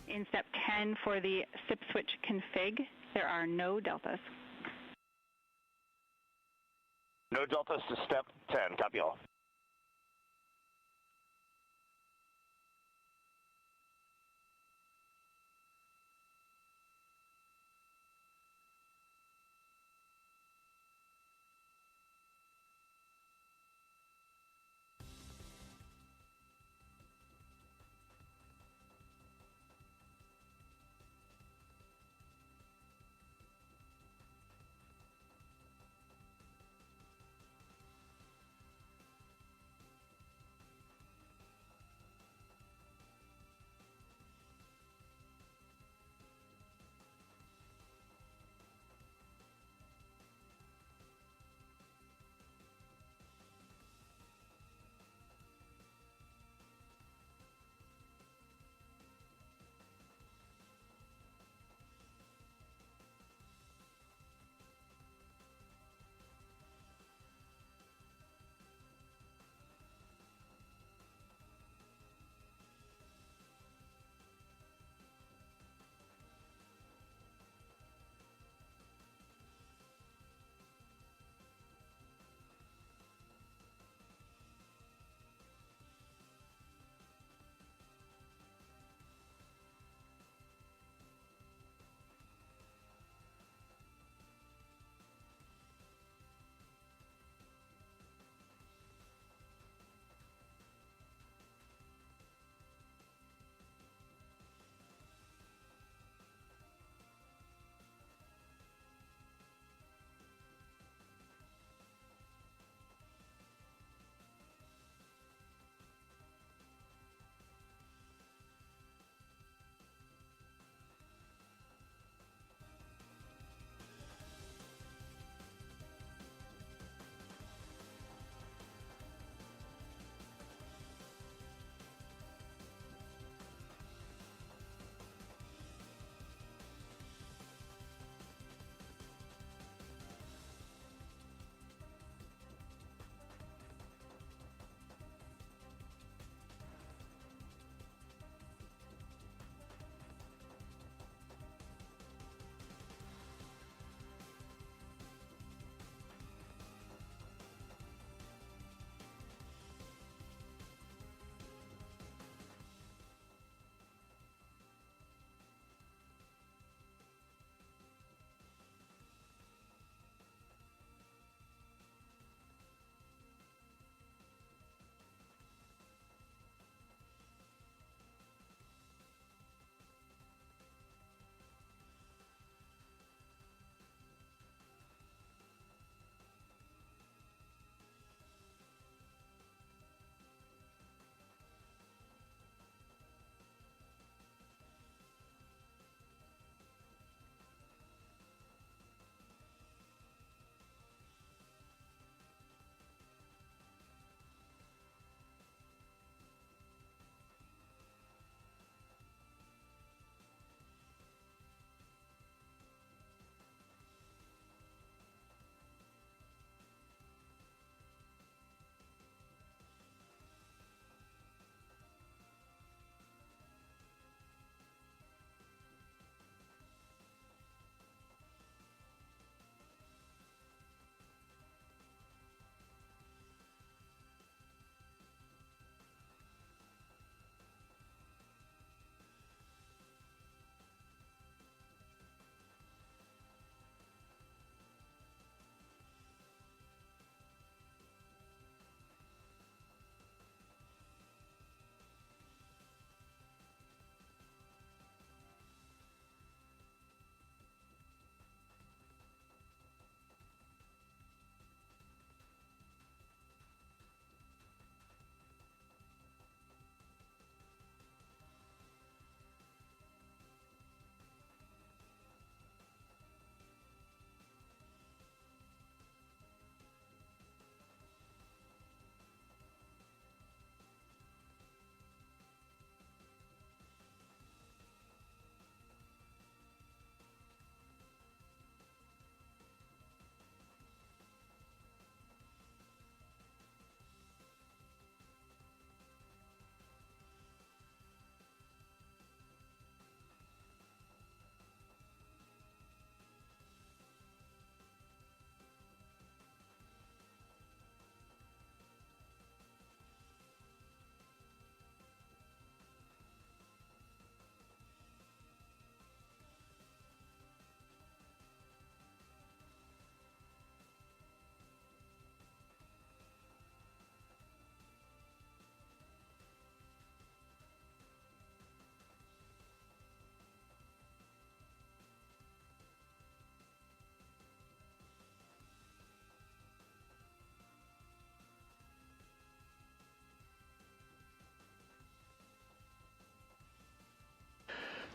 In step 10 for the SIP switch config, there are no deltas. No deltas to step 10. Copy all.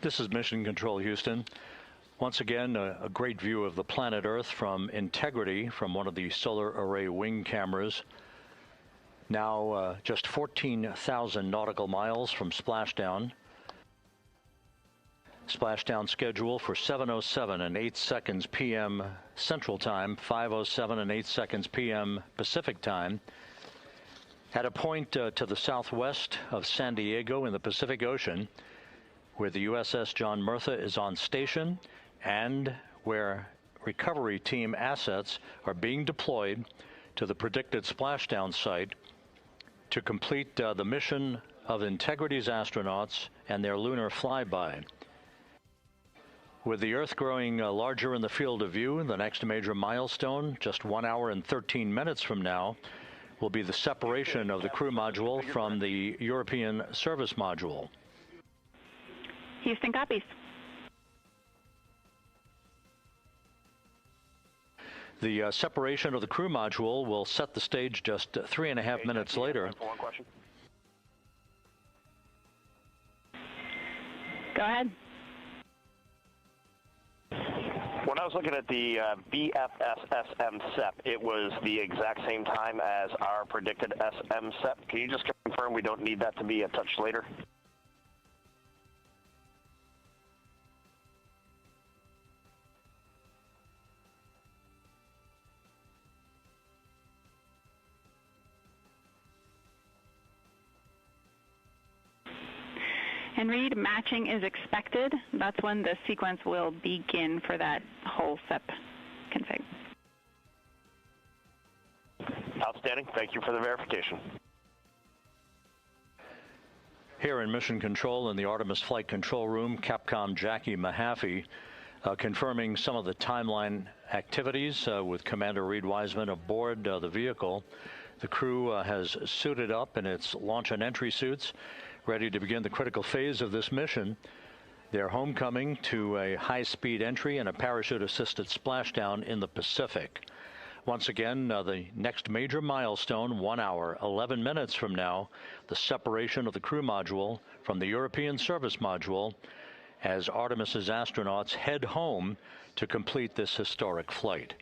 This is Mission Control, Houston. Once again, a great view of the planet Earth from Integrity from one of the solar array wing cameras. Now just 14,000 nautical miles from splashdown. Splashdown schedule for 7:07 and 8 seconds p.m. Central Time, 5:07 and 8 seconds p.m. Pacific Time. At a point to the southwest of San Diego in the Pacific Ocean, where the USS John Murtha is on station and where recovery team assets are being deployed to the predicted splashdown site to complete the mission of Integrity's astronauts and their lunar flyby. With the Earth growing larger in the field of view, the next major milestone, just 1 hour and 13 minutes from now, will be the separation of the crew module from the European service module. Houston copies. The separation of the crew module will set the stage just 3.5 minutes later. One question. Go ahead. When I was looking at the BFS-SM SEP, it was the exact same time as our predicted SM SEP. Can you just confirm we don't need that to be a touch later? And Reid, matching is expected. That's when the sequence will begin for that whole SEP config. Outstanding. Thank you for the verification. Here in Mission Control in the Artemis Flight Control Room, Capcom Jackie Mahaffey confirming some of the timeline activities with Commander Reid Wiseman aboard the vehicle. The crew has suited up in its launch and entry suits, ready to begin the critical phase of this mission. Their homecoming to a high-speed entry and a parachute-assisted splashdown in the Pacific. Once again, the next major milestone, 1 hour, 11 minutes from now, the separation of the crew module from the European service module as Artemis's astronauts head home to complete this historic flight.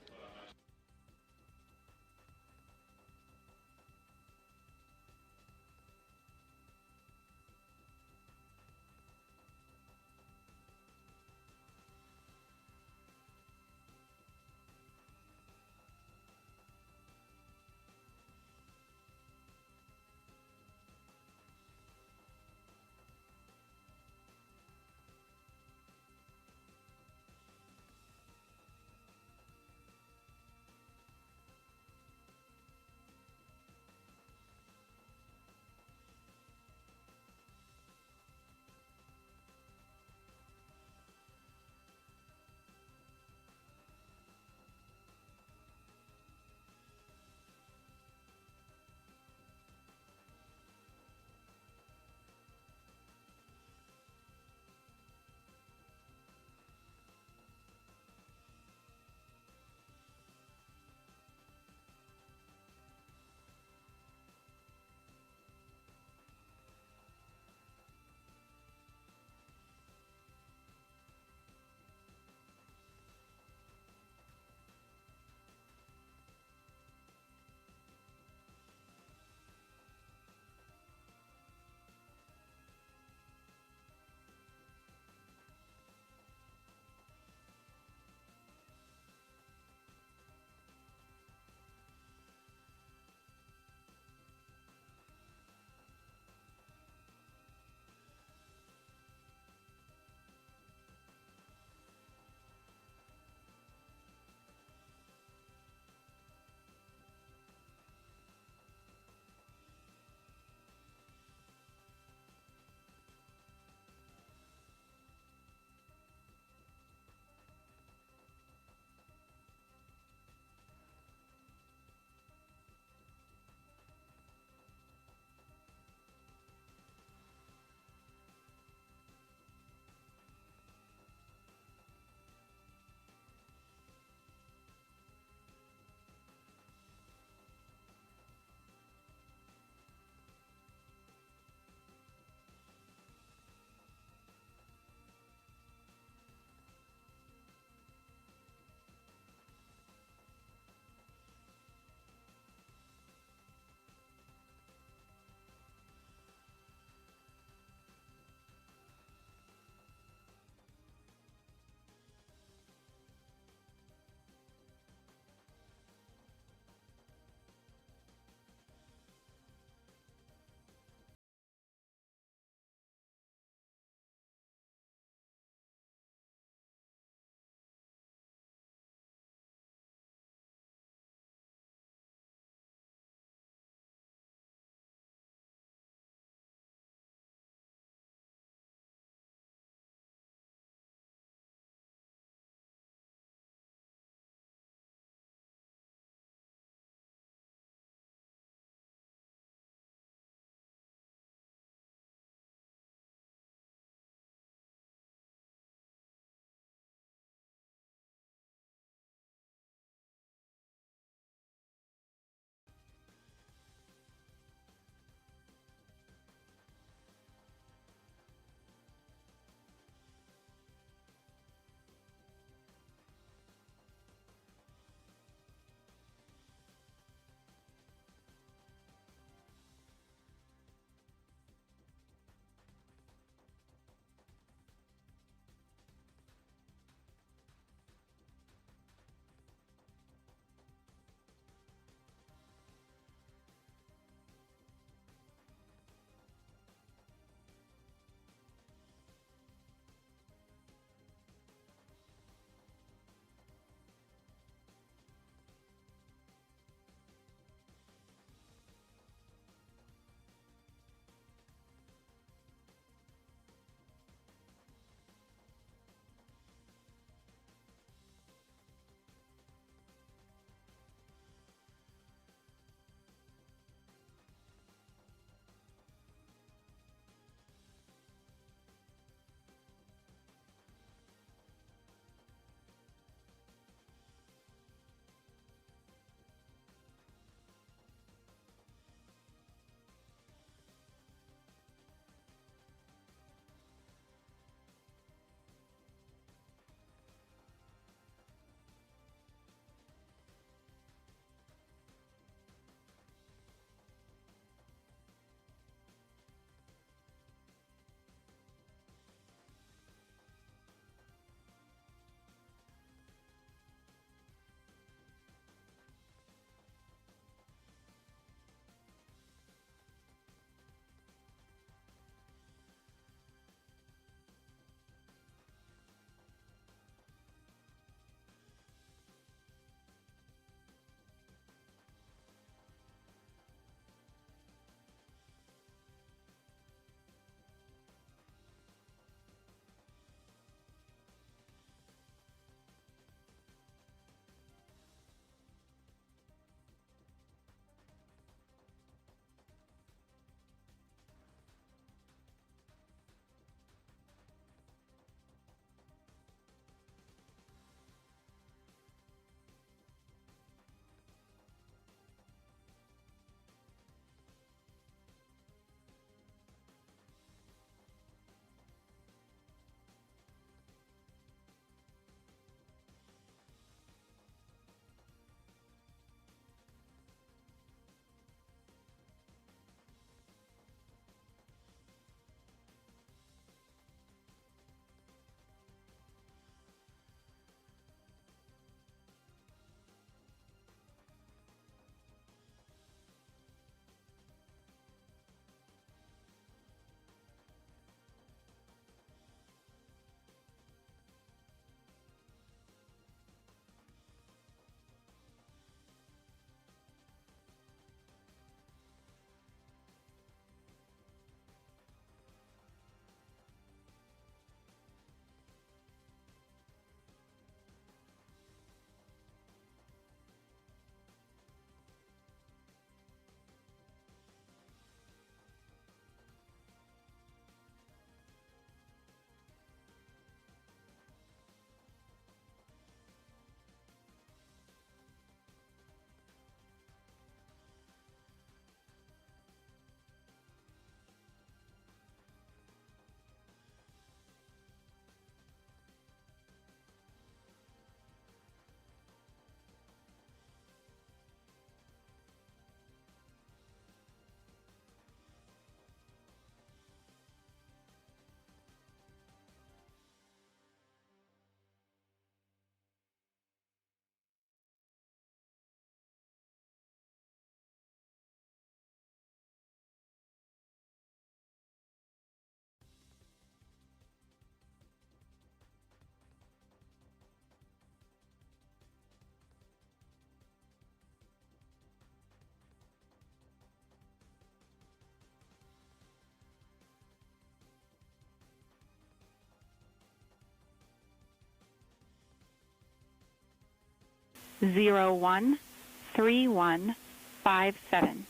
013157.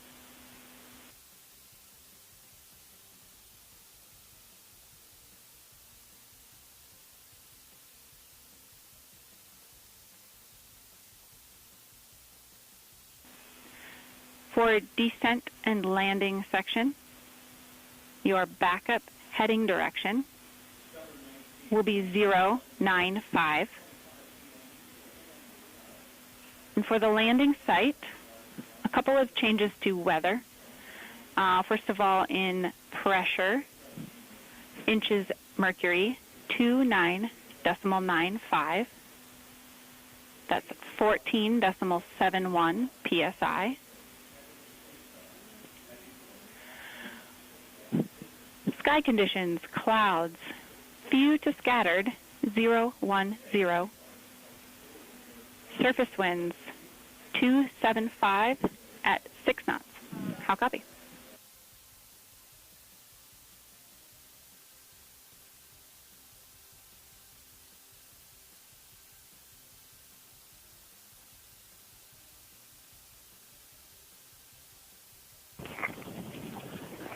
For descent and landing section, your backup heading direction will be 095. And for the landing site, a couple of changes to weather. First of all, in pressure, inches mercury, 29.95. That's 14.71 psi. Sky conditions, clouds, few to scattered, 010. Surface winds, 275 at 6 knots. How copy?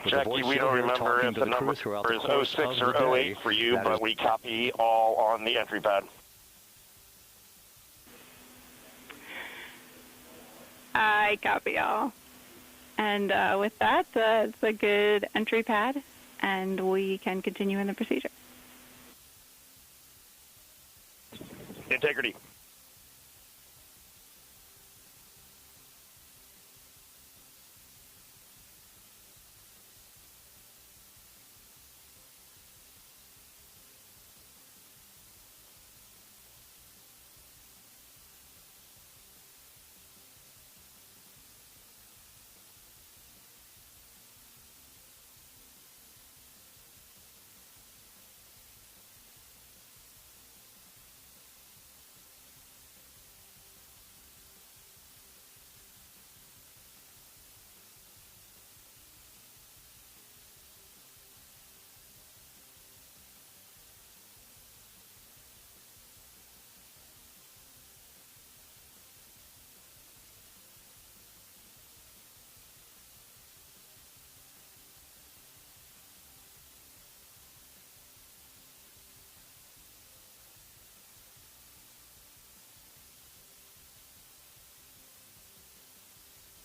Jackie, we don't remember if the number is 06 or 08 for you, but we copy all on the entry pad. I copy all. And with that, it's a good entry pad, and we can continue in the procedure. Integrity.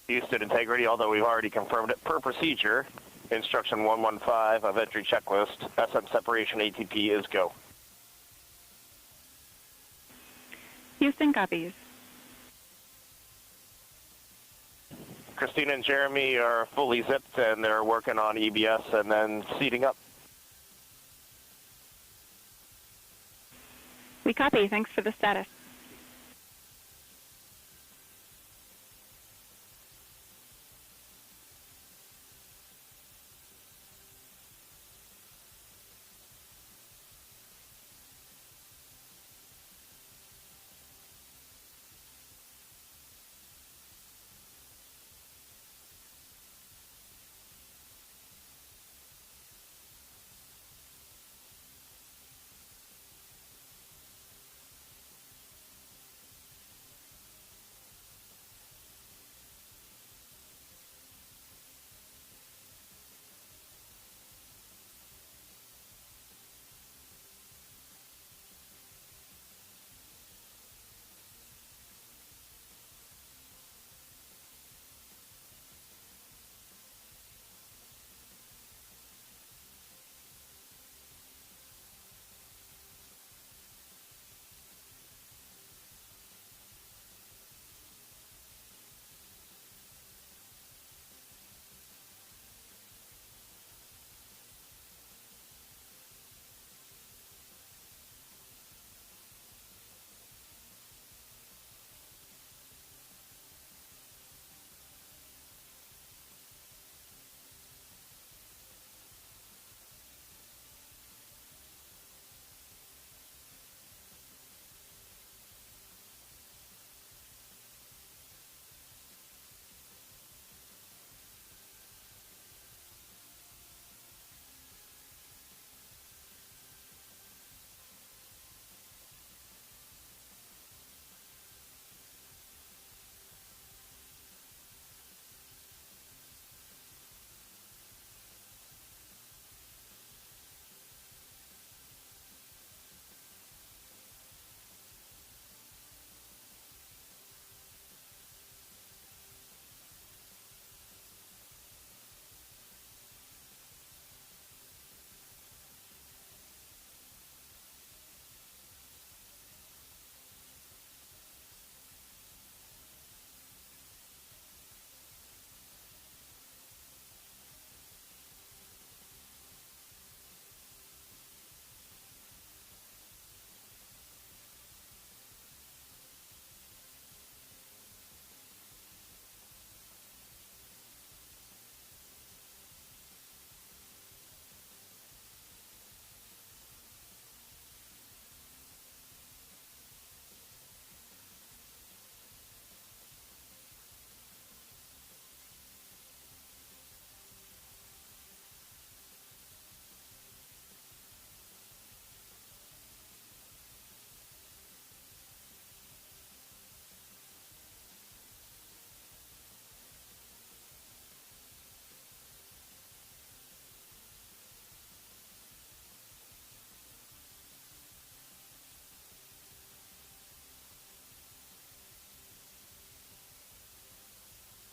Houston integrity, although we've already confirmed it per procedure. Instruction 115 of entry checklist. SM separation ATP is go. Houston copies. Christina and Jeremy are fully zipped and they're working on EBS and then seating up. We copy. Thanks for the status.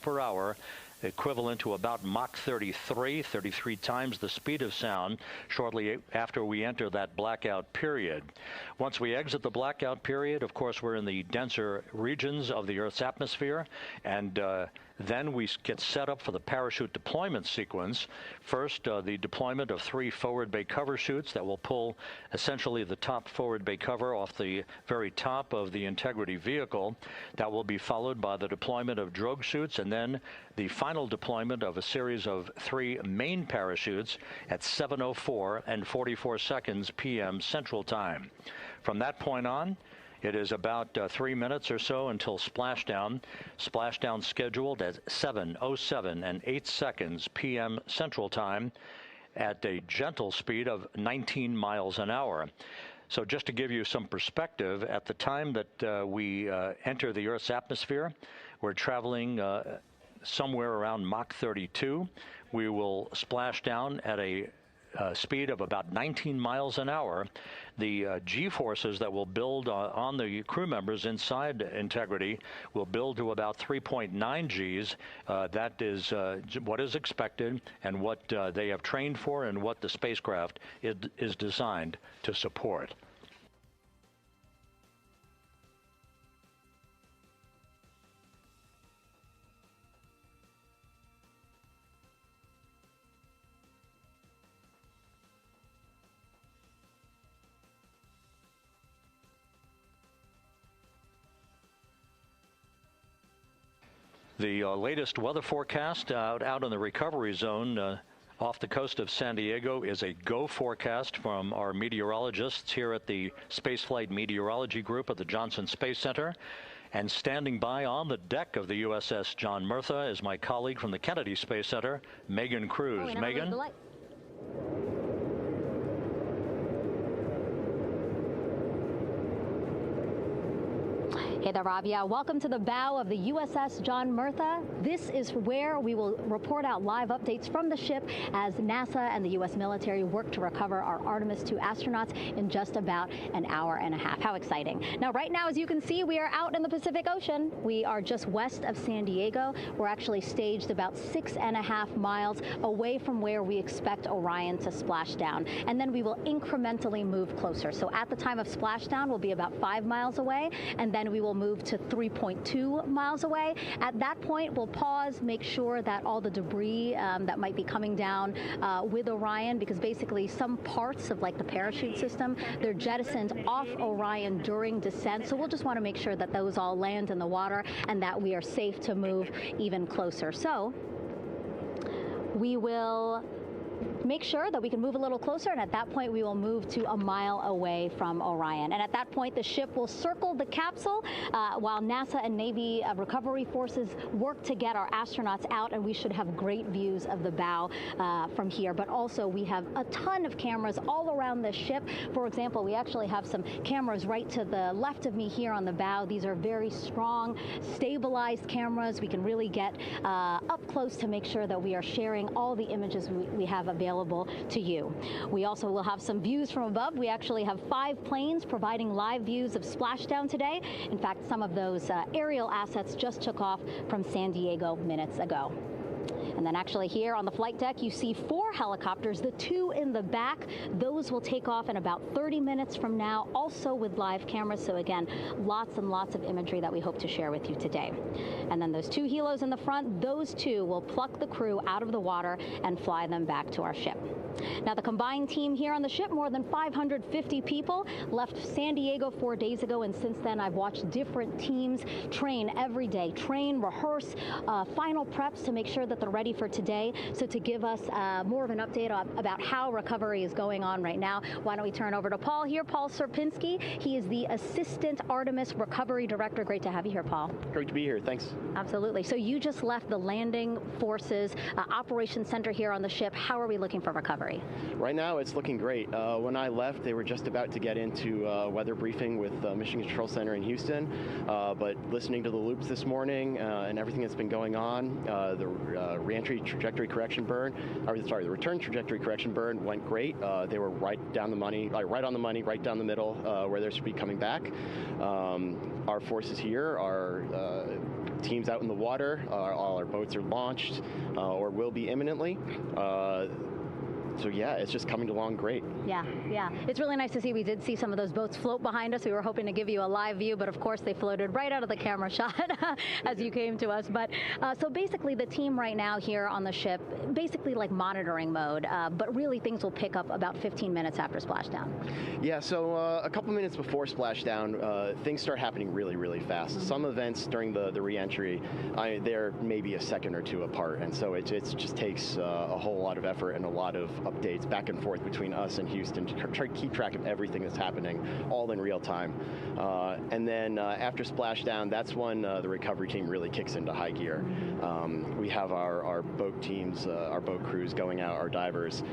per hour, equivalent to about Mach 33 times the speed of sound shortly after we enter that blackout period. Once we exit the blackout period, of course, we're in the denser regions of the Earth's atmosphere, and then we get set up for the parachute deployment sequence. First, the deployment of 3 forward bay cover chutes that will pull essentially the top forward bay cover off the very top of the Integrity vehicle. That will be followed by the deployment of drogue chutes, and then the final deployment of a series of 3 main parachutes at 7:04 and 44 seconds p.m. Central Time. From that point on, it is about 3 minutes or so until splashdown. Splashdown scheduled at 7:07 and 8 seconds p.m. Central Time at a gentle speed of 19 miles an hour. So just to give you some perspective, at the time that we enter the Earth's atmosphere, we're traveling somewhere around Mach 32. We will splash down at a speed of about 19 miles an hour. The G-forces that will build on the crew members inside Integrity will build to about 3.9 Gs. That is what is expected and what they have trained for and what the spacecraft is designed to support. The latest weather forecast out in the recovery zone off the coast of San Diego is a GO forecast from our meteorologists here at the Spaceflight Meteorology Group at the Johnson Space Center. And standing by on the deck of the USS John Murtha is my colleague from the Kennedy Space Center, Megan Cruz. Megan? Hey there, Rob. Yeah, welcome to the bow of the USS John Murtha. This is where we will report out live updates from the ship as NASA and the U.S. military work to recover our Artemis II astronauts in just about an hour and a half. How exciting. Now, right now, as you can see, we are out in the Pacific Ocean. We are just west of San Diego. We're actually staged about 6.5 miles away from where we expect Orion to splash down. And then we will incrementally move closer. So at the time of splashdown, we'll be about 5 miles away, and then we will move to 3.2 miles away. At that point, we'll pause, make sure that all the debris that might be coming down with Orion, because basically some parts of like the parachute system, they're jettisoned off Orion during descent. So we'll just want to make sure that those all land in the water and that we are safe to move even closer. So we will make sure that we can move a little closer, and at that point we will move to a mile away from Orion. And at that point the ship will circle the capsule while NASA and Navy recovery forces work to get our astronauts out, and we should have great views of the bow from here. But also we have a ton of cameras all around the ship. For example, we actually have some cameras right to the left of me here on the bow. These are very strong, stabilized cameras. We can really get up close to make sure that we are sharing all the images we have available to you. We also will have some views from above. We actually have 5 planes providing live views of splashdown today. In fact, some of those aerial assets just took off from San Diego minutes ago. And then actually here on the flight deck, you see 4 helicopters, the 2 in the back. Those will take off in about 30 minutes from now, also with live cameras. So again, lots and lots of imagery that we hope to share with you today. And then those 2 helos in the front, those 2 will pluck the crew out of the water and fly them back to our ship. Now, the combined team here on the ship, more than 550 people, left San Diego 4 days ago, and since then I've watched different teams train every day, rehearse, final preps to make sure that they're ready for today. So to give us more of an update about how recovery is going on right now, why don't we turn over to Paul here, Paul Sierpinski. He is the Assistant Artemis Recovery Director. Great to have you here, Paul. Great to be here, thanks. Absolutely. So you just left the landing forces operations center here on the ship. How are we looking for recovery? Right now, it's looking great. When I left, they were just about to get into weather briefing with Mission Control Center in Houston, but listening to the loops this morning and everything that's been going on, the reentry trajectory correction burn, the return trajectory correction burn went great. They were right down the money, right on the money, right down the middle, where they should be coming back. Our forces here are team's out in the water. All our boats are launched or will be imminently. So yeah, it's just coming along great. Yeah. It's really nice to see. We did see some of those boats float behind us. We were hoping to give you a live view, but of course they floated right out of the camera shot as you came to us. But so basically the team right now here on the ship, basically like monitoring mode, but really things will pick up about 15 minutes after splashdown. Yeah, so a couple minutes before splashdown, things start happening really, really fast. Some events during the re-entry, they're maybe a second or two apart, and so it just takes a whole lot of effort and a lot of updates back and forth between us and Houston to try to keep track of everything that's happening, all in real time. And then after splashdown, that's when the recovery team really kicks into high gear. We have our boat teams, our boat crews going out, our divers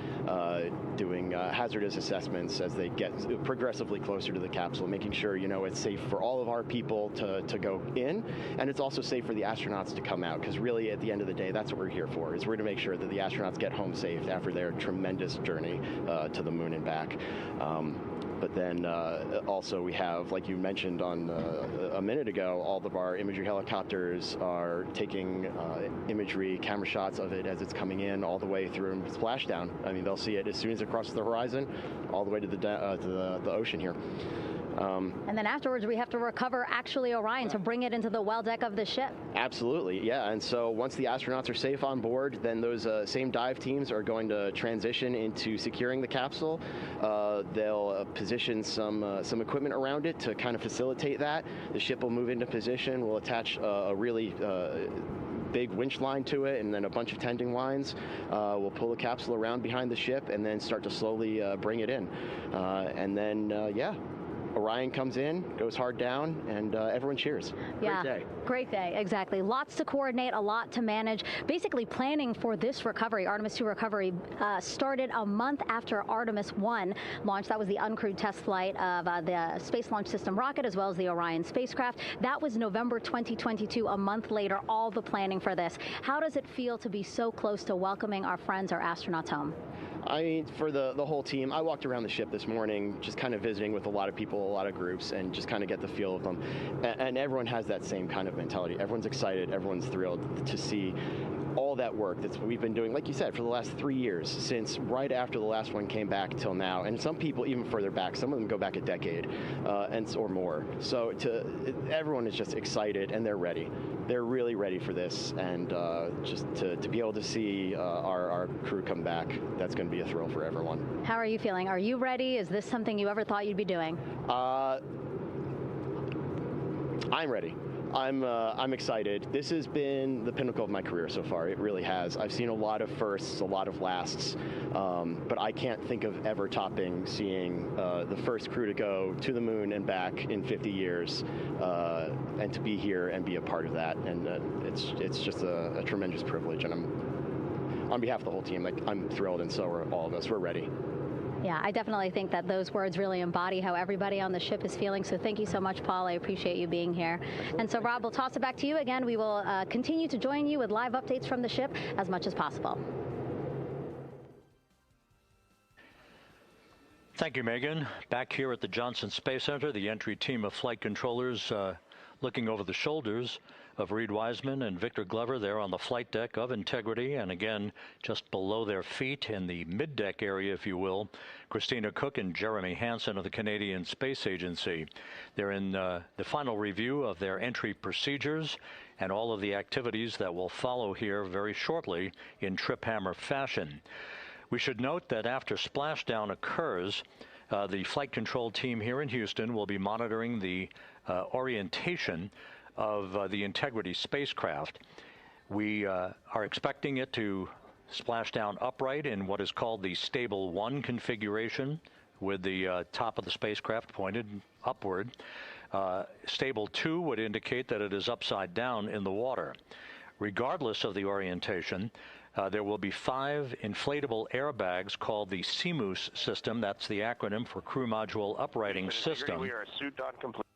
doing hazardous assessments as they get progressively closer to the capsule, making sure it's safe for all of our people to go in, and it's also safe for the astronauts to come out, because really at the end of the day, that's what we're here for, is we're to make sure that the astronauts get home safe after their tremendous journey to the moon and back. But then also we have, like you mentioned on a minute ago, all of our imagery helicopters are taking imagery, camera shots of it as it's coming in all the way through splashdown. I mean, they'll see it as soon as it crosses the horizon, all the way to the ocean here. And then afterwards, we have to recover actually Orion to bring it into the well deck of the ship. Absolutely, yeah. And so once the astronauts are safe on board, then those same dive teams are going to transition into securing the capsule. They'll position some equipment around it to kind of facilitate that. The ship will move into position. We'll attach a really big winch line to it, and then a bunch of tending lines. We'll pull the capsule around behind the ship and then start to slowly bring it in. And then, Orion comes in, goes hard down, and everyone cheers. Great day. Great day, exactly. Lots to coordinate, a lot to manage. Basically, planning for this recovery, Artemis II recovery, started a month after Artemis I launched. That was the uncrewed test flight of the Space Launch System rocket, as well as the Orion spacecraft. That was November 2022, a month later, all the planning for this. How does it feel to be so close to welcoming our friends, our astronauts, home? I mean, for the whole team, I walked around the ship this morning just kind of visiting with a lot of people, a lot of groups, and just kind of get the feel of them. And everyone has that same kind of mentality. Everyone's excited. Everyone's thrilled to see all that work that we've been doing, like you said, for the last 3 years, since right after the last one came back till now. And some people even further back. Some of them go back a decade or more. So everyone is just excited, and they're ready. They're really ready for this. And just to be able to see our crew come back, that's going to be a thrill for everyone. How are you feeling? Are you ready? Is this something you ever thought you'd be doing? I'm ready. I'm excited. This has been the pinnacle of my career so far. It really has. I've seen a lot of firsts, a lot of lasts, but I can't think of ever topping seeing the first crew to go to the moon and back in 50 years, and to be here and be a part of that. And it's just a tremendous privilege. And on behalf of the whole team, I'm thrilled, and so are all of us. We're ready. Yeah, I definitely think that those words really embody how everybody on the ship is feeling. So thank you so much, Paul. I appreciate you being here. Absolutely. And so, Rob, we'll toss it back to you again. We will continue to join you with live updates from the ship as much as possible. Thank you, Megan. Back here at the Johnson Space Center, the entry team of flight controllers looking over the shoulders of Reid Wiseman and Victor Glover there on the flight deck of Integrity, and again just below their feet in the mid-deck area, if you will, Christina Koch and Jeremy Hansen of the Canadian Space Agency. They're in the final review of their entry procedures and all of the activities that will follow here very shortly in trip hammer fashion. We should note that after splashdown occurs, the flight control team here in Houston will be monitoring the orientation of the Integrity spacecraft. We are expecting it to splash down upright in what is called the Stable 1 configuration, with the top of the spacecraft pointed upward. Stable 2 would indicate that it is upside down in the water. Regardless of the orientation, there will be 5 inflatable airbags called the CMOOS system. That's the acronym for Crew Module Uprighting System. We are suit on complete.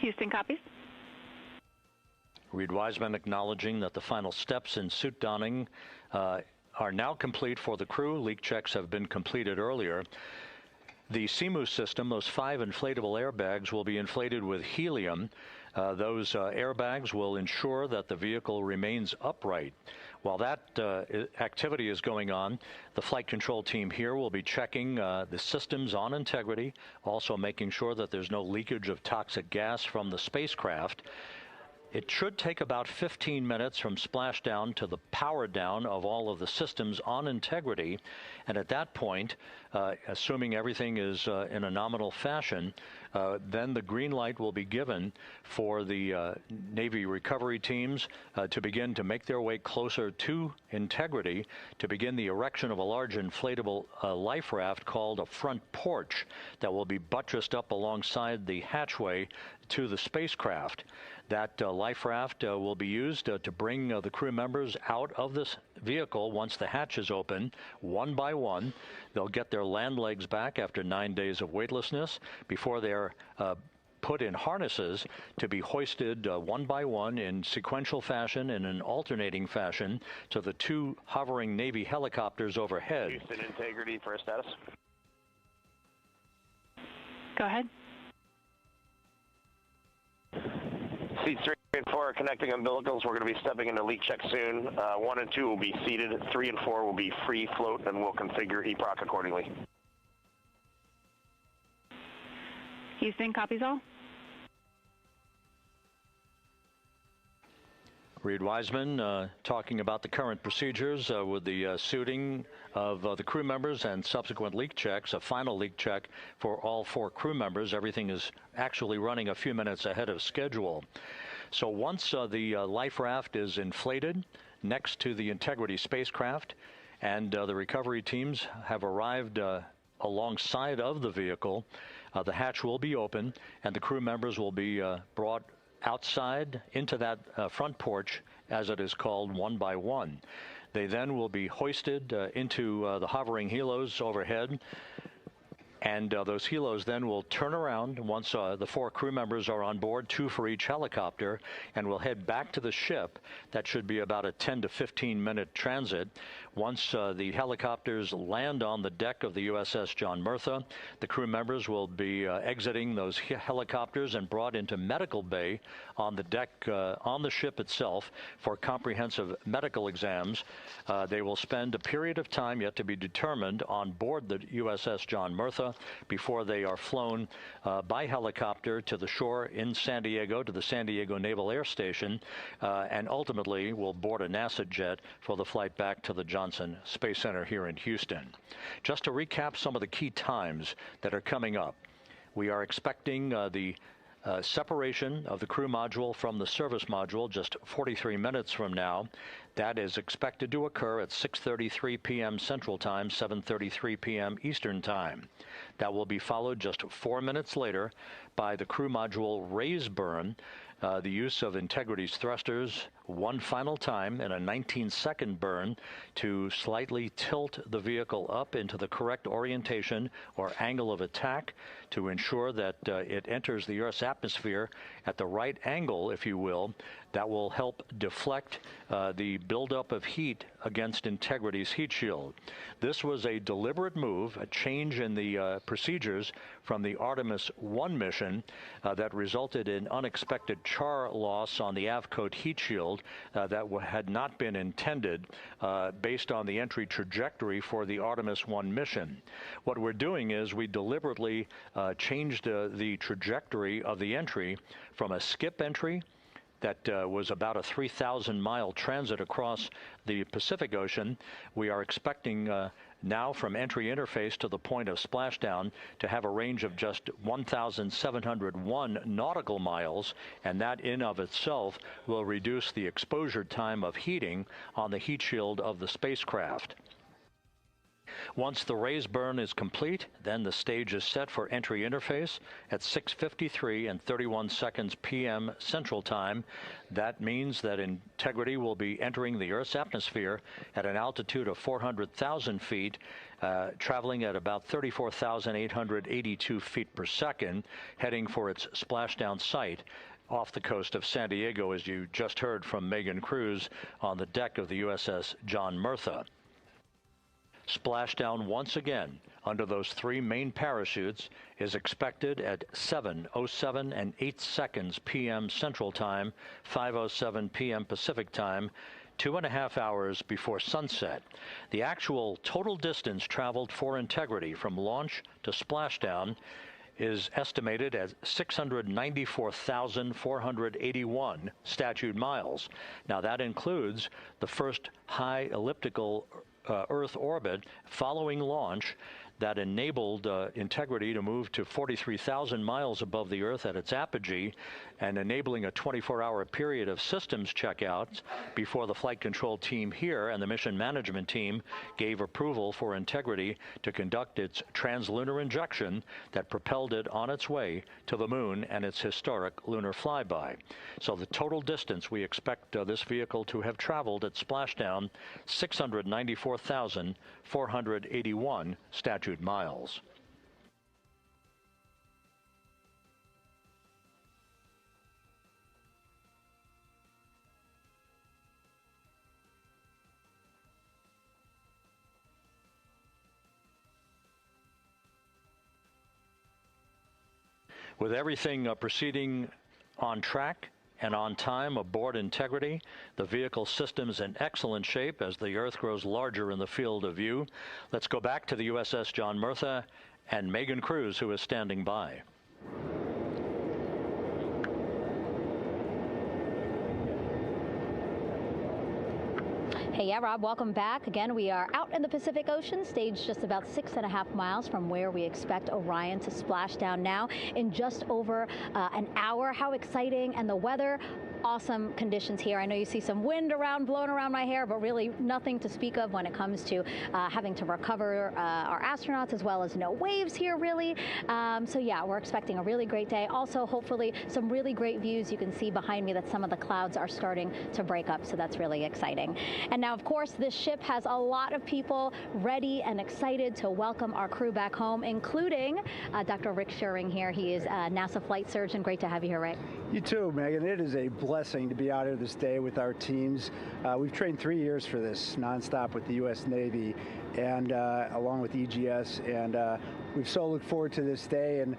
Houston copies. Reid Wiseman acknowledging that the final steps in suit donning are now complete for the crew. Leak checks have been completed earlier. The CMU system, those 5 inflatable airbags, will be inflated with helium. Those airbags will ensure that the vehicle remains upright. While that activity is going on, the flight control team here will be checking the systems on integrity, also making sure that there's no leakage of toxic gas from the spacecraft. It should take about 15 minutes from splashdown to the power down of all of the systems on integrity. And at that point, assuming everything is in a nominal fashion, then the green light will be given for the Navy recovery teams to begin to make their way closer to integrity, to begin the erection of a large inflatable life raft called a front porch that will be buttressed up alongside the hatchway to the spacecraft. That life raft will be used to bring the crew members out of this vehicle once the hatch is open, one by one. They'll get their land legs back after 9 days of weightlessness before they're put in harnesses to be hoisted one by one in sequential fashion, in an alternating fashion, to the 2 hovering Navy helicopters overhead. Houston, integrity for status. Go ahead. Seats 3 and 4 are connecting umbilicals. We're going to be stepping into leak check soon. 1 and 2 will be seated. 3 and 4 will be free float, and we'll configure EPROC accordingly. Houston, copies all. Reid Wiseman talking about the current procedures with the suiting of the crew members and subsequent leak checks, a final leak check for all 4 crew members. Everything is actually running a few minutes ahead of schedule. So once the life raft is inflated next to the Integrity spacecraft and the recovery teams have arrived alongside of the vehicle, the hatch will be open and the crew members will be brought outside into that front porch, as it is called, one by one. They then will be hoisted into the hovering helos overhead, and those helos then will turn around once the 4 crew members are on board, 2 for each helicopter, and will head back to the ship. That should be about a 10 to 15 minute transit. Once the helicopters land on the deck of the USS John Murtha, the crew members will be exiting those helicopters and brought into medical bay on the deck on the ship itself for comprehensive medical exams. They will spend a period of time yet to be determined on board the USS John Murtha before they are flown by helicopter to the shore in San Diego, to the San Diego Naval Air Station, and ultimately will board a NASA jet for the flight back to the Johnson Space Center here in Houston. Just to recap some of the key times that are coming up, we are expecting the separation of the crew module from the service module just 43 minutes from now. That is expected to occur at 6:33 p.m. Central Time, 7:33 p.m. Eastern Time. That will be followed just 4 minutes later by the crew module raise burn, the use of Integrity's thrusters one final time in a 19-second burn to slightly tilt the vehicle up into the correct orientation or angle of attack to ensure that it enters the Earth's atmosphere at the right angle, if you will. That will help deflect the buildup of heat against Integrity's heat shield. This was a deliberate move, a change in the procedures from the Artemis I mission that resulted in unexpected char loss on the Avcoat heat shield that had not been intended based on the entry trajectory for the Artemis I mission. What we're doing is we deliberately changed the trajectory of the entry from a skip entry that was about a 3,000-mile transit across the Pacific Ocean. We are expecting now from entry interface to the point of splashdown to have a range of just 1,701 nautical miles, and that in of itself will reduce the exposure time of heating on the heat shield of the spacecraft. Once the raise burn is complete, then the stage is set for entry interface at 6:53 and 31 seconds p.m. Central Time. That means that Integrity will be entering the Earth's atmosphere at an altitude of 400,000 feet, traveling at about 34,882 feet per second, heading for its splashdown site off the coast of San Diego, as you just heard from Megan Cruz on the deck of the USS John Murtha. Splashdown once again under those 3 main parachutes is expected at 7:07 and 8 seconds p.m. Central Time, 5:07 p.m. Pacific Time, 2.5 hours before sunset. The actual total distance traveled for integrity from launch to splashdown is estimated at 694,481 statute miles. Now that includes the first high elliptical Earth orbit following launch that enabled integrity to move to 43,000 miles above the Earth at its apogee, and enabling a 24-hour period of systems checkouts before the flight control team here and the mission management team gave approval for integrity to conduct its translunar injection that propelled it on its way to the moon and its historic lunar flyby. So the total distance we expect this vehicle to have traveled at splashdown, 694,481 statute miles. With everything proceeding on track and on time aboard Integrity, the vehicle system is in excellent shape as the Earth grows larger in the field of view. Let's go back to the USS John Murtha and Megan Cruz, who is standing by. Hey, yeah, Rob, welcome back. Again, we are out in the Pacific Ocean, staged just about 6.5 miles from where we expect Orion to splash down now in just over an hour. How exciting. And the weather, awesome conditions here. I know you see some wind blowing around my hair, but really nothing to speak of when it comes to having to recover our astronauts, as well as no waves here, really. So yeah, we're expecting a really great day. Also, hopefully, some really great views. You can see behind me that some of the clouds are starting to break up, so that's really exciting. And now, of course, this ship has a lot of people ready and excited to welcome our crew back home, including Dr. Rick Schuring here. He is a NASA flight surgeon. Great to have you here, Rick. You too, Megan. It is a blessing to be out here this day with our teams. We've trained 3 years for this nonstop with the U.S. Navy and along with EGS, and we've so looked forward to this day. And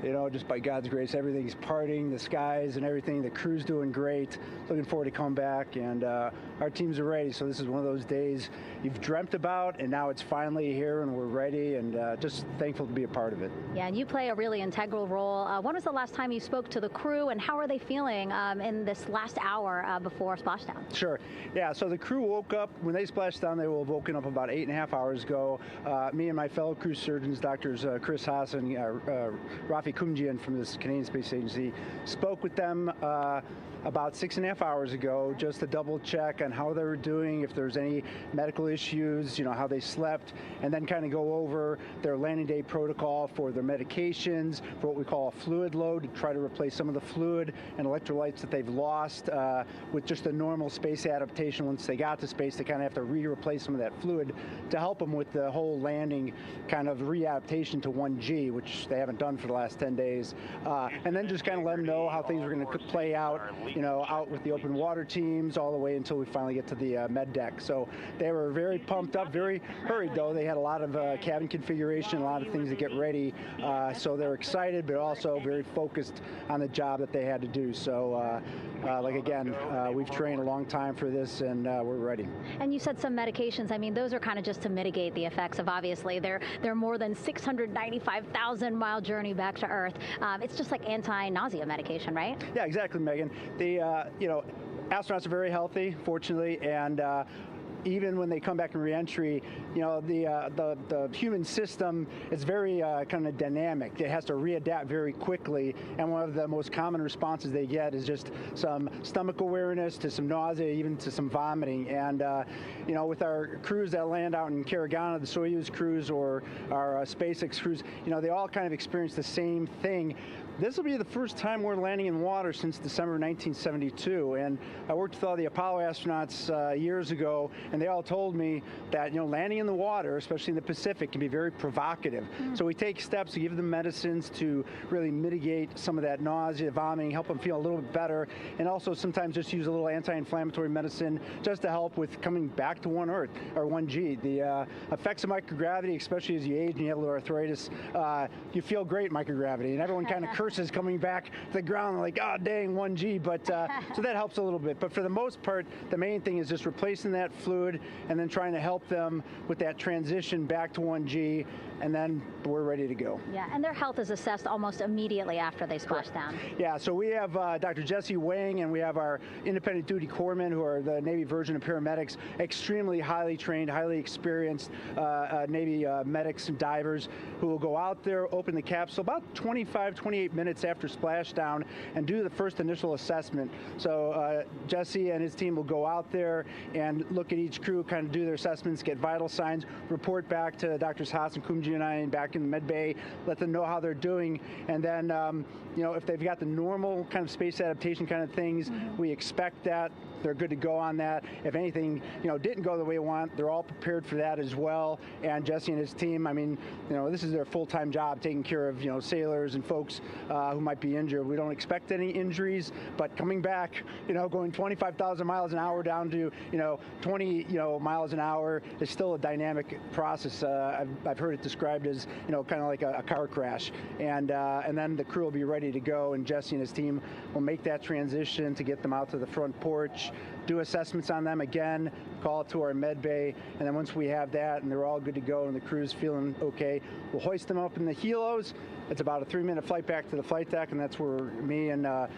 you know, just by God's grace, everything's parting, the skies and everything. The crew's doing great. Looking forward to coming back, and our teams are ready. So this is one of those days you've dreamt about, and now it's finally here, and we're ready, and just thankful to be a part of it. Yeah, and you play a really integral role. When was the last time you spoke to the crew, and how are they feeling in this last hour before splashdown? Sure. Yeah, so the crew woke up. When they splashed down, they were woken up about 8.5 hours ago. Me and my fellow crew surgeons, Doctors Chris Hansen, Rafi Kumjian from this Canadian Space Agency, spoke with them about 6.5 hours ago, just to double check on how they were doing, if there's any medical issues, you know, how they slept, and then kind of go over their landing day protocol for their medications, for what we call a fluid load, to try to replace some of the fluid and electrolytes that they've lost with just a normal space adaptation. Once they got to space, they kind of have to replace some of that fluid to help them with the whole landing kind of readaptation to 1G, which they haven't done for the last 10 days. And then just kind of let them know how things are going to play out, you know, out with the open water teams all the way until we finally get to the med deck. So they were very pumped up, very hurried though. They had a lot of cabin configuration, a lot of things to get ready. So they're excited, but also very focused on the job that they had to do. So like again, we've trained a long time for this, and we're ready. And you said some medications. I mean, those are kind of just to mitigate the effects of, obviously, their more than 695,000 mile journey back to Earth. It's just like anti-nausea medication, right? Yeah, exactly, Megan. The you know, astronauts are very healthy, fortunately, and even when they come back in reentry, you know, the human system is very kind of dynamic. It has to readapt very quickly, and one of the most common responses they get is just some stomach awareness, to some nausea, even to some vomiting. And you know, with our crews that land out in Karagana, the Soyuz crews or our SpaceX crews, you know, they all kind of experience the same thing. This will be the first time we're landing in water since December 1972, and I worked with all the Apollo astronauts years ago, and they all told me that, you know, landing in the water, especially in the Pacific, can be very provocative. So we take steps to give them medicines to really mitigate some of that nausea, vomiting, help them feel a little bit better, and also sometimes just use a little anti-inflammatory medicine just to help with coming back to 1 Earth, or 1G. The effects of microgravity, especially as you age and you have a little arthritis, you feel great in microgravity, and everyone kind of curses coming back to the ground like, oh dang, 1G, but so that helps a little bit. But for the most part, the main thing is just replacing that fluid and then trying to help them with that transition back to 1G, and then we're ready to go. Yeah, and their health is assessed almost immediately after they splash down. Yeah, so we have Dr. Jesse Wang, and we have our independent duty corpsmen, who are the Navy version of paramedics, extremely highly trained, highly experienced Navy medics and divers who will go out there, open the capsule about 25, 28 minutes after splashdown and do the first initial assessment. So Jesse and his team will go out there and look at each crew, kind of do their assessments, get vital signs, report back to Drs. Hansen, Kumji, and I back in the med bay, let them know how they're doing, and then you know, if they've got the normal kind of space adaptation kind of things, we expect that. They're good to go on that. If anything, you know, didn't go the way we want, they're all prepared for that as well. And Jesse and his team, I mean, you know, this is their full-time job, taking care of, you know, sailors and folks who might be injured. We don't expect any injuries, but coming back, you know, going 25,000 miles an hour down to, you know, 20, you know, miles an hour is still a dynamic process. I've heard it described as, you know, kind of like a car crash. And then the crew will be ready to go, and Jesse and his team will make that transition to get them out to the front porch, do assessments on them again, call it to our med bay, and then once we have that and they're all good to go and the crew's feeling okay, we'll hoist them up in the helos. It's about a 3-minute flight back to the flight deck, and that's where me and the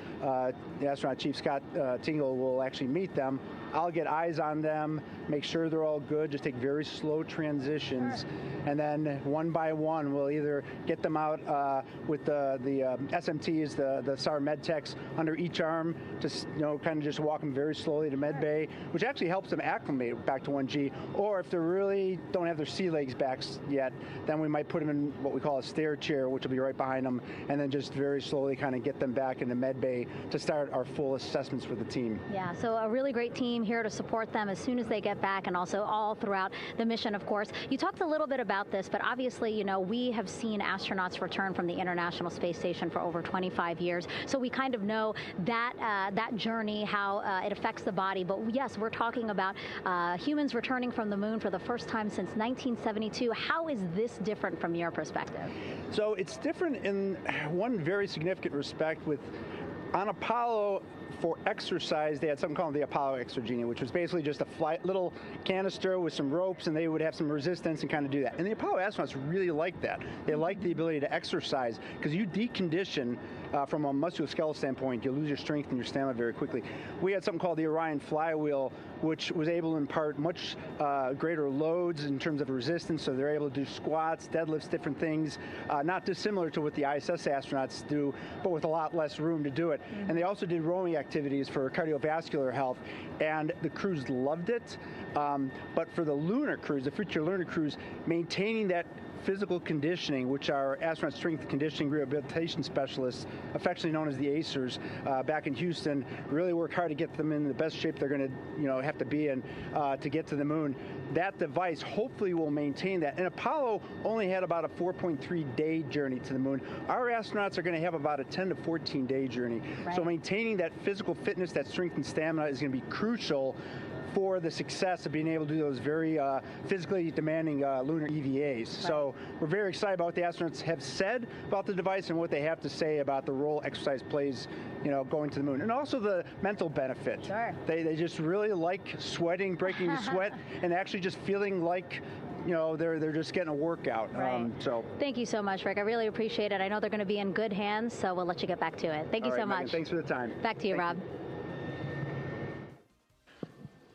astronaut chief, Scott Tingle, will actually meet them. I'll get eyes on them, make sure they're all good, just take very slow transitions, and then one by one we'll either get them out with the SMTs, the SAR med techs, under each arm, just, you know, kind of just walk them very slowly to med bay, which actually helps them acclimate back to 1G. Or if they really don't have their sea legs back yet, then we might put them in what we call a stair chair, which will be right behind them, and then just very slowly kind of get them back into med bay to start our full assessments with the team. Yeah, so a really great team here to support them as soon as they get back, and also all throughout the mission, of course. You talked a little bit about this, but obviously, you know, we have seen astronauts return from the International Space Station for over 25 years, so we kind of know that that journey, how it affects the body. But yes, we're talking about humans returning from the moon for the first time since 1972. How is this different from your perspective? So it's different in one very significant respect. With on Apollo, for exercise, they had something called the Apollo Exergenia, which was basically just a little canister with some ropes, and they would have some resistance and kind of do that. And the Apollo astronauts really liked that. They liked the ability to exercise, because you decondition from a musculoskeletal standpoint, you lose your strength and your stamina very quickly. We had something called the Orion flywheel, which was able to impart much greater loads in terms of resistance, so they're able to do squats, deadlifts, different things, not dissimilar to what the ISS astronauts do, but with a lot less room to do it. And they also did rowing activities for cardiovascular health, and the crews loved it. But for the lunar crews, the future lunar crews, maintaining that physical conditioning, which our astronaut strength conditioning rehabilitation specialists, affectionately known as the ACERs, back in Houston, really work hard to get them in the best shape they're going to, you know, have to be in to get to the moon. That device hopefully will maintain that. And Apollo only had about a 4.3-day journey to the moon. Our astronauts are going to have about a 10 to 14-day journey. Right. So maintaining that physical fitness, that strength and stamina is going to be crucial for the success of being able to do those very physically demanding lunar EVAs. Right. So we're very excited about what the astronauts have said about the device and what they have to say about the role exercise plays, you know, going to the moon. And also the mental benefit. Sure. They just really like sweating, breaking the sweat, and actually just feeling like, you know, they're just getting a workout. Right. So thank you so much, Rick. I really appreciate it. I know they're going to be in good hands, so we'll let you get back to it. Thank you so much. Megan, thanks for the time. Back to you, Rob.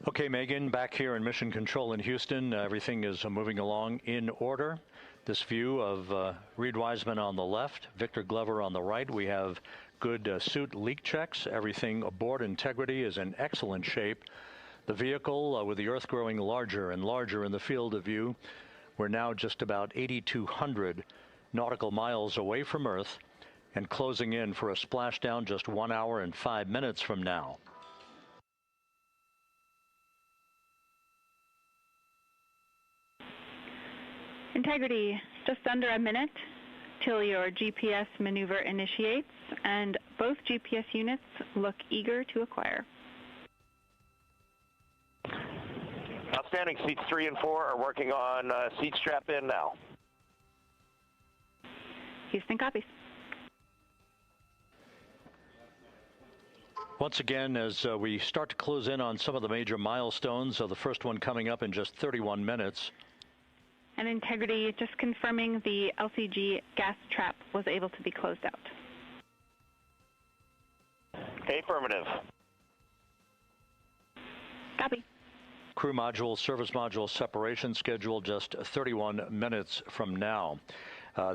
Okay, Megan, back here in Mission Control in Houston, everything is moving along in order. This view of Reid Wiseman on the left, Victor Glover on the right. We have good suit leak checks. Everything aboard integrity is in excellent shape. The vehicle, with the Earth growing larger and larger in the field of view, we're now just about 8,200 nautical miles away from Earth and closing in for a splashdown just 1 hour and 5 minutes from now. Integrity, just under a minute till your GPS maneuver initiates, and both GPS units look eager to acquire. Outstanding. Seats 3 and 4 are working on seat strap in now. Houston copies. Once again, as we start to close in on some of the major milestones, the first one coming up in just 31 minutes. And Integrity, just confirming the LCG gas trap was able to be closed out. Affirmative. Copy. Crew module, service module separation scheduled just 31 minutes from now.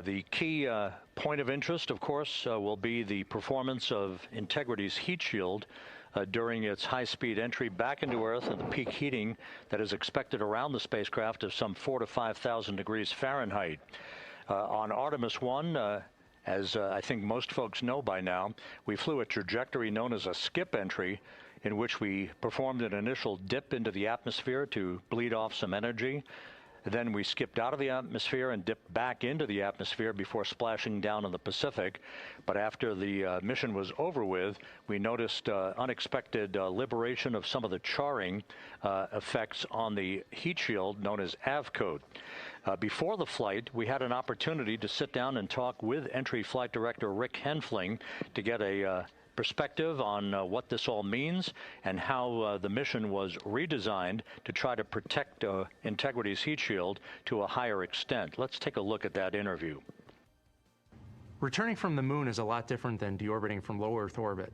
The key point of interest, of course, will be the performance of Integrity's heat shield during its high-speed entry back into Earth and the peak heating that is expected around the spacecraft of some 4,000 to 5,000 degrees Fahrenheit. On Artemis I, as I think most folks know by now, we flew a trajectory known as a skip entry, in which we performed an initial dip into the atmosphere to bleed off some energy. Then we skipped out of the atmosphere and dipped back into the atmosphere before splashing down in the Pacific. But after the mission was over with, we noticed unexpected liberation of some of the charring effects on the heat shield known as AVCOAT. Before the flight, we had an opportunity to sit down and talk with Entry Flight Director Rick Henfling to get a perspective on what this all means and how the mission was redesigned to try to protect Integrity's heat shield to a higher extent. Let's take a look at that interview. Returning from the moon is a lot different than deorbiting from low Earth orbit.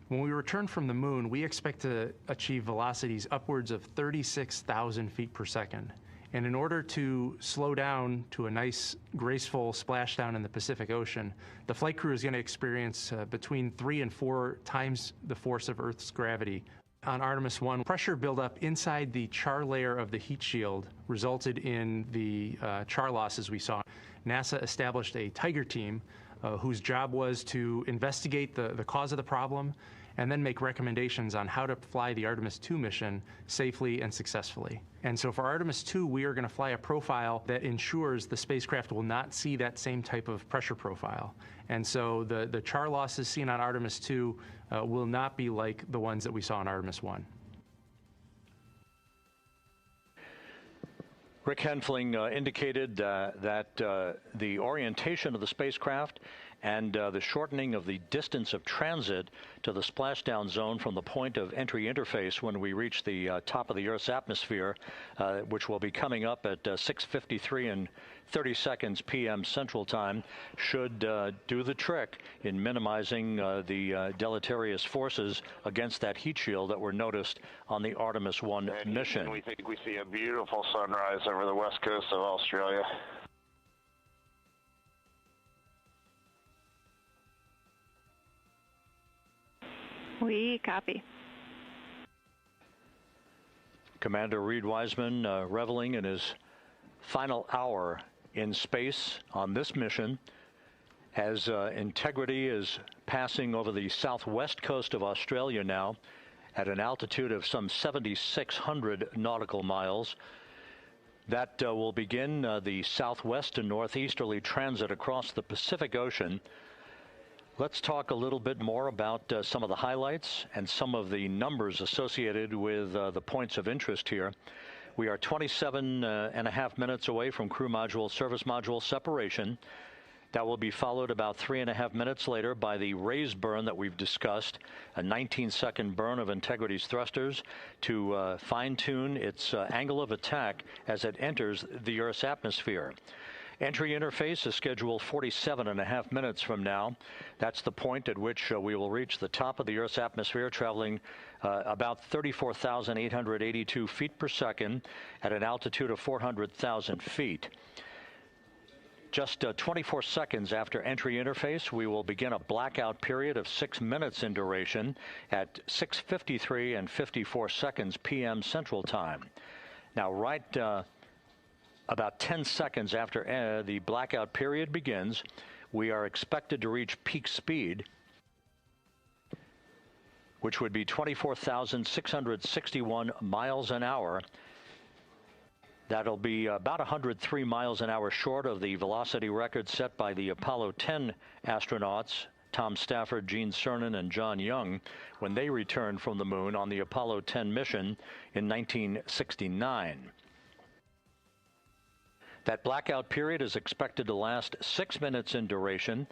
When we return from the moon, we expect to achieve velocities upwards of 36,000 feet per second. And in order to slow down to a nice, graceful splashdown in the Pacific Ocean, the flight crew is going to experience between 3 and 4 times the force of Earth's gravity. On Artemis I, pressure buildup inside the char layer of the heat shield resulted in the char losses we saw. NASA established a Tiger team whose job was to investigate the cause of the problem and then make recommendations on how to fly the Artemis II mission safely and successfully. And so for Artemis II, we are going to fly a profile that ensures the spacecraft will not see that same type of pressure profile. And so the char losses seen on Artemis II will not be like the ones that we saw on Artemis I. Rick Henfling indicated that the orientation of the spacecraft and the shortening of the distance of transit to the splashdown zone from the point of entry interface when we reach the top of the Earth's atmosphere, which will be coming up at 6:53 and 30 seconds p.m. Central Time, should do the trick in minimizing the deleterious forces against that heat shield that were noticed on the Artemis I mission. We think we see a beautiful sunrise over the west coast of Australia. We copy. Commander Reid Wiseman reveling in his final hour in space on this mission as Integrity is passing over the southwest coast of Australia now at an altitude of some 7,600 nautical miles. That will begin the southwest and northeasterly transit across the Pacific Ocean. Let's talk a little bit more about some of the highlights and some of the numbers associated with the points of interest here. We are 27 and a half minutes away from crew module, service module separation. That will be followed about 3.5 minutes later by the raise burn that we've discussed, a 19-second burn of Integrity's thrusters to fine-tune its angle of attack as it enters the Earth's atmosphere. Entry interface is scheduled 47.5 minutes from now. That's the point at which we will reach the top of the Earth's atmosphere, traveling about 34,882 feet per second at an altitude of 400,000 feet. Just 24 seconds after entry interface, we will begin a blackout period of 6 minutes in duration at 6:53 and 54 seconds p.m. Central Time. Now, right about 10 seconds after the blackout period begins, we are expected to reach peak speed, which would be 24,661 miles an hour. That'll be about 103 miles an hour short of the velocity record set by the Apollo 10 astronauts, Tom Stafford, Gene Cernan, and John Young, when they returned from the moon on the Apollo 10 mission in 1969. That blackout period is expected to last 6 minutes in duration.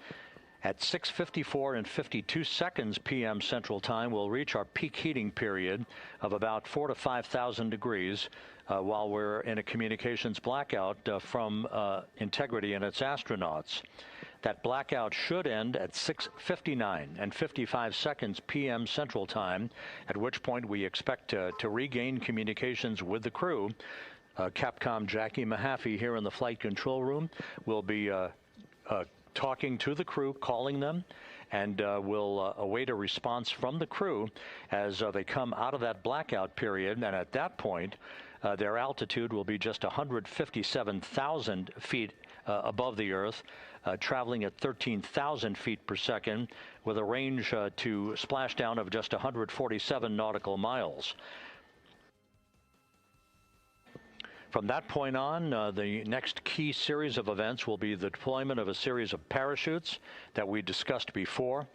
At 6:54 and 52 seconds p.m. Central Time, we'll reach our peak heating period of about 4,000 to 5,000 degrees while we're in a communications blackout from Integrity and its astronauts. That blackout should end at 6:59 and 55 seconds p.m. Central Time, at which point we expect to regain communications with the crew. Capcom Jackie Mahaffey here in the flight control room will be talking to the crew, calling them, and we'll await a response from the crew as they come out of that blackout period. And at that point, their altitude will be just 157,000 feet above the Earth, traveling at 13,000 feet per second, with a range to splashdown of just 147 nautical miles. From that point on, the next key series of events will be the deployment of a series of parachutes that we discussed before.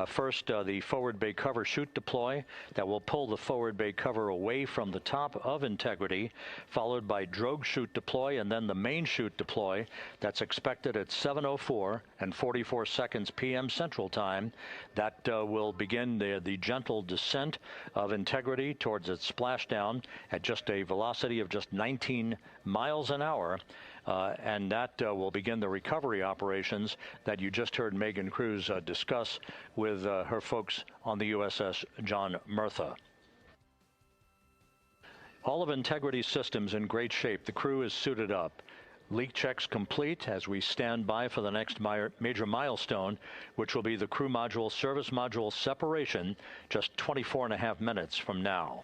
First, the forward bay cover chute deploy that will pull the forward bay cover away from the top of Integrity, followed by drogue chute deploy, and then the main chute deploy that's expected at 7:04 and 44 seconds p.m. Central Time. That will begin the gentle descent of Integrity towards its splashdown at just a velocity of just 19 miles an hour, and that will begin the recovery operations that you just heard Megan Cruz discuss with her folks on the USS John Murtha. All of Integrity's systems in great shape. The crew is suited up. Leak checks complete as we stand by for the next major milestone, which will be the crew module service module separation just 24.5 minutes from now.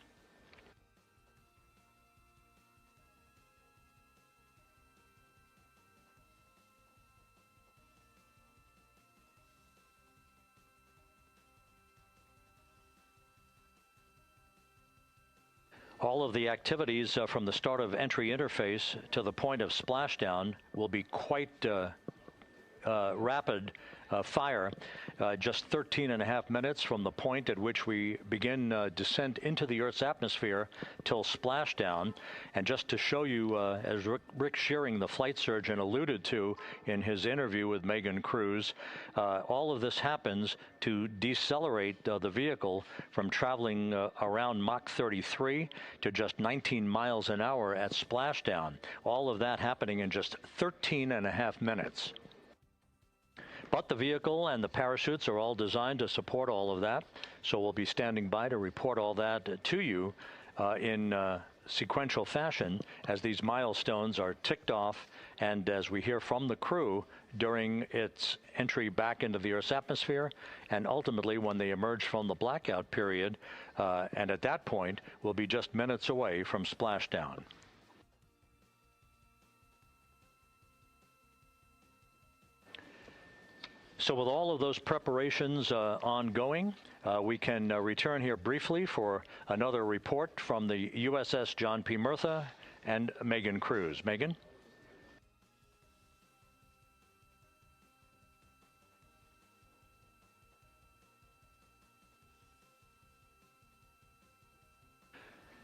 All of the activities from the start of entry interface to the point of splashdown will be quite rapid fire, just 13.5 minutes from the point at which we begin descent into the Earth's atmosphere till splashdown. And just to show you, as Rick Shearing, the flight surgeon, alluded to in his interview with Megan Cruz, all of this happens to decelerate the vehicle from traveling around Mach 33 to just 19 miles an hour at splashdown. All of that happening in just 13.5 minutes. But the vehicle and the parachutes are all designed to support all of that, so we'll be standing by to report all that to you in sequential fashion as these milestones are ticked off and as we hear from the crew during its entry back into the Earth's atmosphere, and ultimately when they emerge from the blackout period, and at that point we'll be just minutes away from splashdown. So with all of those preparations ongoing, we can return here briefly for another report from the USS John P. Murtha and Megan Cruz. Megan?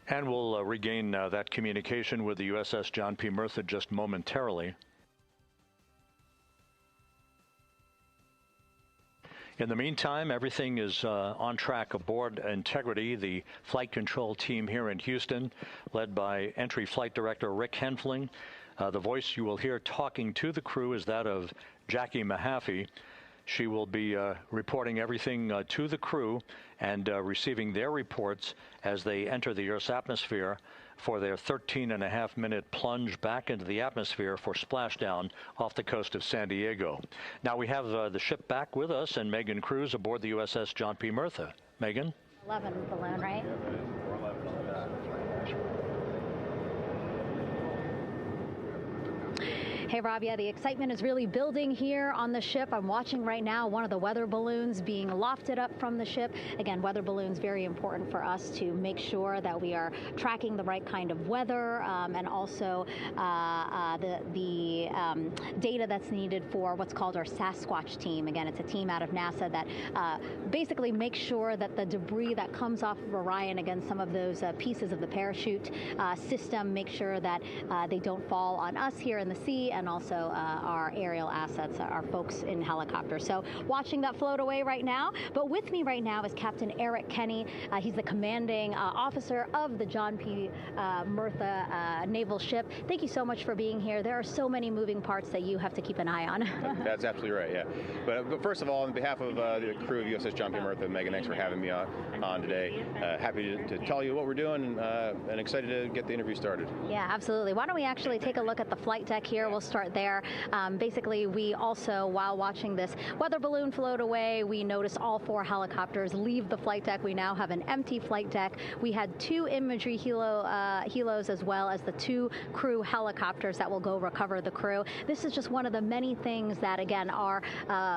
And we'll regain that communication with the USS John P. Murtha just momentarily. In the meantime, everything is on track aboard Integrity, the flight control team here in Houston, led by Entry Flight Director Rick Henfling. The voice you will hear talking to the crew is that of Jackie Mahaffey. She will be reporting everything to the crew and receiving their reports as they enter the Earth's atmosphere for their 13.5-minute plunge back into the atmosphere for splashdown off the coast of San Diego. Now we have the ship back with us and Megan Cruz aboard the USS John P. Murtha. Megan? 11 balloon, right? Hey, Rob, yeah, the excitement is really building here on the ship. I'm watching right now one of the weather balloons being lofted up from the ship. Again, weather balloons, very important for us to make sure that we are tracking the right kind of weather and also the data that's needed for what's called our Sasquatch team. Again, it's a team out of NASA that basically makes sure that the debris that comes off of Orion, again, some of those pieces of the parachute system, make sure that they don't fall on us here in the sea, and also our aerial assets, our folks in helicopters. So watching that float away right now. But with me right now is Captain Eric Kenny. He's the commanding officer of the John P. Murtha naval ship. Thank you so much for being here. There are so many moving parts that you have to keep an eye on. That's absolutely right, yeah. But first of all, on behalf of the crew of USS John P. Murtha, Megan, thanks for having me on today. Happy to tell you what we're doing and excited to get the interview started. Yeah, absolutely. Why don't we actually take a look at the flight deck here? We'll start there. Basically, we also, while watching this weather balloon float away, we noticed all 4 helicopters leave the flight deck. We now have an empty flight deck. We had 2 imagery helos as well as the 2 crew helicopters that will go recover the crew. This is just one of the many things that, again, our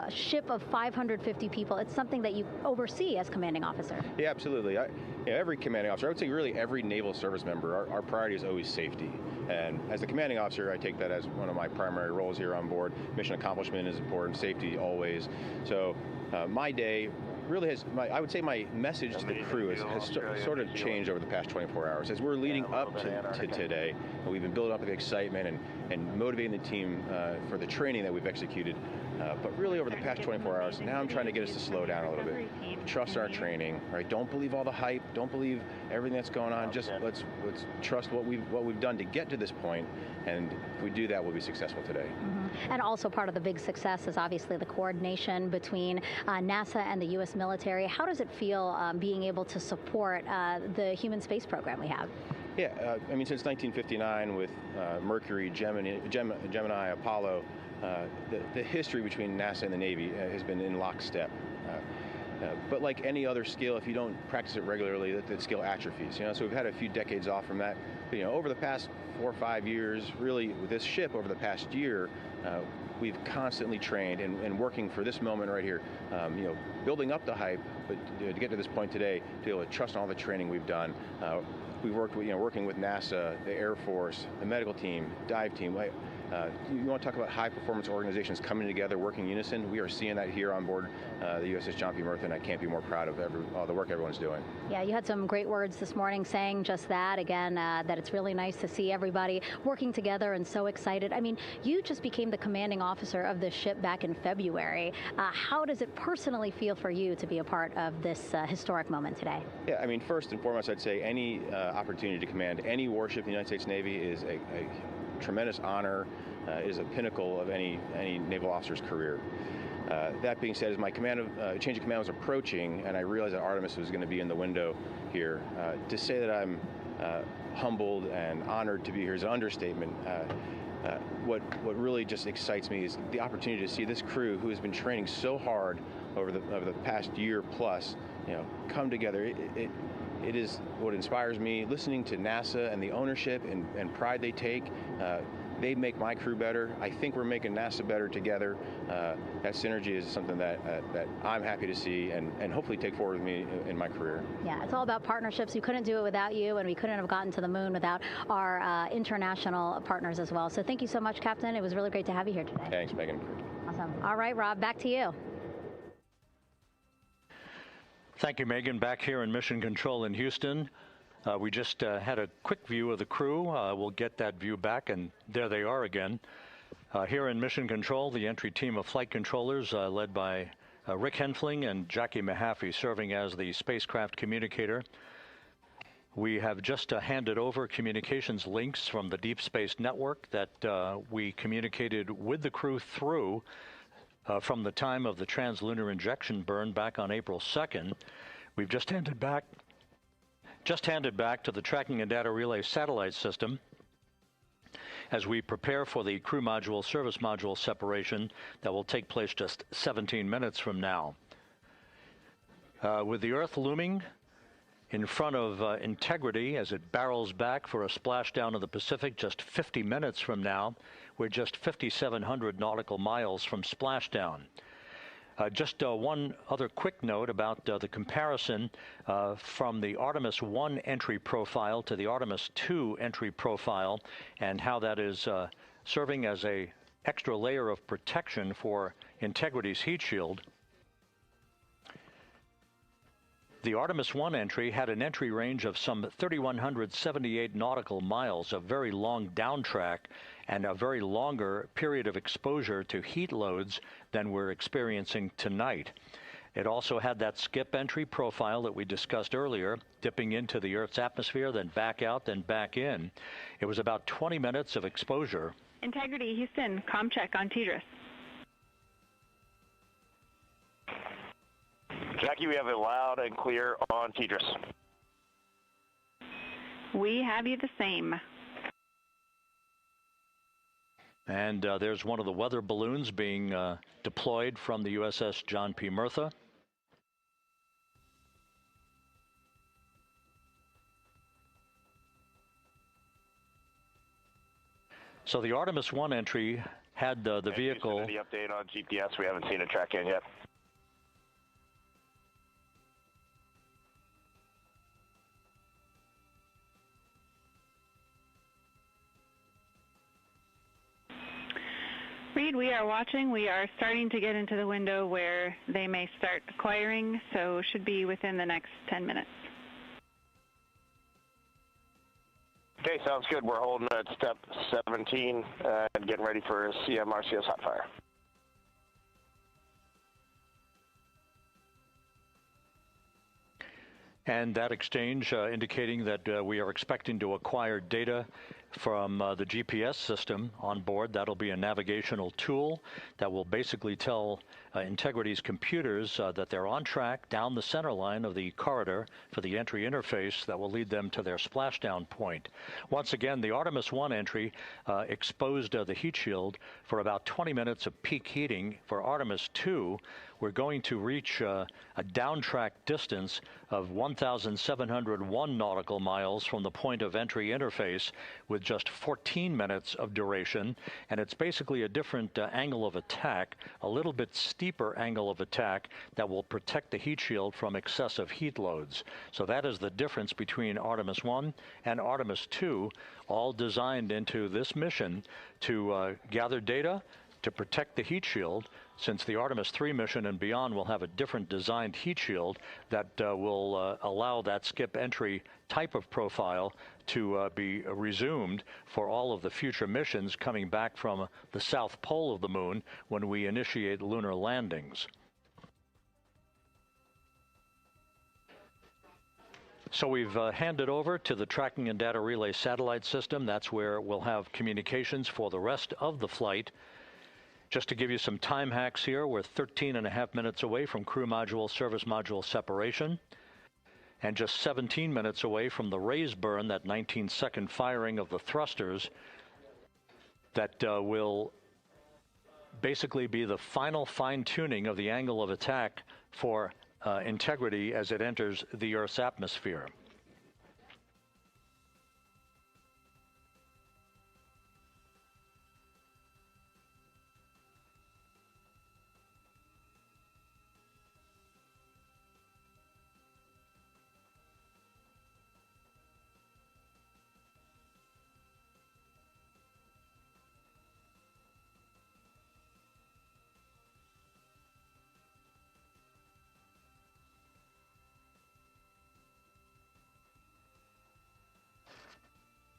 ship of 550 people, it's something that you oversee as commanding officer. Yeah, absolutely. Every commanding officer, I would say really every naval service member, our priority is always safety. And as the commanding officer, I take that as one of my primary roles here on board. Mission accomplishment is important, safety always. So my day really has, I would say my message to the crew has sort of changed over the past 24 hours. As we're leading up to today, we've been building up the excitement and motivating the team for the training that we've executed. But really over the past 24 hours, now I'm trying to get us to slow down a little bit. Trust our training, right? Don't believe all the hype. Don't believe everything that's going on. Just let's trust what we've done to get to this point, and if we do that, we'll be successful today. And also part of the big success is obviously the coordination between NASA and the U.S. military. How does it feel being able to support the human space program we have? Yeah, I mean, since 1959 with Mercury, Gemini, Apollo, the history between NASA and the Navy has been in lockstep. But like any other skill, if you don't practice it regularly, that skill atrophies. So we've had a few decades off from that. But, over the past 4 or 5 years, really with this ship over the past year, we've constantly trained and working for this moment right here. Building up the hype, but to get to this point today, to be able to trust in all the training we've done. We've worked with, working with NASA, the Air Force, the medical team, dive team. You want to talk about high-performance organizations coming together, working in unison? We are seeing that here on board the USS John P. Murtha, and I can't be more proud of all the work everyone's doing. Yeah, you had some great words this morning saying just that, again, that it's really nice to see everybody working together and so excited. I mean, you just became the commanding officer of this ship back in February. How does it personally feel for you to be a part of this historic moment today? Yeah, I mean, first and foremost, I'd say any opportunity to command any warship in the United States Navy is a tremendous honor, is a pinnacle of any naval officer's career. That being said, as my change of command was approaching, and I realized that Artemis was going to be in the window here, to say that I'm humbled and honored to be here is an understatement. What really just excites me is the opportunity to see this crew, who has been training so hard over the past year plus, come together. It is what inspires me. Listening to NASA and the ownership and pride they take, they make my crew better. I think we're making NASA better together. That synergy is something that I'm happy to see and hopefully take forward with me in my career. Yeah, it's all about partnerships. We couldn't do it without you, and we couldn't have gotten to the moon without our international partners as well. So thank you so much, Captain. It was really great to have you here today. Thanks, Megan. Awesome. All right, Rob, back to you. Thank you, Megan. Back here in Mission Control in Houston. We just had a quick view of the crew. We'll get that view back, and there they are again. Here in Mission Control, the entry team of flight controllers led by Rick Henfling and Jackie Mahaffey serving as the spacecraft communicator. We have just handed over communications links from the Deep Space Network that we communicated with the crew through from the time of the translunar injection burn back on April 2nd. We've just handed back to the Tracking and Data Relay satellite system as we prepare for the crew module service module separation that will take place just 17 minutes from now. With the Earth looming in front of Integrity as it barrels back for a splashdown of the Pacific just 50 minutes from now, We're just 5,700 nautical miles from splashdown. Just one other quick note about the comparison from the Artemis I entry profile to the Artemis II entry profile, and how that is serving as a extra layer of protection for Integrity's heat shield. The Artemis I entry had an entry range of some 3,178 nautical miles, a very long downtrack, and a very longer period of exposure to heat loads than we're experiencing tonight. It also had that skip entry profile that we discussed earlier, dipping into the Earth's atmosphere, then back out, then back in. It was about 20 minutes of exposure. Integrity, Houston, comm check on TDRS. Jackie, we have it loud and clear on TDRS. We have you the same. And there's one of the weather balloons being deployed from the USS John P. Murtha. So the Artemis I entry had the vehicle. The update on GPS, we haven't seen it track in yet. Reid, we are watching. We are starting to get into the window where they may start acquiring, so should be within the next 10 minutes. Okay, sounds good. We're holding at step 17 and getting ready for CMRCS hot fire. And that exchange indicating that we are expecting to acquire data from the GPS system on board. That'll be a navigational tool that will basically tell Integrity's computers that they're on track down the center line of the corridor for the entry interface that will lead them to their splashdown point. Once again, the Artemis I entry exposed the heat shield for about 20 minutes of peak heating. For Artemis II, we're going to reach a downtrack distance of 1,701 nautical miles from the point of entry interface, with just 14 minutes of duration, and it's basically a different angle of attack, a little bit steeper angle of attack that will protect the heat shield from excessive heat loads. So that is the difference between Artemis I and Artemis II, all designed into this mission to gather data, to protect the heat shield, since the Artemis III mission and beyond will have a different designed heat shield that will allow that skip entry type of profile to be resumed for all of the future missions coming back from the south pole of the moon when we initiate lunar landings. So we've handed over to the Tracking and Data Relay Satellite System. That's where we'll have communications for the rest of the flight. Just to give you some time hacks here, we're 13.5 minutes away from crew module, service module separation, and just 17 minutes away from the raise burn, that 19-second firing of the thrusters that will basically be the final fine-tuning of the angle of attack for Integrity as it enters the Earth's atmosphere.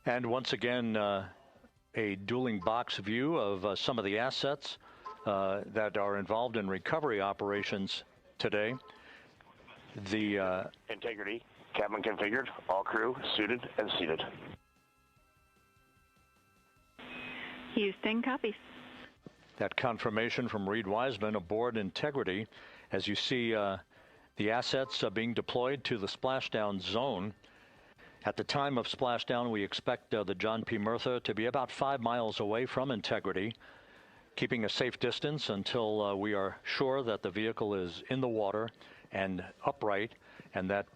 And once again, a dueling box view of some of the assets that are involved in recovery operations today. The Integrity, cabin configured, all crew suited and seated. Houston, copies. That confirmation from Reid Wiseman aboard Integrity, as you see the assets being deployed to the splashdown zone. At the time of splashdown, we expect the John P. Murtha to be about 5 miles away from Integrity, keeping a safe distance until we are sure that the vehicle is in the water and upright, and that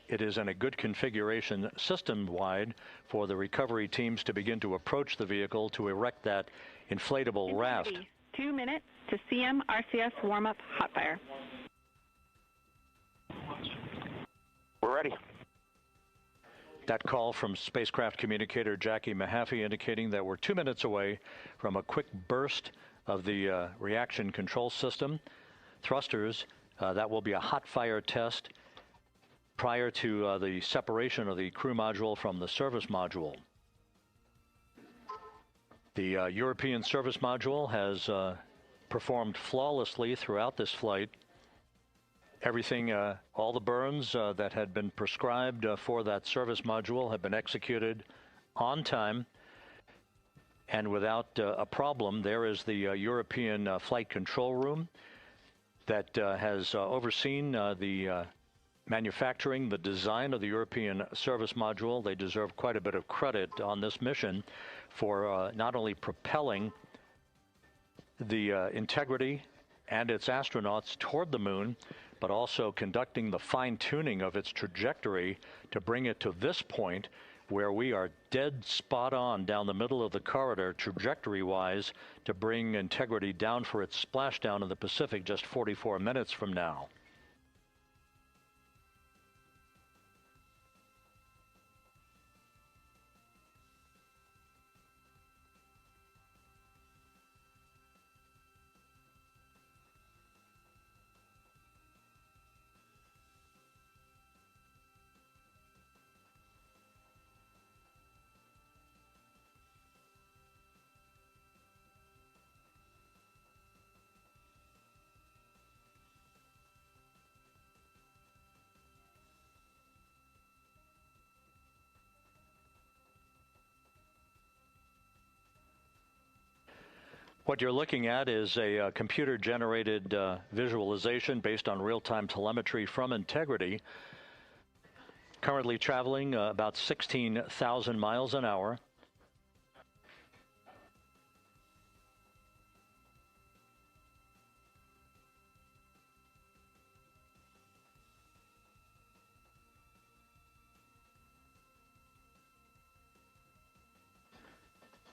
it is in a good configuration system-wide for the recovery teams to begin to approach the vehicle to erect that inflatable raft. 2 minutes to CM RCS warm-up hot fire. We're ready. That call from spacecraft communicator Jackie Mahaffey indicating that we're 2 minutes away from a quick burst of the reaction control system. Thrusters, that will be a hot fire test prior to the separation of the crew module from the service module. The European service module has performed flawlessly throughout this flight. Everything, all the burns that had been prescribed for that service module have been executed on time and without a problem. There is the European flight control room that has overseen the manufacturing, the design of the European service module. They deserve quite a bit of credit on this mission for not only propelling the Integrity and its astronauts toward the moon, but also conducting the fine-tuning of its trajectory to bring it to this point where we are dead spot on down the middle of the corridor trajectory-wise to bring Integrity down for its splashdown in the Pacific just 44 minutes from now. What you're looking at is a computer-generated visualization based on real-time telemetry from Integrity, currently traveling about 16,000 miles an hour.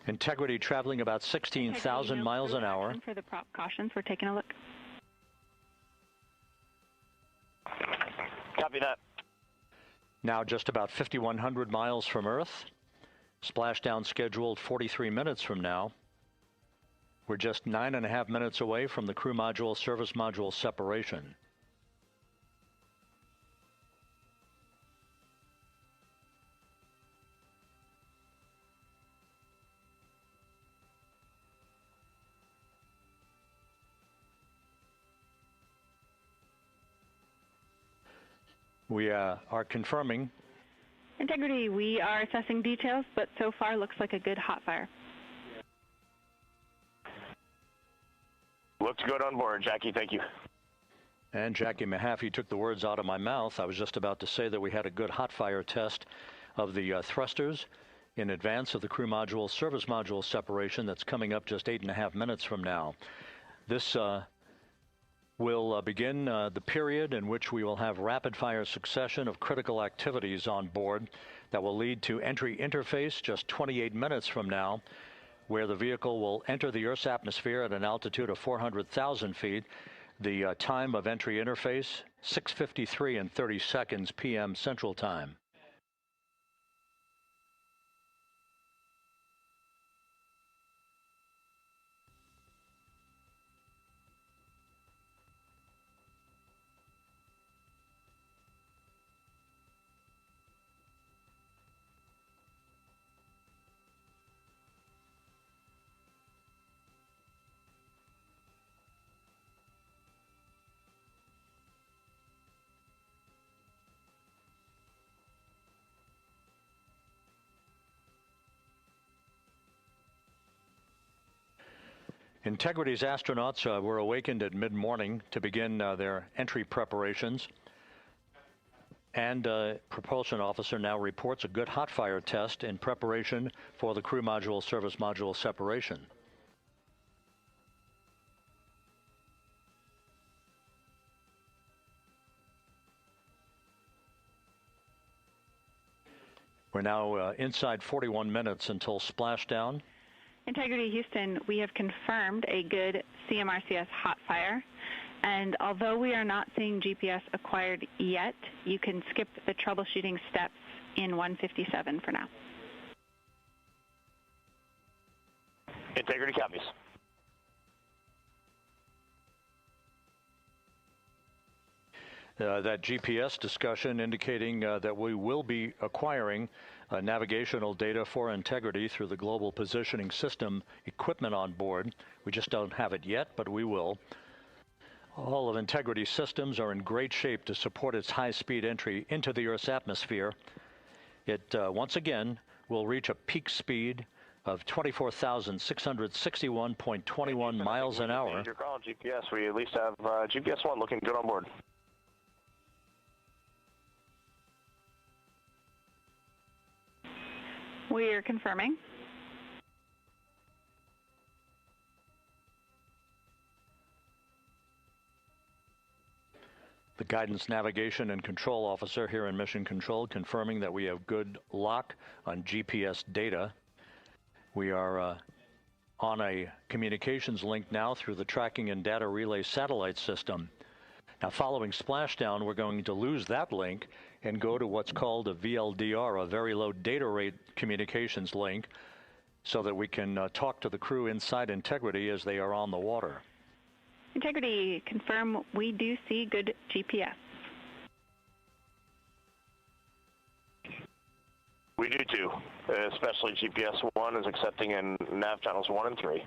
Integrity traveling about 16,000 miles an hour. For the prop cautions, we're taking a look. Copy that. Now just about 5,100 miles from Earth. Splashdown scheduled 43 minutes from now. We're just 9.5 minutes away from the crew module service module separation. We are confirming. Integrity, we are assessing details, but so far looks like a good hot fire. Looks good on board, Jackie. Thank you. And Jackie Mahaffey took the words out of my mouth. I was just about to say that we had a good hot fire test of the thrusters in advance of the crew module service module separation that's coming up just 8.5 minutes from now. This will begin the period in which we will have rapid-fire succession of critical activities on board that will lead to entry interface just 28 minutes from now, where the vehicle will enter the Earth's atmosphere at an altitude of 400,000 feet. The time of entry interface, 6:53 and 30 seconds p.m. Central Time. Integrity's astronauts were awakened at mid-morning to begin their entry preparations. And propulsion officer now reports a good hot fire test in preparation for the crew module service module separation. We're now inside 41 minutes until splashdown. Integrity Houston, we have confirmed a good CMRCS hot fire. And although we are not seeing GPS acquired yet, you can skip the troubleshooting steps in 157 for now. Integrity copies. That GPS discussion indicating that we will be acquiring navigational data for Integrity through the Global Positioning System equipment on board. We just don't have it yet, but we will. All of Integrity's systems are in great shape to support its high-speed entry into the Earth's atmosphere. It, once again, will reach a peak speed of 24,661.21 miles an hour. Your call, GPS. We at least have GPS 1 looking good on board. We are confirming. The Guidance, Navigation, and Control Officer here in Mission Control confirming that we have good lock on GPS data. We are on a communications link now through the Tracking and Data Relay Satellite System. Now, following splashdown, we're going to lose that link and go to what's called a VLDR, a very low data rate communications link, so that we can talk to the crew inside Integrity as they are on the water. Integrity, confirm we do see good GPS. We do too, especially GPS 1 is accepting in nav channels 1 and 3.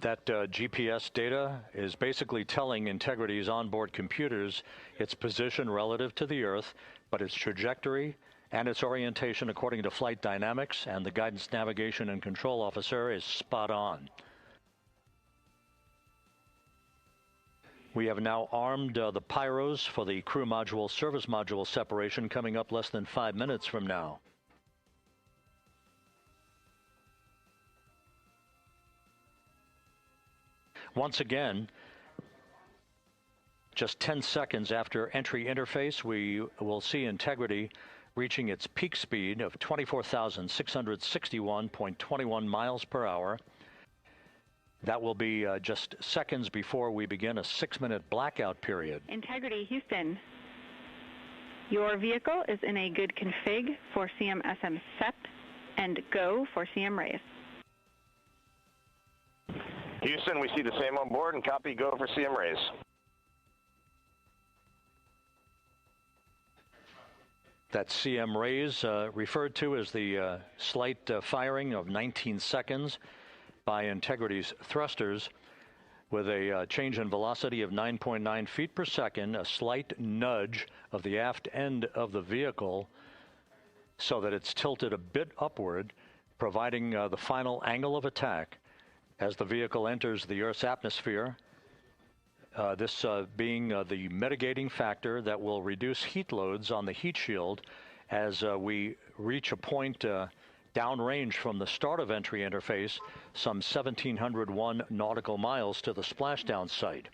That GPS data is basically telling Integrity's onboard computers its position relative to the Earth, but its trajectory and its orientation according to flight dynamics and the Guidance, Navigation, and Control Officer is spot on. We have now armed the pyros for the crew module service module separation coming up less than 5 minutes from now. Once again, just 10 seconds after entry interface, we will see Integrity reaching its peak speed of 24,661.21 miles per hour. That will be just seconds before we begin a 6-minute blackout period. Integrity Houston, your vehicle is in a good config for CM-SM SEP and go for CM raise. Houston, we see the same on board and copy go for CM raise. That CM raise referred to as the slight firing of 19 seconds by Integrity's thrusters with a change in velocity of 9.9 feet per second, a slight nudge of the aft end of the vehicle so that it's tilted a bit upward, providing the final angle of attack as the vehicle enters the Earth's atmosphere, this being the mitigating factor that will reduce heat loads on the heat shield as we reach a point downrange from the start of entry interface, some 1,701 nautical miles to the splashdown site.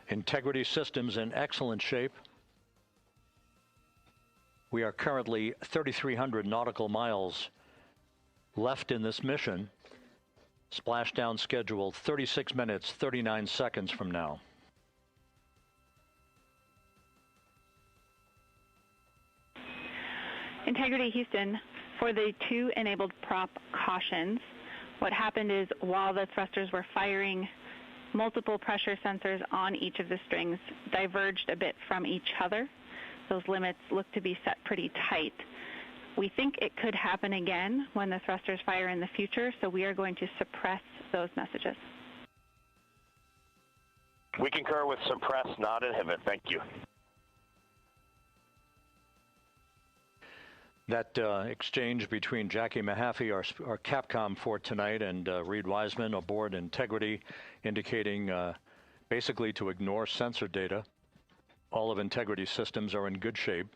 Integrity systems in excellent shape. We are currently 3,300 nautical miles left in this mission. Splashdown scheduled 36 minutes, 39 seconds from now. Integrity Houston, for the 2 enabled prop cautions, what happened is while the thrusters were firing, multiple pressure sensors on each of the strings diverged a bit from each other. Those limits look to be set pretty tight. We think it could happen again when the thrusters fire in the future, so we are going to suppress those messages. We concur with suppress, not inhibit. Thank you. That exchange between Jackie Mahaffey, our Capcom for tonight, and Reid Wiseman aboard Integrity, indicating basically to ignore sensor data. All of Integrity's systems are in good shape.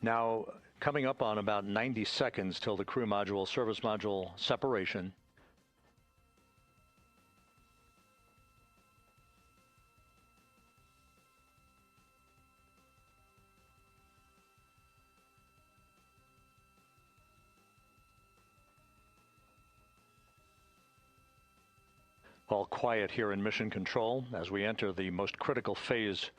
Now, coming up on about 90 seconds till the crew module, service module separation. All quiet here in Mission Control as we enter the most critical phase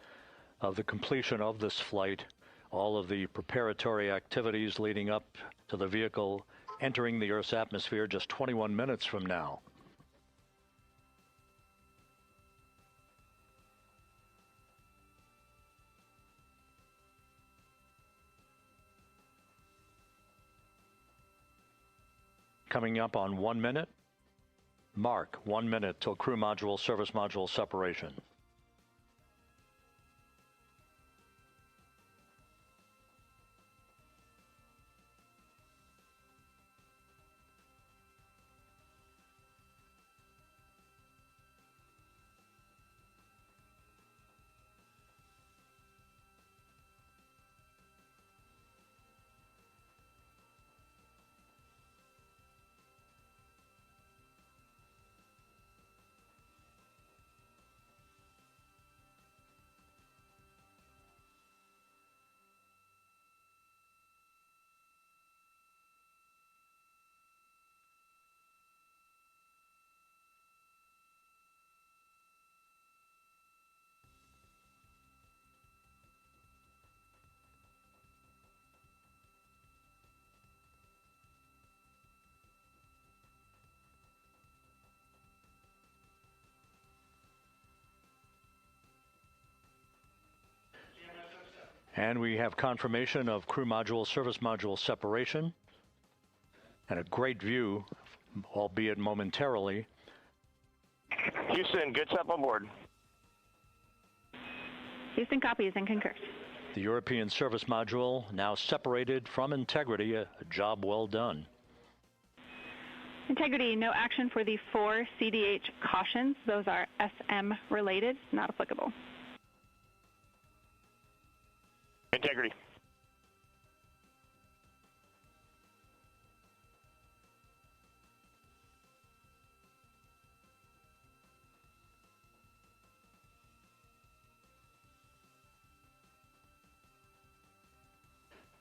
of the completion of this flight. All of the preparatory activities leading up to the vehicle entering the Earth's atmosphere just 21 minutes from now. Coming up on 1 minute. Mark 1 minute till crew module, service module separation. And we have confirmation of crew module, service module separation, and a great view, albeit momentarily. Houston, good step on board. Houston copies and concurs. The European service module now separated from Integrity, a job well done. Integrity, no action for the 4 CDH cautions. Those are SM related, not applicable. Integrity.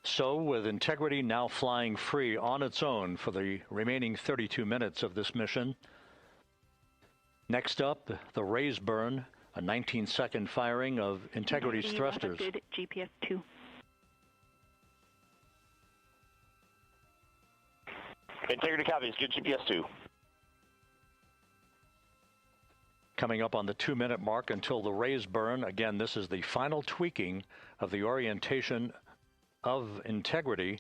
So, with Integrity now flying free on its own for the remaining 32 minutes of this mission, next up, the raise burn, a 19-second firing of Integrity's thrusters. Good GPS 2. Integrity copies, good GPS 2. Coming up on the 2-minute mark until the raise burn. Again, this is the final tweaking of the orientation of Integrity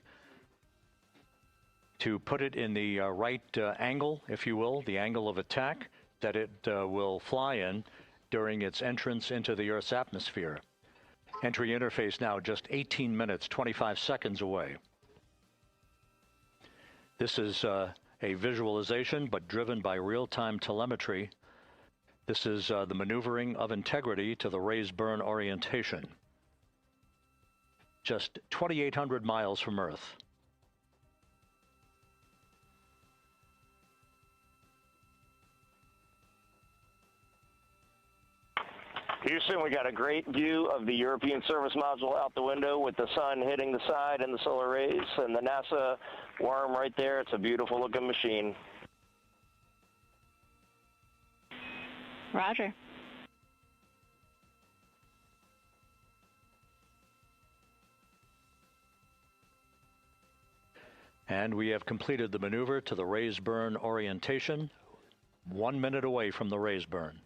to put it in the right angle, if you will, the angle of attack that it will fly in during its entrance into the Earth's atmosphere. Entry interface now just 18 minutes, 25 seconds away. This is a visualization, but driven by real-time telemetry. This is the maneuvering of Integrity to the raise burn orientation. Just 2,800 miles from Earth. Houston, we got a great view of the European service module out the window with the sun hitting the side and the solar rays and the NASA worm right there. It's a beautiful looking machine. Roger. And we have completed the maneuver to the raise burn orientation, 1 minute away from the raise burn.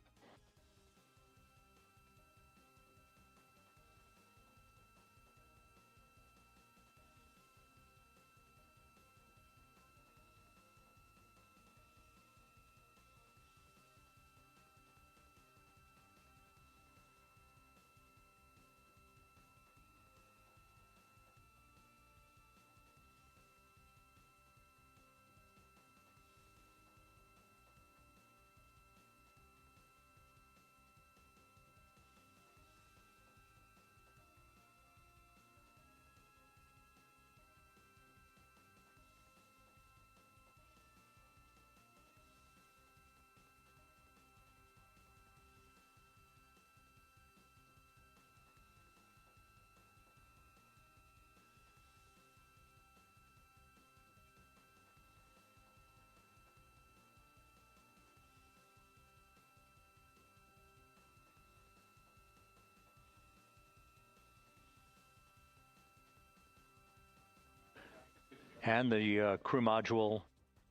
And the crew module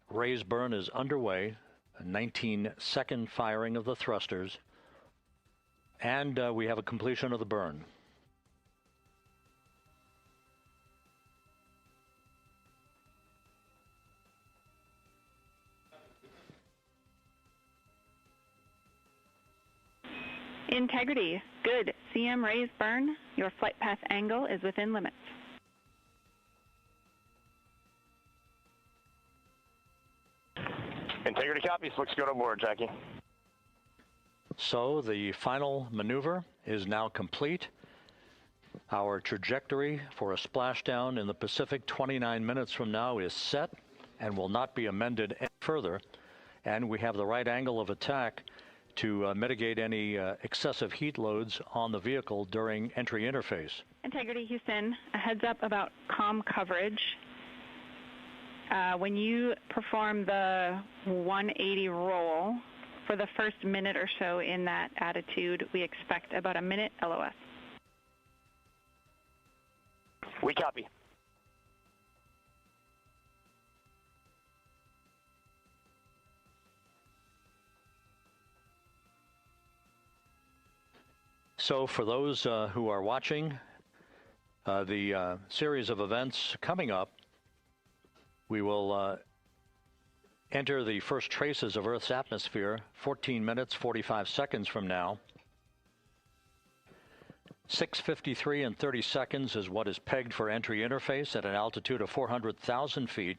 raise burn is underway, a 19-second firing of the thrusters, and we have a completion of the burn. Integrity, good. CM raise burn. Your flight path angle is within limits. Integrity copies. Looks good on board, Jackie. So the final maneuver is now complete. Our trajectory for a splashdown in the Pacific 29 minutes from now is set and will not be amended any further. And we have the right angle of attack to mitigate any excessive heat loads on the vehicle during entry interface. Integrity Houston, a heads up about comm coverage. When you perform the 180 roll, for the first minute or so in that attitude, we expect about a minute LOS. We copy. So for those who are watching the series of events coming up, we will enter the first traces of Earth's atmosphere 14 minutes, 45 seconds from now. 6:53 and 30 seconds is what is pegged for entry interface at an altitude of 400,000 feet,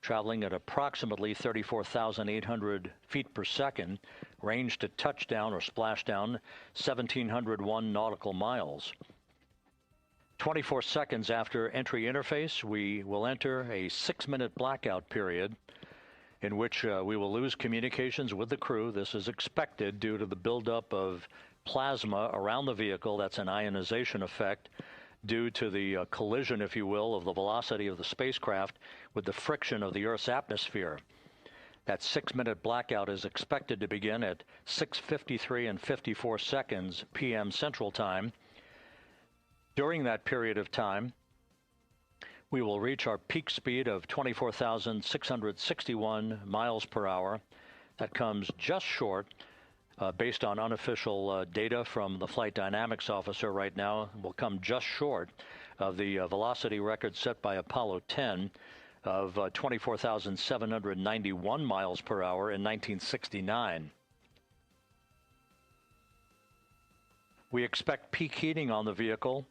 traveling at approximately 34,800 feet per second, range to touchdown or splashdown 1,701 nautical miles. 24 seconds after entry interface, we will enter a 6-minute blackout period in which we will lose communications with the crew. This is expected due to the buildup of plasma around the vehicle. That's an ionization effect due to the collision, if you will, of the velocity of the spacecraft with the friction of the Earth's atmosphere. That 6-minute blackout is expected to begin at 6:53 and 54 seconds p.m. Central Time. During that period of time, we will reach our peak speed of 24,661 miles per hour. That comes just short, based on unofficial data from the flight dynamics officer right now, will come just short of the velocity record set by Apollo 10 of 24,791 miles per hour in 1969. We expect peak heating on the vehicle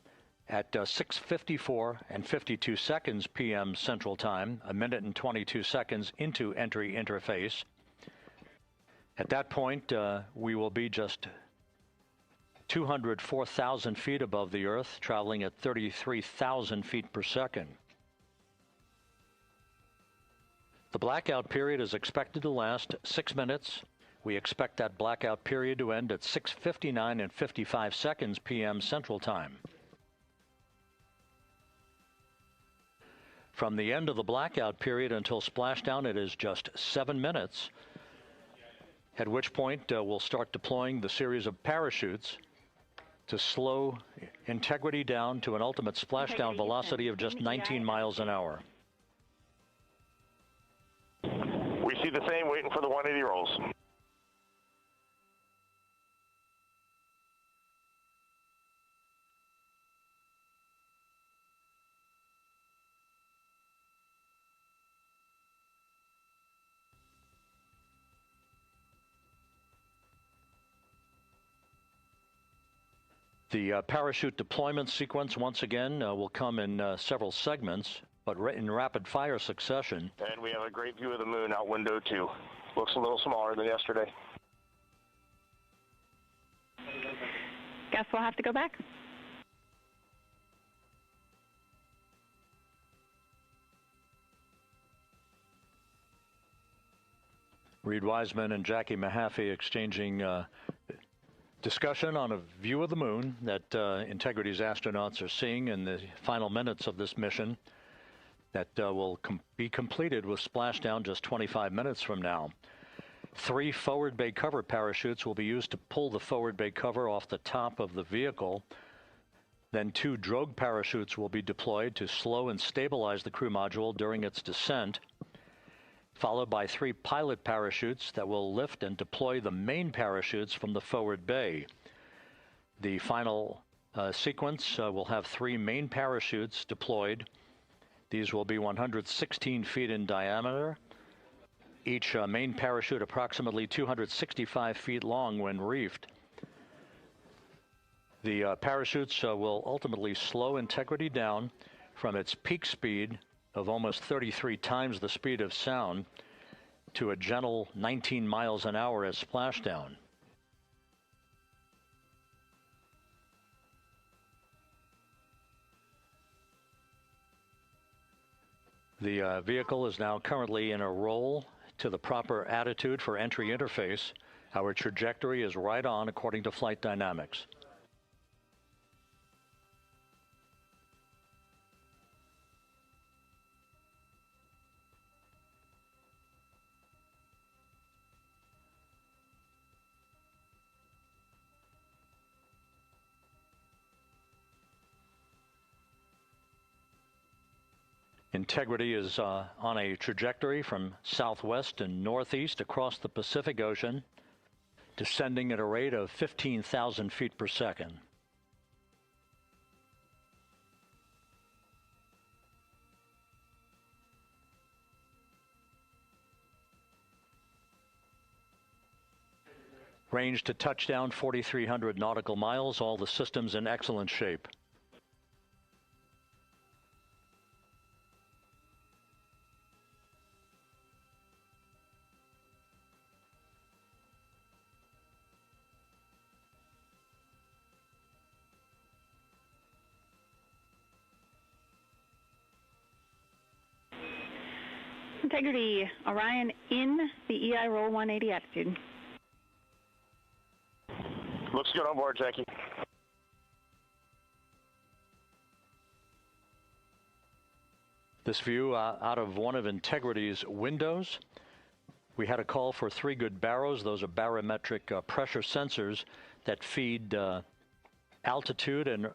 at 6:54 and 52 seconds p.m. Central Time, a minute and 22 seconds into entry interface. At that point, we will be just 204,000 feet above the Earth, traveling at 33,000 feet per second. The blackout period is expected to last 6 minutes. We expect that blackout period to end at 6:59 and 55 seconds p.m. Central Time. From the end of the blackout period until splashdown, it is just 7 minutes, at which point we'll start deploying the series of parachutes to slow integrity down to an ultimate splashdown velocity of just 19 miles an hour. We see the same, waiting for the 180 rolls. The parachute deployment sequence, once again, will come in several segments, but in rapid-fire succession. And we have a great view of the moon out window 2. Looks a little smaller than yesterday. Guess we'll have to go back. Reid Wiseman and Jackie Mahaffey exchanging discussion on a view of the moon that Integrity's astronauts are seeing in the final minutes of this mission that will be completed with splashdown just 25 minutes from now. 3 forward bay cover parachutes will be used to pull the forward bay cover off the top of the vehicle. Then 2 drogue parachutes will be deployed to slow and stabilize the crew module during its descent, followed by 3 pilot parachutes that will lift and deploy the main parachutes from the forward bay. The final sequence will have 3 main parachutes deployed. These will be 116 feet in diameter, each main parachute approximately 265 feet long when reefed. The parachutes will ultimately slow Integrity down from its peak speed of almost 33 times the speed of sound to a gentle 19 miles an hour at splashdown. The vehicle is now currently in a roll to the proper attitude for entry interface. Our trajectory is right on according to flight dynamics. Integrity is on a trajectory from southwest and northeast across the Pacific Ocean, descending at a rate of 15,000 feet per second. Range to touchdown 4,300 nautical miles, all the systems in excellent shape. Integrity, Orion in the EI roll 180 attitude. Looks good on board, Jackie. This view out of one of Integrity's windows. We had a call for 3 good baros. Those are barometric pressure sensors that feed altitude and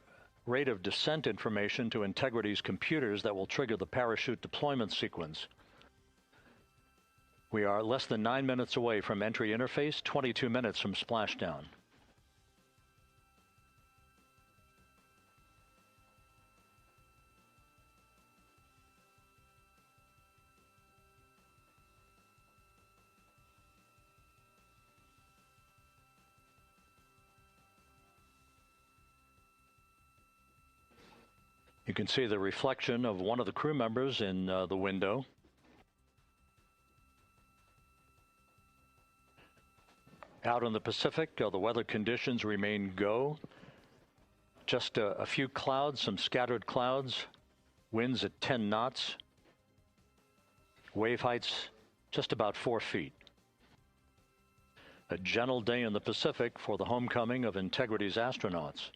rate of descent information to Integrity's computers that will trigger the parachute deployment sequence. We are less than 9 minutes away from entry interface, 22 minutes from splashdown. You can see the reflection of one of the crew members in the window. Out in the Pacific, the weather conditions remain go. Just a few clouds, some scattered clouds, winds at 10 knots, wave heights just about 4 feet. A gentle day in the Pacific for the homecoming of Integrity's astronauts.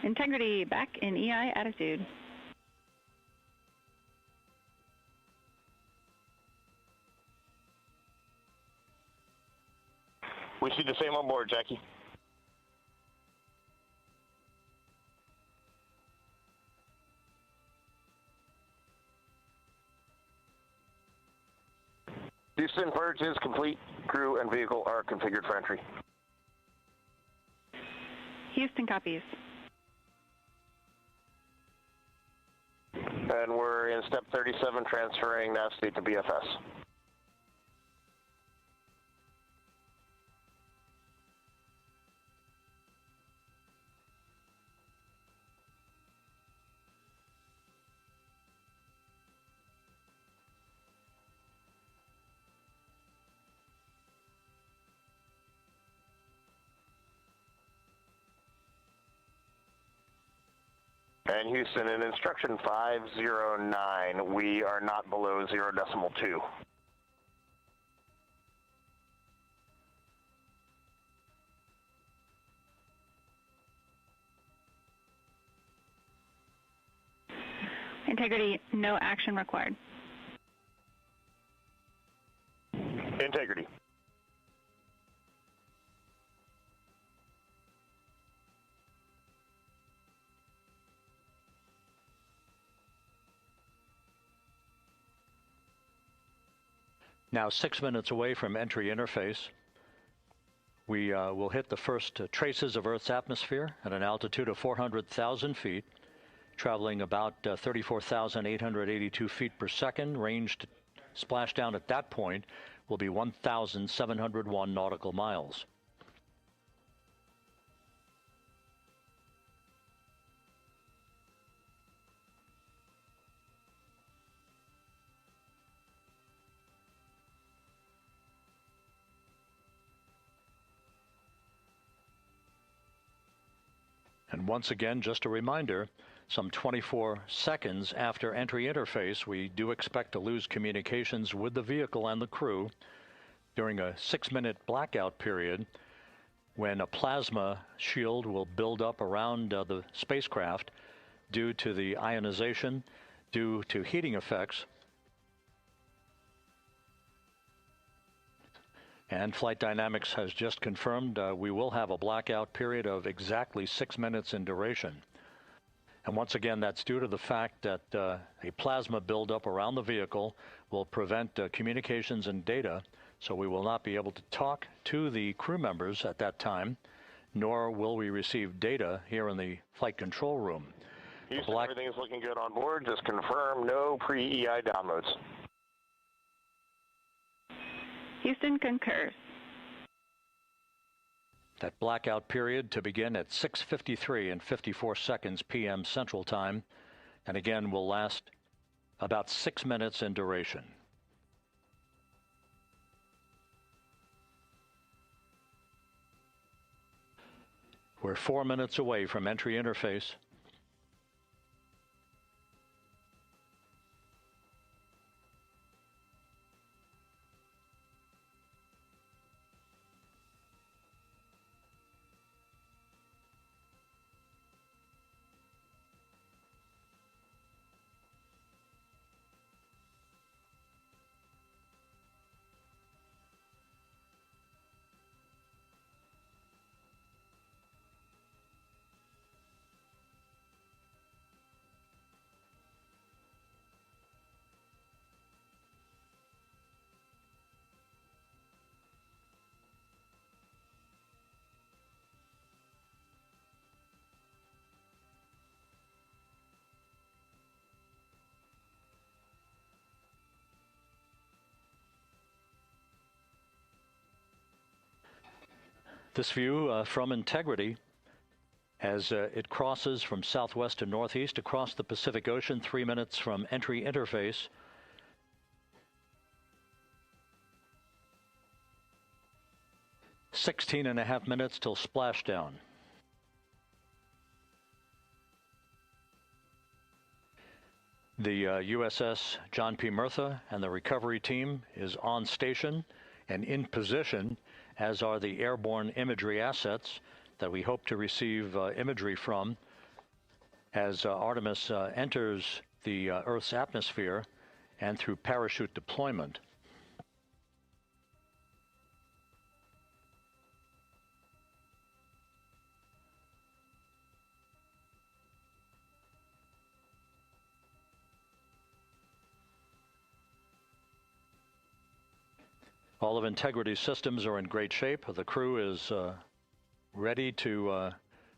Integrity back in EI attitude. We see the same on board, Jackie. Houston, purge is complete. Crew and vehicle are configured for entry. Houston copies. And we're in step 37, transferring nav state to BFS. And Houston, in instruction 509, we are not below 0.2. Integrity, no action required. Integrity. Now 6 minutes away from entry interface, we will hit the first traces of Earth's atmosphere at an altitude of 400,000 feet, traveling about 34,882 feet per second. Range to splashdown at that point will be 1,701 nautical miles. And once again, just a reminder, some 24 seconds after entry interface, we do expect to lose communications with the vehicle and the crew during a 6-minute blackout period when a plasma shield will build up around the spacecraft due to the ionization, due to heating effects. And Flight Dynamics has just confirmed we will have a blackout period of exactly 6 minutes in duration. And once again, that's due to the fact that a plasma buildup around the vehicle will prevent communications and data, so we will not be able to talk to the crew members at that time, nor will we receive data here in the flight control room. Houston, everything is looking good on board. Just confirm no pre-EI downloads. Houston concurs. That blackout period to begin at 6:53 and 54 seconds p.m. Central Time, and again will last about 6 minutes in duration. We're 4 minutes away from entry interface. This view from Integrity as it crosses from southwest to northeast across the Pacific Ocean, 3 minutes from entry interface. "16.5 minutes till splashdown." The USS John P. Murtha and the recovery team is on station and in position, as are the airborne imagery assets that we hope to receive imagery from as Artemis enters the Earth's atmosphere and through parachute deployment. All of Integrity's systems are in great shape. The crew is ready to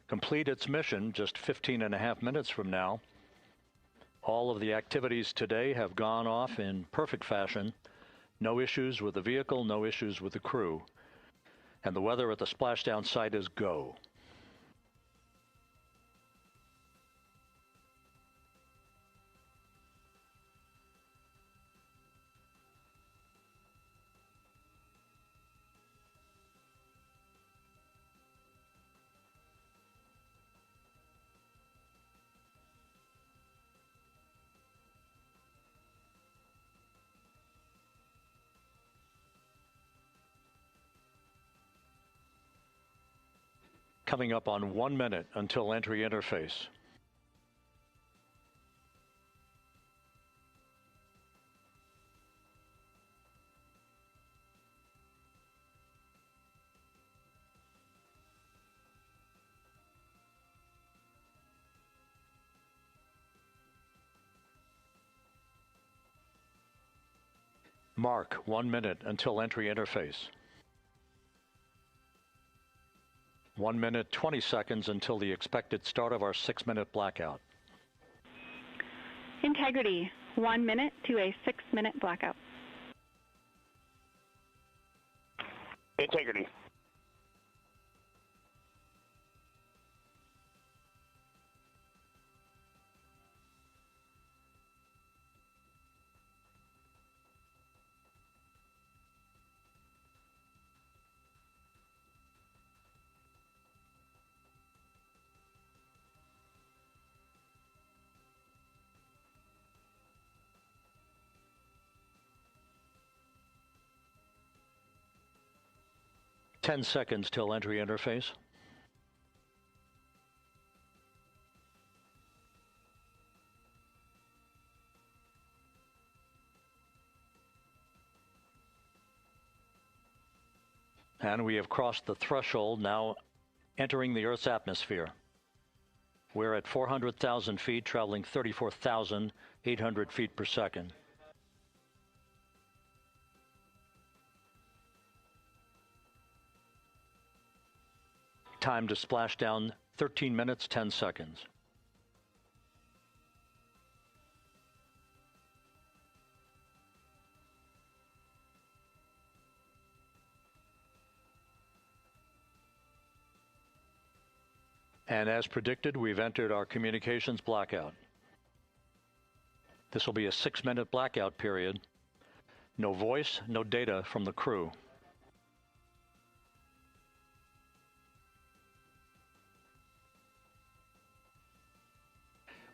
complete its mission just 15.5 minutes from now. All of the activities today have gone off in perfect fashion. No issues with the vehicle, no issues with the crew. And the weather at the splashdown site is go. Coming up on 1 minute until entry interface. Mark, 1 minute until entry interface. 1 minute, 20 seconds until the expected start of our 6-minute blackout. Integrity, 1 minute to a 6-minute blackout. Integrity. Ten seconds till entry interface. And we have crossed the threshold, now entering the Earth's atmosphere. We're at 400,000 feet, traveling 34,800 feet per second. Time to splash down, 13 minutes, 10 seconds. And as predicted, we've entered our communications blackout. This will be a 6-minute blackout period. No voice, no data from the crew.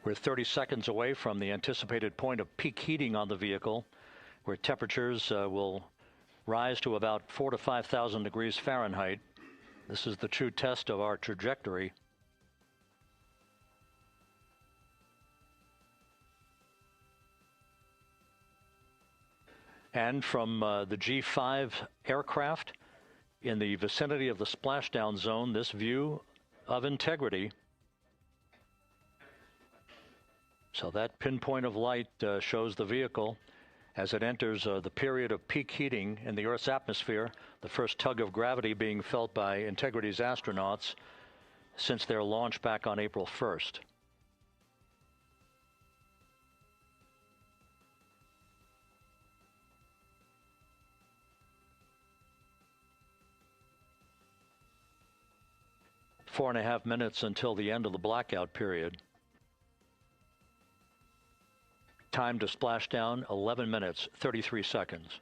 We're 30 seconds away from the anticipated point of peak heating on the vehicle, where temperatures will rise to about 4,000 to 5,000 degrees Fahrenheit. This is the true test of our trajectory. And from the G5 aircraft in the vicinity of the splashdown zone, this view of integrity. So that pinpoint of light shows the vehicle as it enters the period of peak heating in the Earth's atmosphere, the first tug of gravity being felt by Integrity's astronauts since their launch back on April 1st. Four and a half minutes until the end of the blackout period. Time to splash down, 11 minutes, 33 seconds.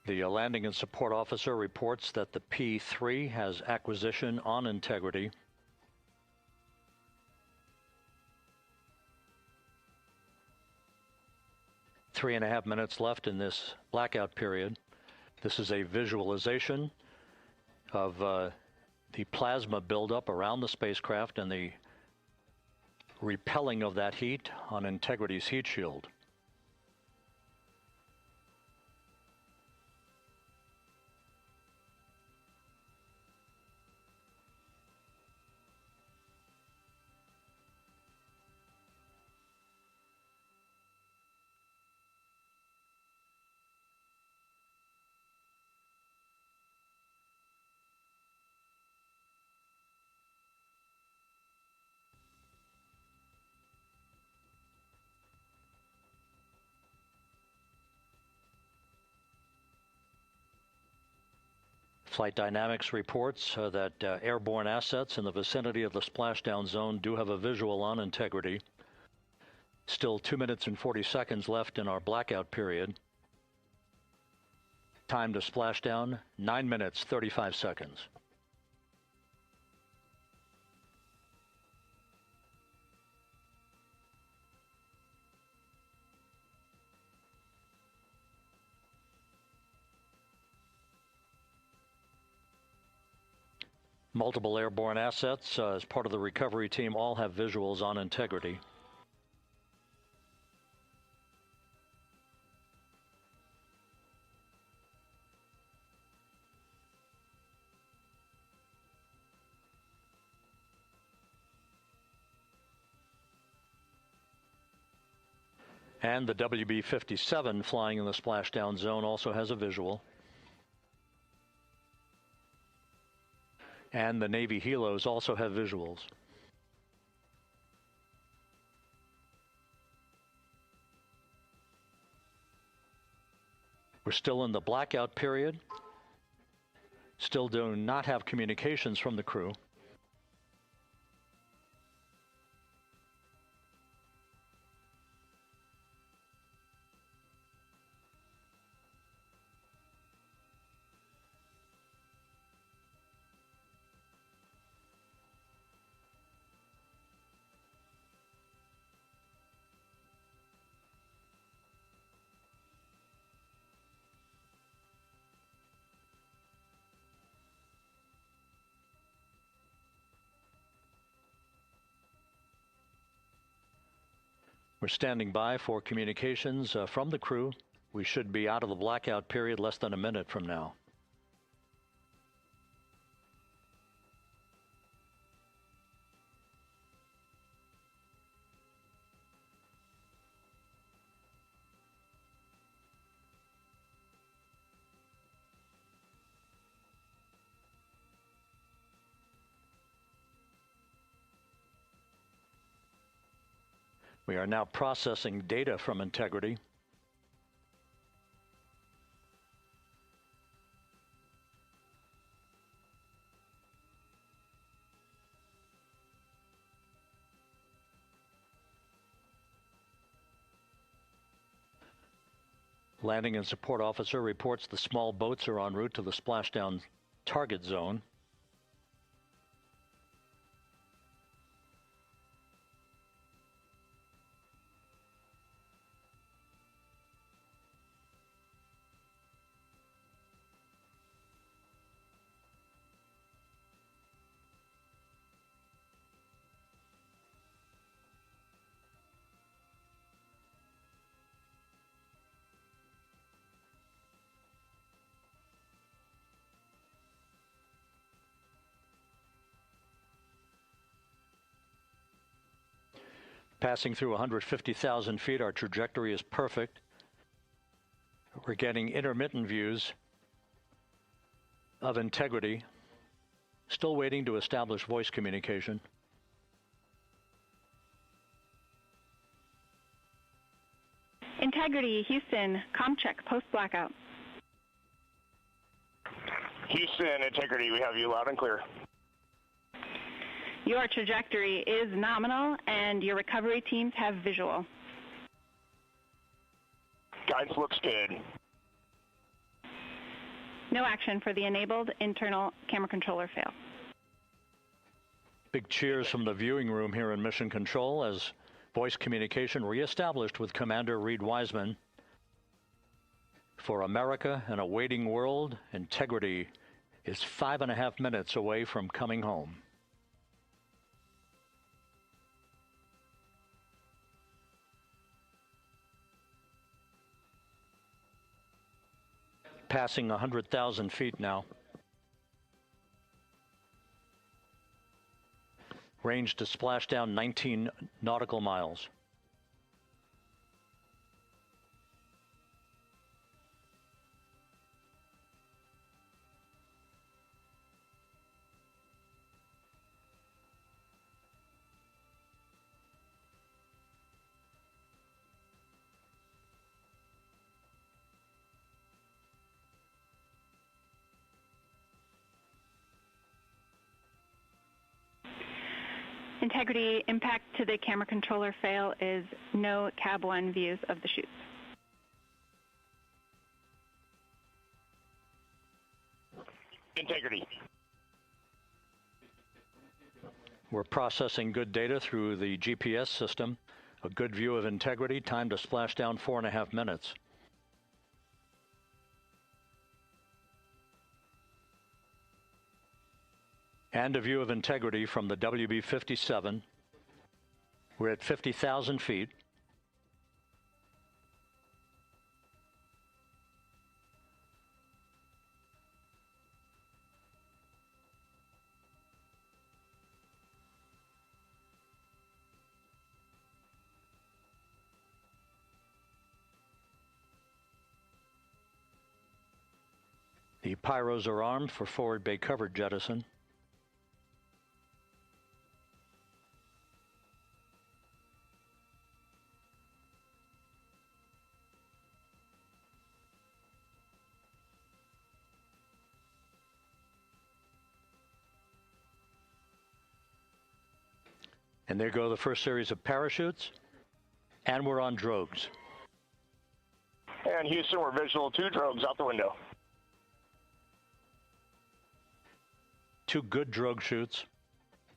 The landing and support officer reports that the P3 has acquisition on Integrity. Three and a half minutes left in this blackout period. This is a visualization of the plasma buildup around the spacecraft and the repelling of that heat on Integrity's heat shield. Flight Dynamics reports that airborne assets in the vicinity of the splashdown zone do have a visual on Integrity. Still 2 minutes and 40 seconds left in our blackout period. Time to splashdown, 9 minutes, 35 seconds. . Multiple airborne assets as part of the recovery team all have visuals on integrity. And the WB-57 flying in the splashdown zone also has a visual. And the Navy helos also have visuals. We're still in the blackout period. Still do not have communications from the crew. We're standing by for communications from the crew. We should be out of the blackout period less than a minute from now. We are now processing data from integrity. Landing and support officer reports the small boats are en route to the splashdown target zone. Passing through 150,000 feet, our trajectory is perfect. We're getting intermittent views of integrity. Still waiting to establish voice communication. Integrity, Houston, comm check, post-blackout. Houston, Integrity, we have you loud and clear. Your trajectory is nominal, and your recovery teams have visual. Guidance looks good. No action for the enabled internal camera controller fail. Big cheers from the viewing room here in Mission Control as voice communication reestablished with Commander Reid Wiseman. For America and a waiting world, Integrity is 5.5 minutes away from coming home. Passing 100,000 feet now. Range to splashdown 19 nautical miles. Integrity, impact to the camera controller fail is no Cab 1 views of the chutes. Integrity. We're processing good data through the GPS system. A good view of Integrity, time to splashdown 4.5 minutes. And a view of integrity from the WB-57. We're at 50,000 feet. The pyros are armed for forward bay covered jettison. And there go the first series of parachutes, and we're on drogues. And Houston, we're visual 2 drogues out the window. 2 good drogue shoots.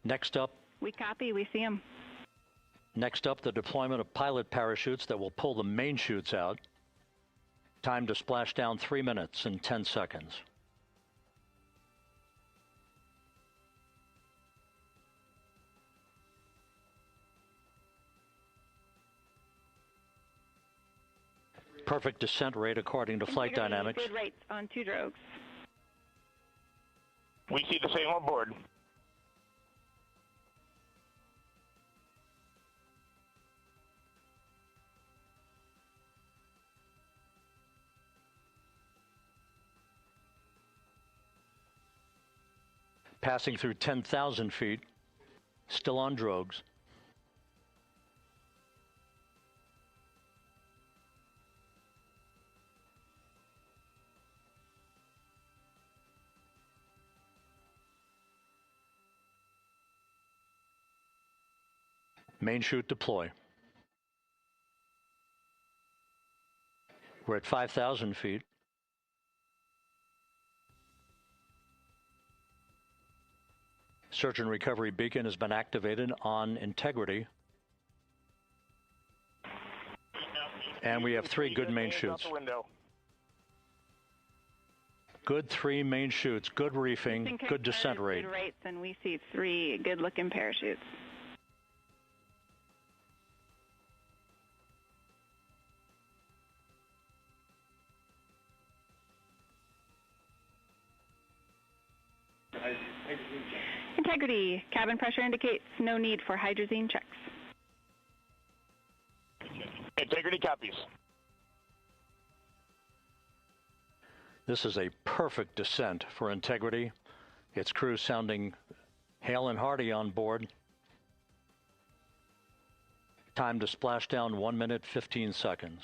Next up. We copy, we see them. Next up, the deployment of pilot parachutes that will pull the main chutes out. Time to splash down 3 minutes and 10 seconds. Perfect descent rate according to flight dynamics. Good rates on 2 drogues. We see the same on board. Passing through 10,000 feet, still on drogues. Main chute deploy. We're at 5,000 feet. Search and recovery beacon has been activated on integrity. And we have 3 good main chutes. Good 3 main chutes, good reefing, good descent rate. Good rates, and we see 3 good-looking parachutes. Integrity. Cabin pressure indicates no need for hydrazine checks. Integrity copies. This is a perfect descent for integrity. Its crew sounding hale and hearty on board. Time to splash down 1 minute, 15 seconds.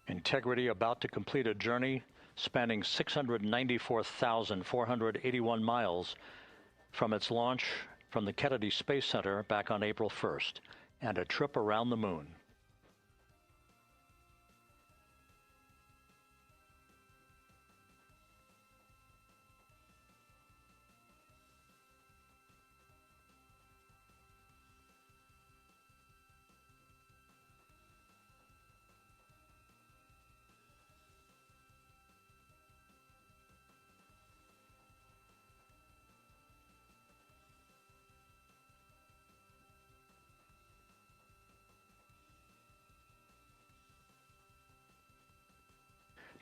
Integrity about to complete a journey spanning 694,481 miles from its launch from the Kennedy Space Center back on April 1st, and a trip around the moon.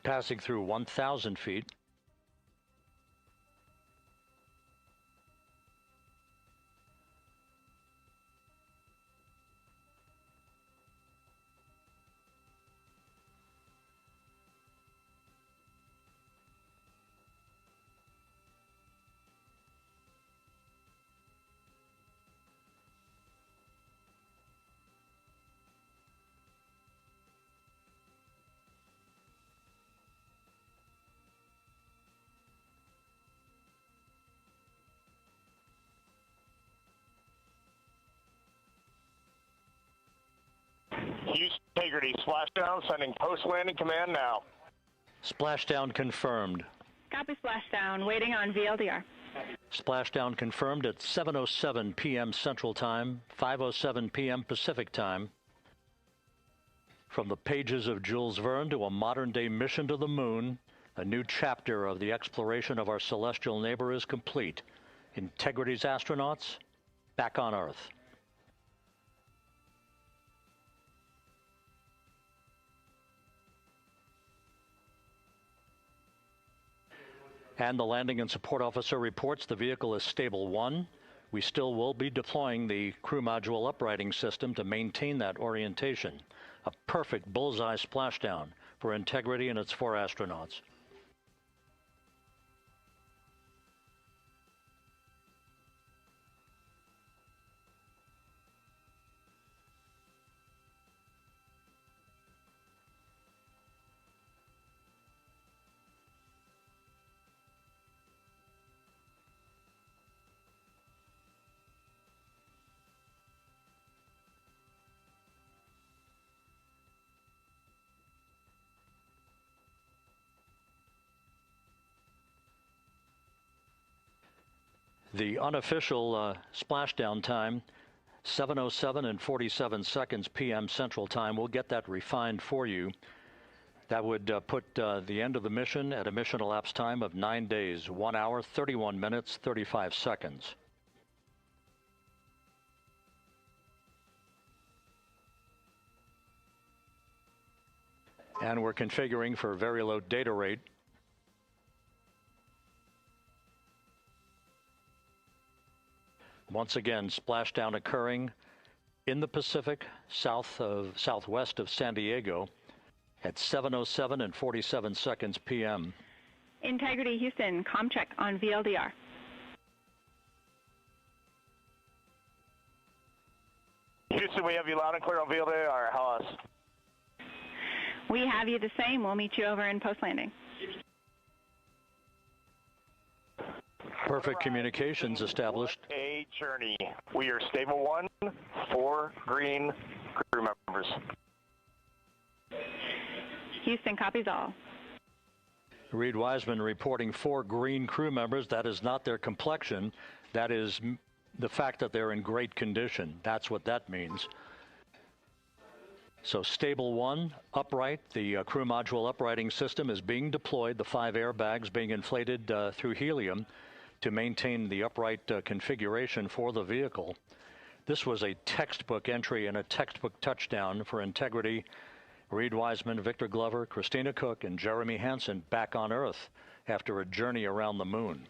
Passing through 1,000 feet. Houston Integrity, splashdown, sending post-landing command now. Splashdown confirmed. Copy splashdown, waiting on VLDR. Splashdown confirmed at 7:07 p.m. Central Time, 5:07 p.m. Pacific Time. From the pages of Jules Verne to a modern-day mission to the moon, a new chapter of the exploration of our celestial neighbor is complete. Integrity's astronauts back on Earth. And the landing and support officer reports the vehicle is stable 1. We still will be deploying the crew module uprighting system to maintain that orientation. A perfect bullseye splashdown for Integrity and its 4 astronauts. The unofficial splashdown time, 7:07 and 47 seconds p.m. Central Time. We'll get that refined for you. That would put the end of the mission at a mission elapsed time of 9 days, 1 hour, 31 minutes, 35 seconds. And we're configuring for very low data rate. Once again, splashdown occurring in the Pacific, southwest of San Diego at 7:07 and 47 seconds p.m. Integrity Houston, comm check on VLDR. Houston, we have you loud and clear on VLDR. How us? We have you the same. We'll meet you over in post-landing. Perfect communications established. A journey. We are stable 1, 4 green crew members. Houston copies all. Reid Wiseman reporting 4 green crew members. That is not their complexion. That is the fact that they're in great condition. That's what that means. So stable 1, upright. The crew module uprighting system is being deployed. The 5 airbags being inflated through helium to maintain the upright configuration for the vehicle. This was a textbook entry and a textbook touchdown for Integrity. Reid Wiseman, Victor Glover, Christina Koch, and Jeremy Hansen back on Earth after a journey around the moon.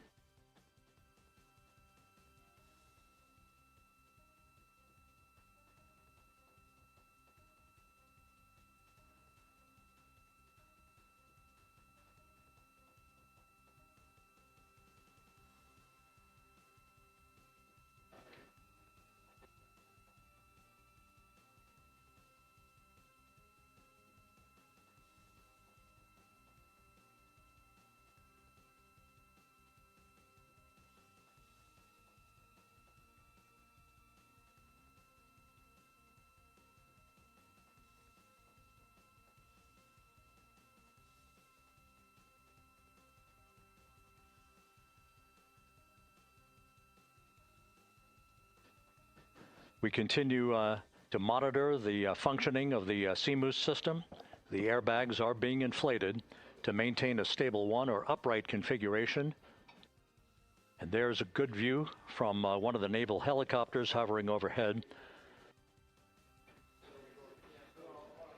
We continue to monitor the functioning of the CMOOS system. The airbags are being inflated to maintain a stable 1 or upright configuration. And there's a good view from one of the naval helicopters hovering overhead.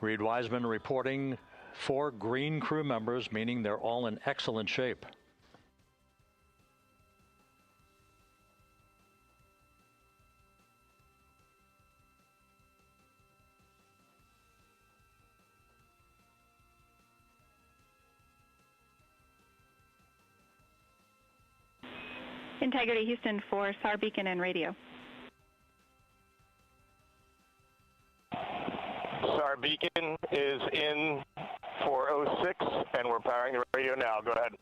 Reid Wiseman reporting 4 green crew members, meaning they're all in excellent shape. Integrity Houston for SAR beacon and radio. SAR beacon is in for 06, and we're powering the radio now. Go ahead.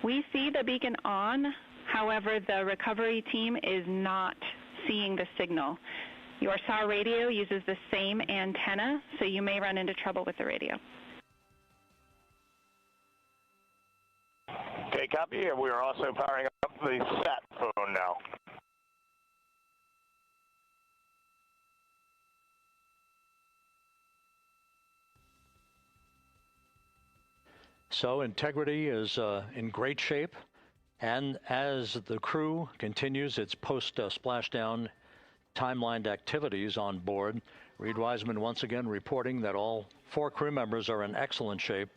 We see the beacon on. However, the recovery team is not seeing the signal. Your SAR radio uses the same antenna, so you may run into trouble with the radio. Okay, copy. And we are also powering up the sat phone now. So integrity is in great shape, and as the crew continues its post-splashdown timelined activities on board, Reid Wiseman once again reporting that all 4 crew members are in excellent shape.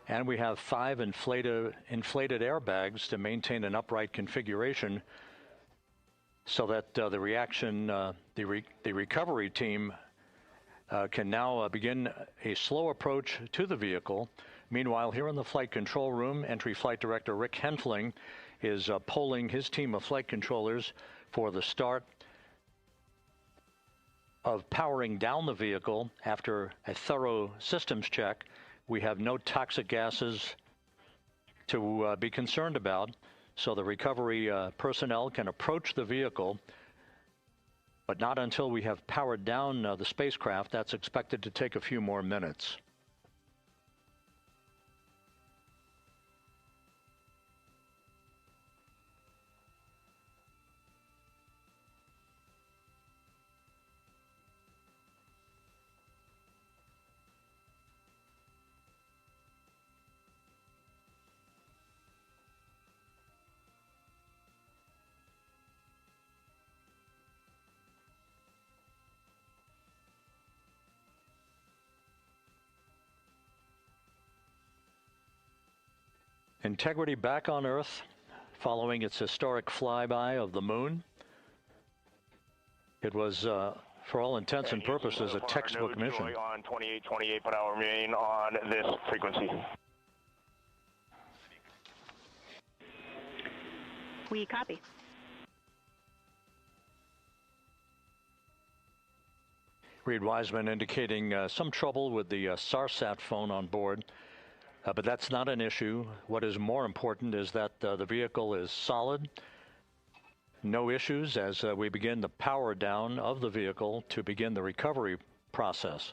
And we have 5 inflated airbags to maintain an upright configuration so that the recovery team can now begin a slow approach to the vehicle. Meanwhile, here in the flight control room, Entry Flight Director Rick Henfling is polling his team of flight controllers for the start of powering down the vehicle after a thorough systems check. We have no toxic gases to be concerned about, so the recovery personnel can approach the vehicle, but not until we have powered down the spacecraft. That's expected to take a few more minutes. Integrity back on Earth following its historic flyby of the moon. It was, for all intents and purposes, a textbook mission. On 28 per hour remain on this frequency. We copy. Reid Wiseman indicating some trouble with the SARSAT phone on board. But that's not an issue. What is more important is that the vehicle is solid. No issues as we begin the power down of the vehicle to begin the recovery process.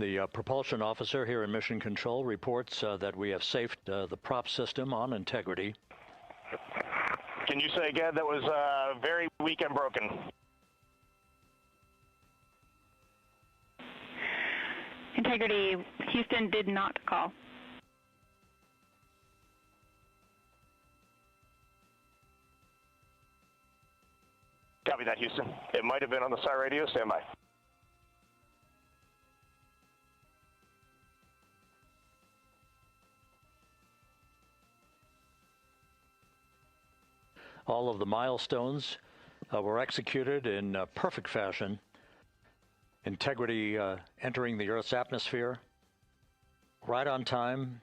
The propulsion officer here in Mission Control reports that we have safed the prop system on integrity. Can you say again? That was very weak and broken. Integrity, Houston did not call. Copy that, Houston. It might have been on the SAR radio. Stand by. All of the milestones were executed in perfect fashion. Integrity entering the Earth's atmosphere right on time,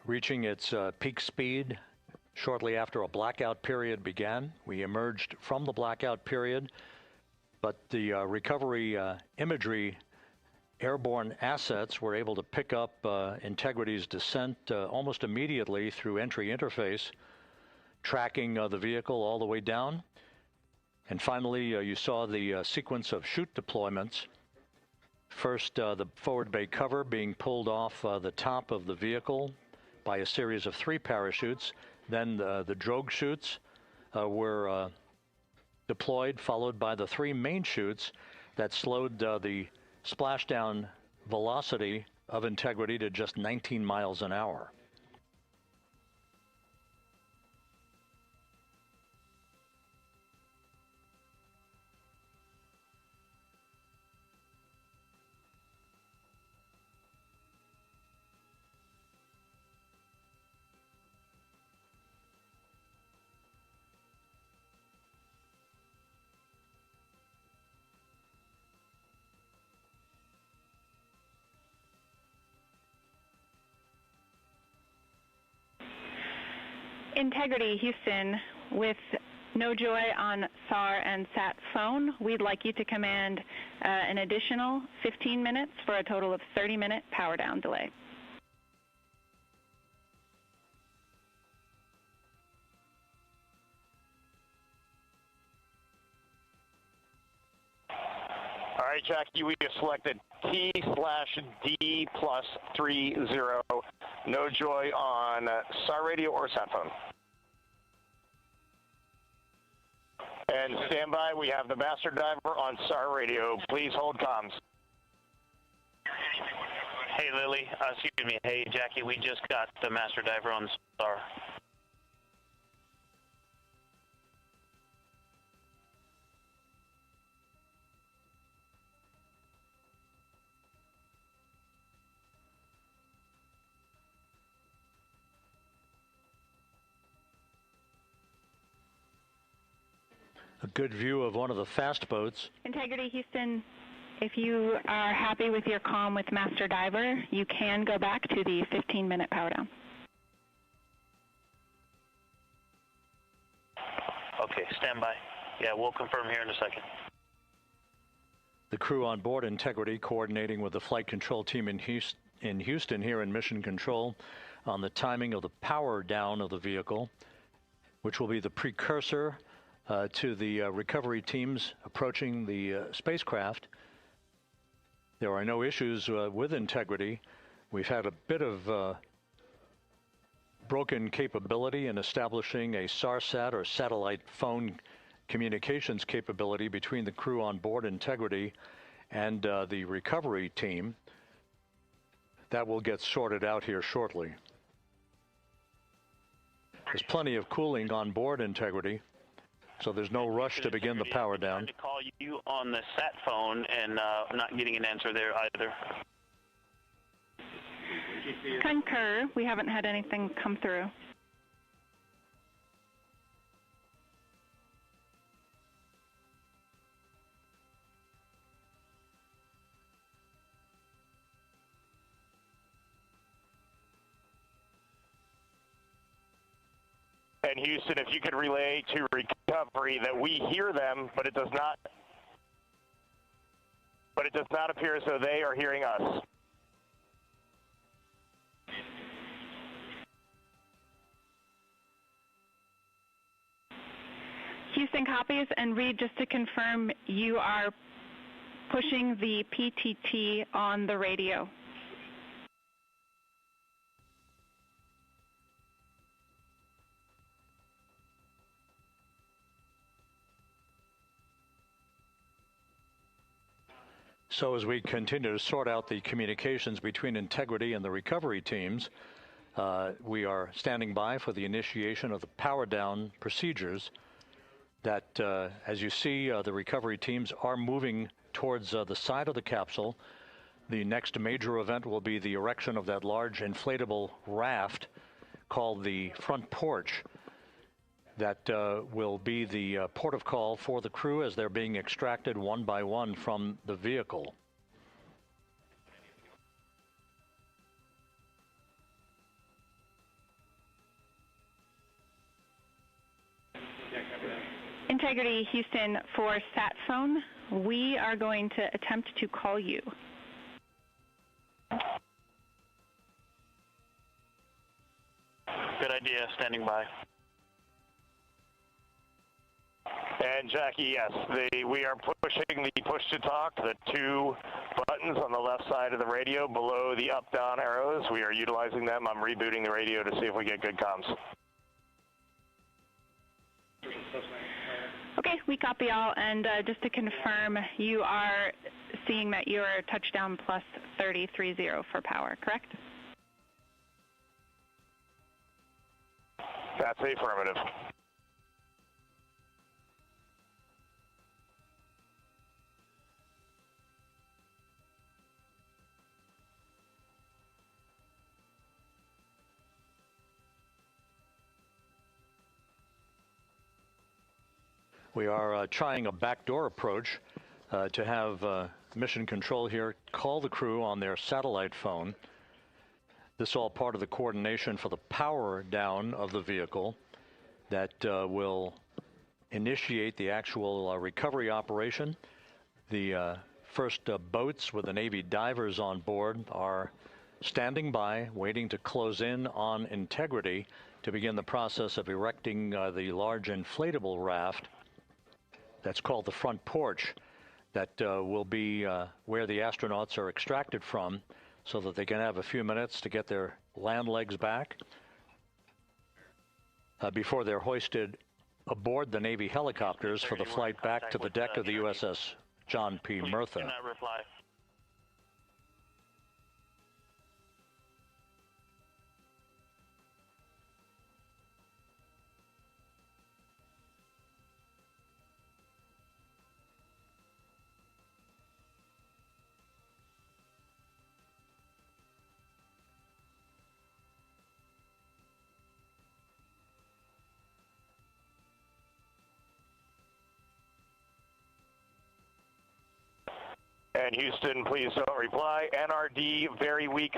reaching its peak speed shortly after a blackout period began. We emerged from the blackout period, but the recovery imagery airborne assets were able to pick up Integrity's descent almost immediately through entry interface, tracking the vehicle all the way down. And finally, you saw the sequence of chute deployments. First, the forward bay cover being pulled off the top of the vehicle by a series of 3 parachutes. Then the drogue chutes were deployed, followed by the 3 main chutes that slowed the splashdown velocity of Integrity to just 19 miles an hour. Integrity, Houston, with no joy on SAR and SAT phone, we'd like you to command an additional 15 minutes for a total of 30-minute power down delay. All right, Jackie, we have selected T/D+30. No joy on SAR radio or SAT phone. And stand by, we have the master diver on SAR radio. Please hold comms. Hey, Lily. Excuse me. Hey, Jackie, we just got the master diver on SAR. A good view of one of the fast boats. Integrity, Houston, if you are happy with your comm with master diver, you can go back to the 15-minute power down. Okay, stand by. Yeah, we'll confirm here in a second. The crew on board Integrity coordinating with the flight control team in Houston here in Mission Control on the timing of the power down of the vehicle, which will be the precursor to the recovery teams approaching the spacecraft. There are no issues with Integrity. We've had a bit of broken capability in establishing a SARSAT or satellite phone communications capability between the crew on board Integrity and the recovery team. That will get sorted out here shortly. There's plenty of cooling on board Integrity, so there's no rush to begin the power down. I tried to call you on the sat phone and not getting an answer there either. Concur. We haven't had anything come through. And Houston, if you could relay to recovery that we hear them, but it does not appear as though they are hearing us. Houston copies, and Reed, just to confirm, you are pushing the PTT on the radio. So as we continue to sort out the communications between Integrity and the recovery teams, we are standing by for the initiation of the power down procedures that, as you see, the recovery teams are moving towards the side of the capsule. The next major event will be the erection of that large inflatable raft called the front porch. That will be the port of call for the crew as they're being extracted one by one from the vehicle. Integrity, Houston, for sat phone, we are going to attempt to call you. Good idea, standing by. And Jackie, yes, we are pushing the push to talk, the two buttons on the left side of the radio below the up-down arrows. We are utilizing them. I'm rebooting the radio to see if we get good comms. Okay, we copy all, and just to confirm, you are seeing that you are touchdown plus 3030 for power, correct? That's affirmative. We are trying a backdoor approach to have Mission Control here call the crew on their satellite phone. This all part of the coordination for the power down of the vehicle. that will initiate the actual recovery operation. The first boats with the Navy divers on board are standing by, waiting to close in on Integrity to begin the process of erecting the large inflatable raft that's called the front porch that will be where the astronauts are extracted from so that they can have a few minutes to get their land legs back before they're hoisted aboard the Navy helicopters for the flight back to the deck of the USS John P. Murtha. And Houston, please don't reply. NRD, very weak,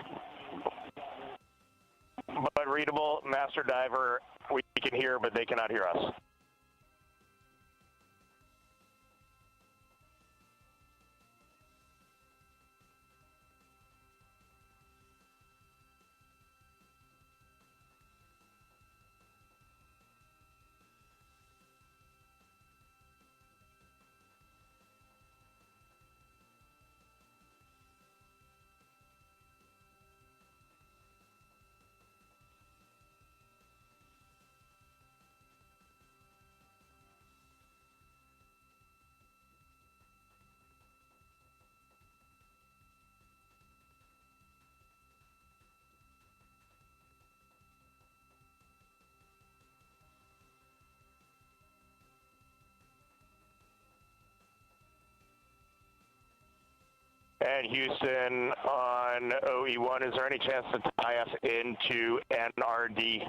but readable. Master Diver, we can hear, but they cannot hear us. And Houston on OE1, is there any chance to tie us into NRD?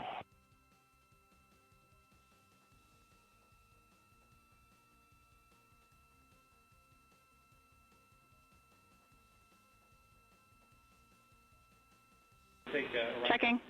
Checking.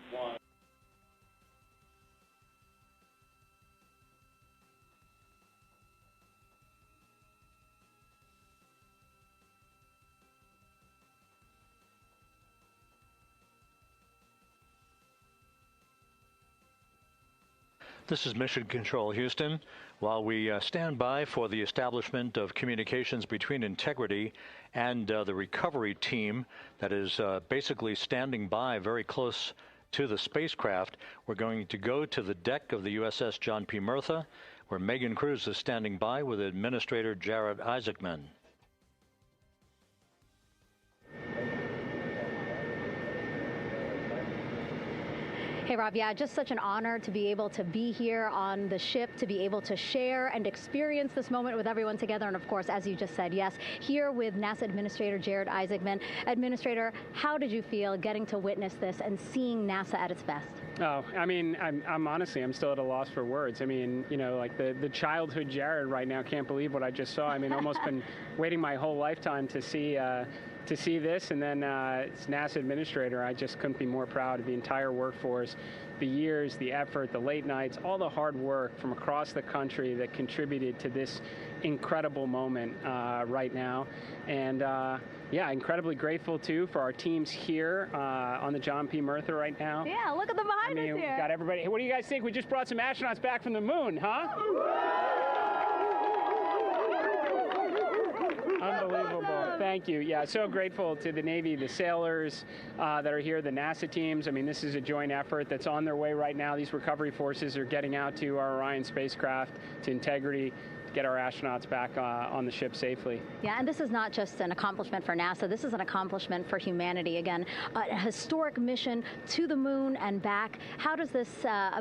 This is Mission Control, Houston. While we stand by for the establishment of communications between Integrity and the recovery team that is basically standing by very close to the spacecraft, we're going to go to the deck of the USS John P. Murtha, where Megan Cruz is standing by with Administrator Jared Isaacman. Hey, Rob, yeah, just such an honor to be able to be here on the ship, to be able to share and experience this moment with everyone together. And of course, as you just said, yes, here with NASA Administrator Jared Isaacman. Administrator, how did you feel getting to witness this and seeing NASA at its best? Oh, I mean, I'm honestly, I'm still at a loss for words. I mean, you know, like the childhood Jared right now can't believe what I just saw. I mean, almost been waiting my whole lifetime to see this, and then it's NASA Administrator. I just couldn't be more proud of the entire workforce, the years, the effort, the late nights, all the hard work from across the country that contributed to this incredible moment right now. And yeah, incredibly grateful too for our teams here on the John P. Murtha right now. Yeah, look at them behind us here. Got everybody. Hey, what do you guys think? We just brought some astronauts back from the moon, huh? Unbelievable. Thank you. Yeah, so grateful to the Navy, the sailors that are here, the NASA teams. I mean, this is a joint effort that's on their way right now. These recovery forces are getting out to our Orion spacecraft, to Integrity, get our astronauts back on the ship safely. Yeah, and this is not just an accomplishment for NASA. This is an accomplishment for humanity. Again, a historic mission to the moon and back. How does this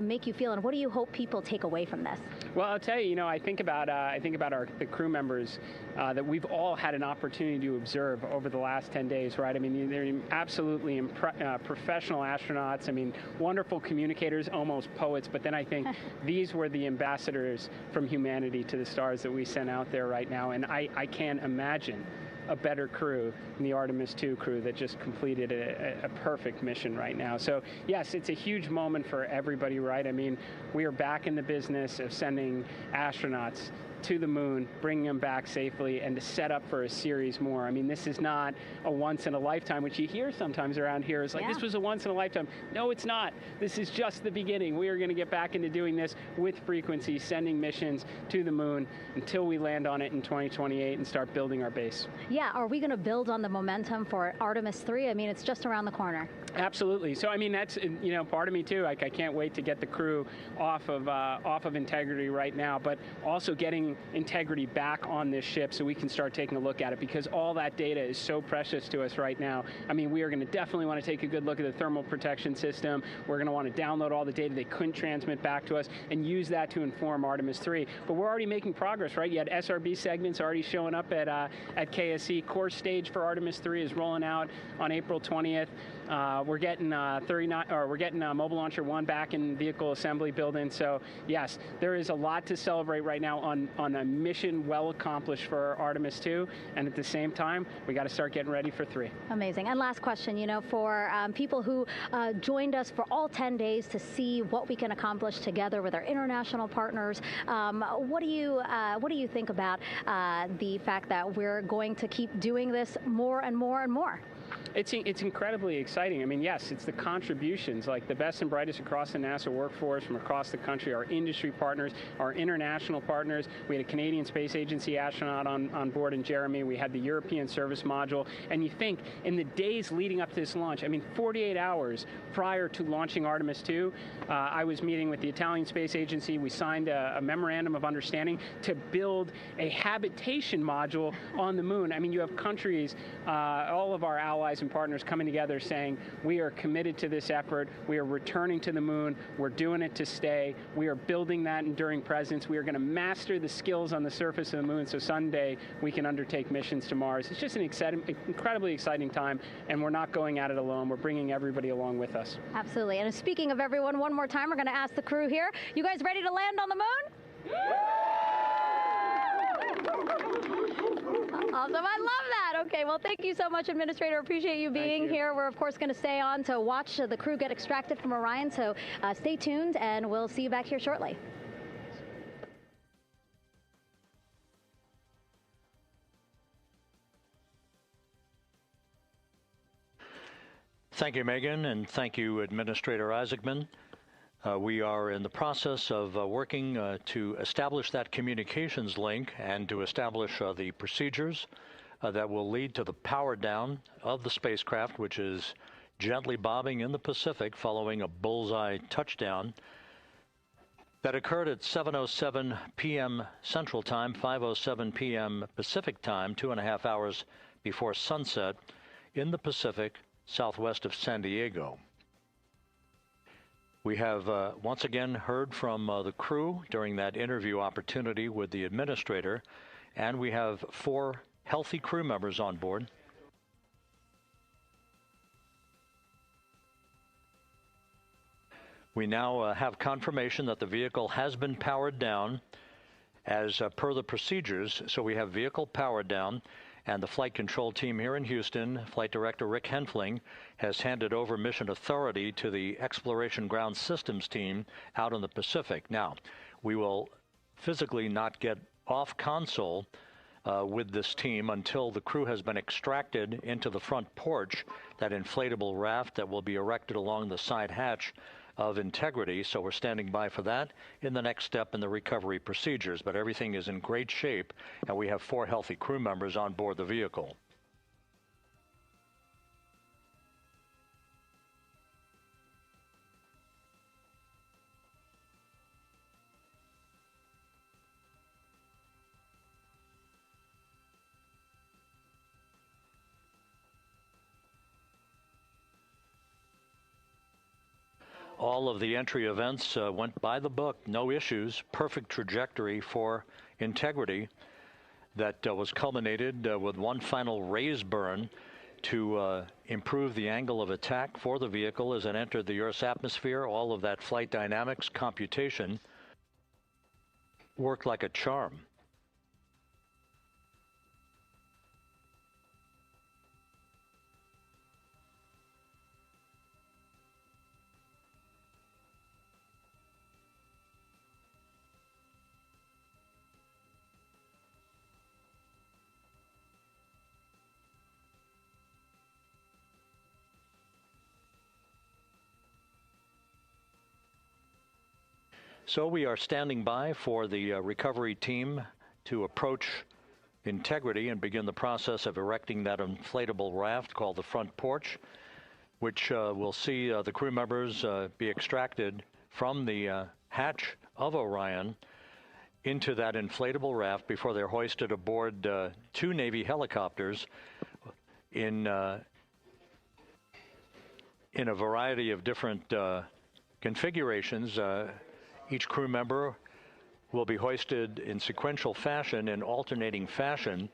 make you feel, and what do you hope people take away from this? Well, I'll tell you, you know, I think about the crew members that we've all had an opportunity to observe over the last 10 days, right? I mean, they're absolutely professional astronauts. I mean, wonderful communicators, almost poets. But then I think these were the ambassadors from humanity to the stars that we sent out there right now. And I can't imagine a better crew than the Artemis II crew that just completed a perfect mission right now. So yes, it's a huge moment for everybody, right? I mean, we are back in the business of sending astronauts to the moon, bringing them back safely, and to set up for a series more. I mean, this is not a once in a lifetime, which you hear sometimes around here. It's like, this was a once in a lifetime. No, it's not. This is just the beginning. We are going to get back into doing this with frequency, sending missions to the moon until we land on it in 2028 and start building our base. Yeah, are we going to build on the momentum for Artemis III? I mean, it's just around the corner. Absolutely. So, I mean, that's, you know, part of me too. Like, I can't wait to get the crew off of Integrity right now, but also getting Integrity back on this ship so we can start taking a look at it, because all that data is so precious to us right now. I mean, we are going to definitely want to take a good look at the thermal protection system. We're going to want to download all the data they couldn't transmit back to us and use that to inform Artemis III. But we're already making progress, right? You had SRB segments already showing up at KSC. Core stage for Artemis III is rolling out on April 20th. We're getting Mobile Launcher 1 back in vehicle assembly building. So yes, there is a lot to celebrate right now on a mission well accomplished for Artemis II, and at the same time, we got to start getting ready for 3. Amazing. And last question, you know, for people who joined us for all 10 days to see what we can accomplish together with our international partners, what do you think about the fact that we're going to keep doing this more and more and more? It's incredibly exciting. I mean, yes, it's the contributions, like the best and brightest across the NASA workforce from across the country, our industry partners, our international partners. We had a Canadian Space Agency astronaut on board in Jeremy. We had the European Service Module. And you think, in the days leading up to this launch, I mean, 48 hours prior to launching Artemis II, I was meeting with the Italian Space Agency. We signed a memorandum of understanding to build a habitation module on the moon. I mean, you have countries, all of our allies and partners coming together saying, we are committed to this effort, we are returning to the moon, we're doing it to stay, we are building that enduring presence, we are going to master the skills on the surface of the moon so someday we can undertake missions to Mars. It's just an incredibly exciting time, and we're not going at it alone, we're bringing everybody along with us. Absolutely. And speaking of everyone, one more time, we're going to ask the crew here, you guys ready to land on the moon? Awesome. I love that. Okay, well, thank you so much, Administrator. Appreciate you being here. We're, of course, going to stay on to watch the crew get extracted from Orion, so stay tuned, and we'll see you back here shortly. Thank you, Megan, and thank you, Administrator Isaacman. We are in the process of working to establish that communications link and to establish the procedures that will lead to the power down of the spacecraft, which is gently bobbing in the Pacific following a bullseye touchdown that occurred at 7:07 p.m. Central Time, 5:07 p.m. Pacific Time, 2.5 hours before sunset in the Pacific, southwest of San Diego. We have once again heard from the crew during that interview opportunity with the administrator, and we have 4 healthy crew members on board. We now have confirmation that the vehicle has been powered down as per the procedures. So we have vehicle powered down, and the flight control team here in Houston, Flight Director Rick Henfling, has handed over mission authority to the Exploration Ground Systems team out in the Pacific. Now, we will physically not get off console with this team until the crew has been extracted into the front porch, that inflatable raft that will be erected along the side hatch of Integrity. So we're standing by for that in the next step in the recovery procedures. But everything is in great shape, and we have 4 healthy crew members on board the vehicle. All of the entry events went by the book, no issues, perfect trajectory for Integrity that was culminated with one final raise burn to improve the angle of attack for the vehicle as it entered the Earth's atmosphere. All of that flight dynamics computation worked like a charm. So we are standing by for the recovery team to approach integrity and begin the process of erecting that inflatable raft called the front porch, which will see the crew members be extracted from the hatch of Orion into that inflatable raft before they're hoisted aboard 2 Navy helicopters in a variety of different configurations. Each crew member will be hoisted in sequential fashion, in alternating fashion,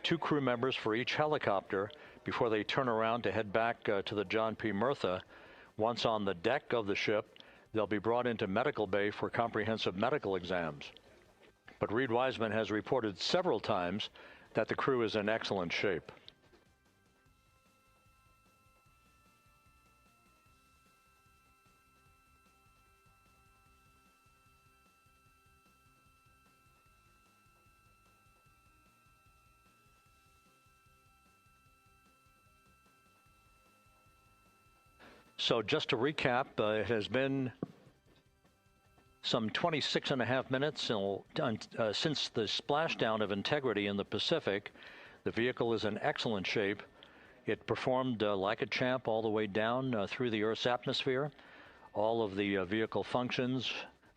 2 crew members for each helicopter before they turn around to head back to the John P. Murtha. Once on the deck of the ship, they'll be brought into medical bay for comprehensive medical exams. But Reid Wiseman has reported several times that the crew is in excellent shape. So just to recap, it has been some 26 and a half minutes since the splashdown of Integrity in the Pacific. The vehicle is in excellent shape. It performed like a champ all the way down through the Earth's atmosphere. All of the vehicle functions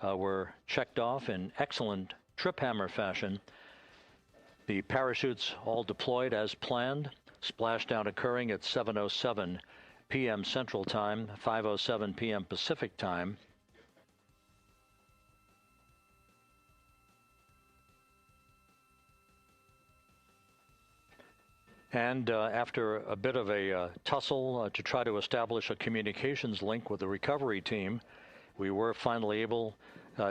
were checked off in excellent trip hammer fashion. The parachutes all deployed as planned. Splashdown occurring at 7:07 p.m. Central Time, 5:07 p.m. Pacific Time. And after a bit of a tussle to try to establish a communications link with the recovery team, we were finally able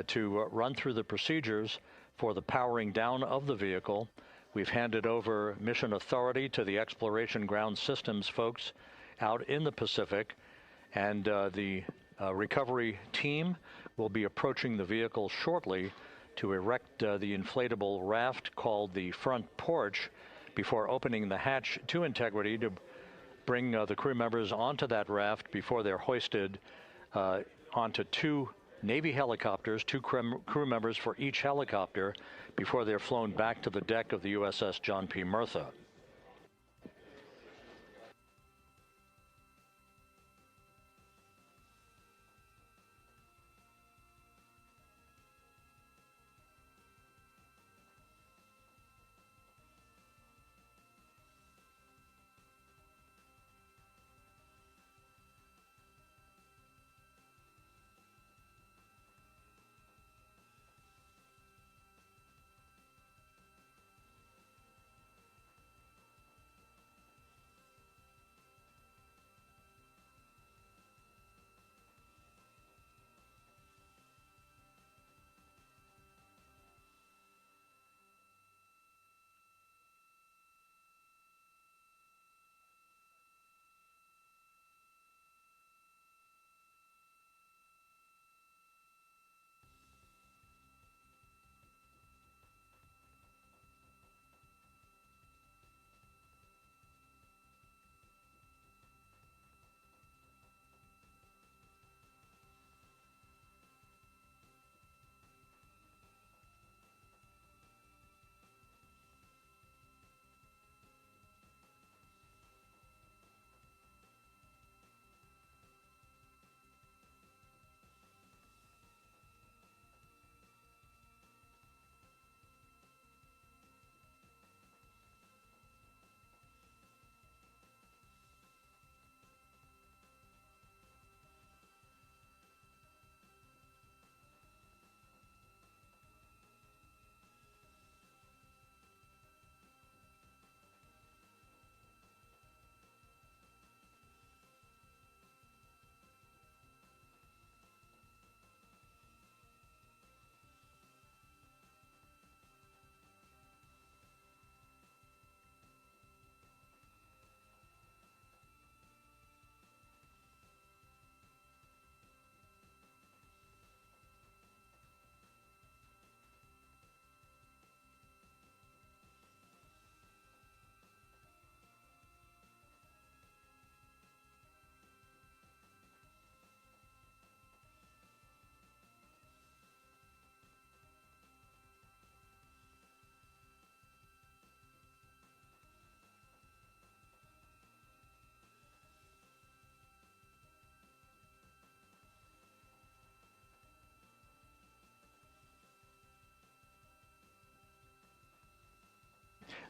to run through the procedures for the powering down of the vehicle. We've handed over mission authority to the Exploration Ground Systems folks out in the Pacific, and the recovery team will be approaching the vehicle shortly to erect the inflatable raft called the front porch before opening the hatch to Integrity to bring the crew members onto that raft before they're hoisted onto 2 Navy helicopters, 2 crew members for each helicopter, before they're flown back to the deck of the USS John P. Murtha.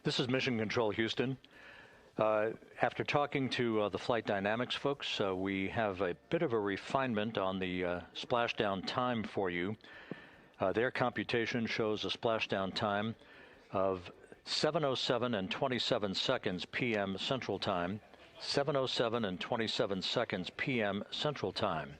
This is Mission Control Houston. After talking to the flight dynamics folks, we have a bit of a refinement on the splashdown time for you. Their computation shows a splashdown time of 7:07 and 27 seconds p.m. Central Time, 7:07 and 27 seconds p.m. Central Time.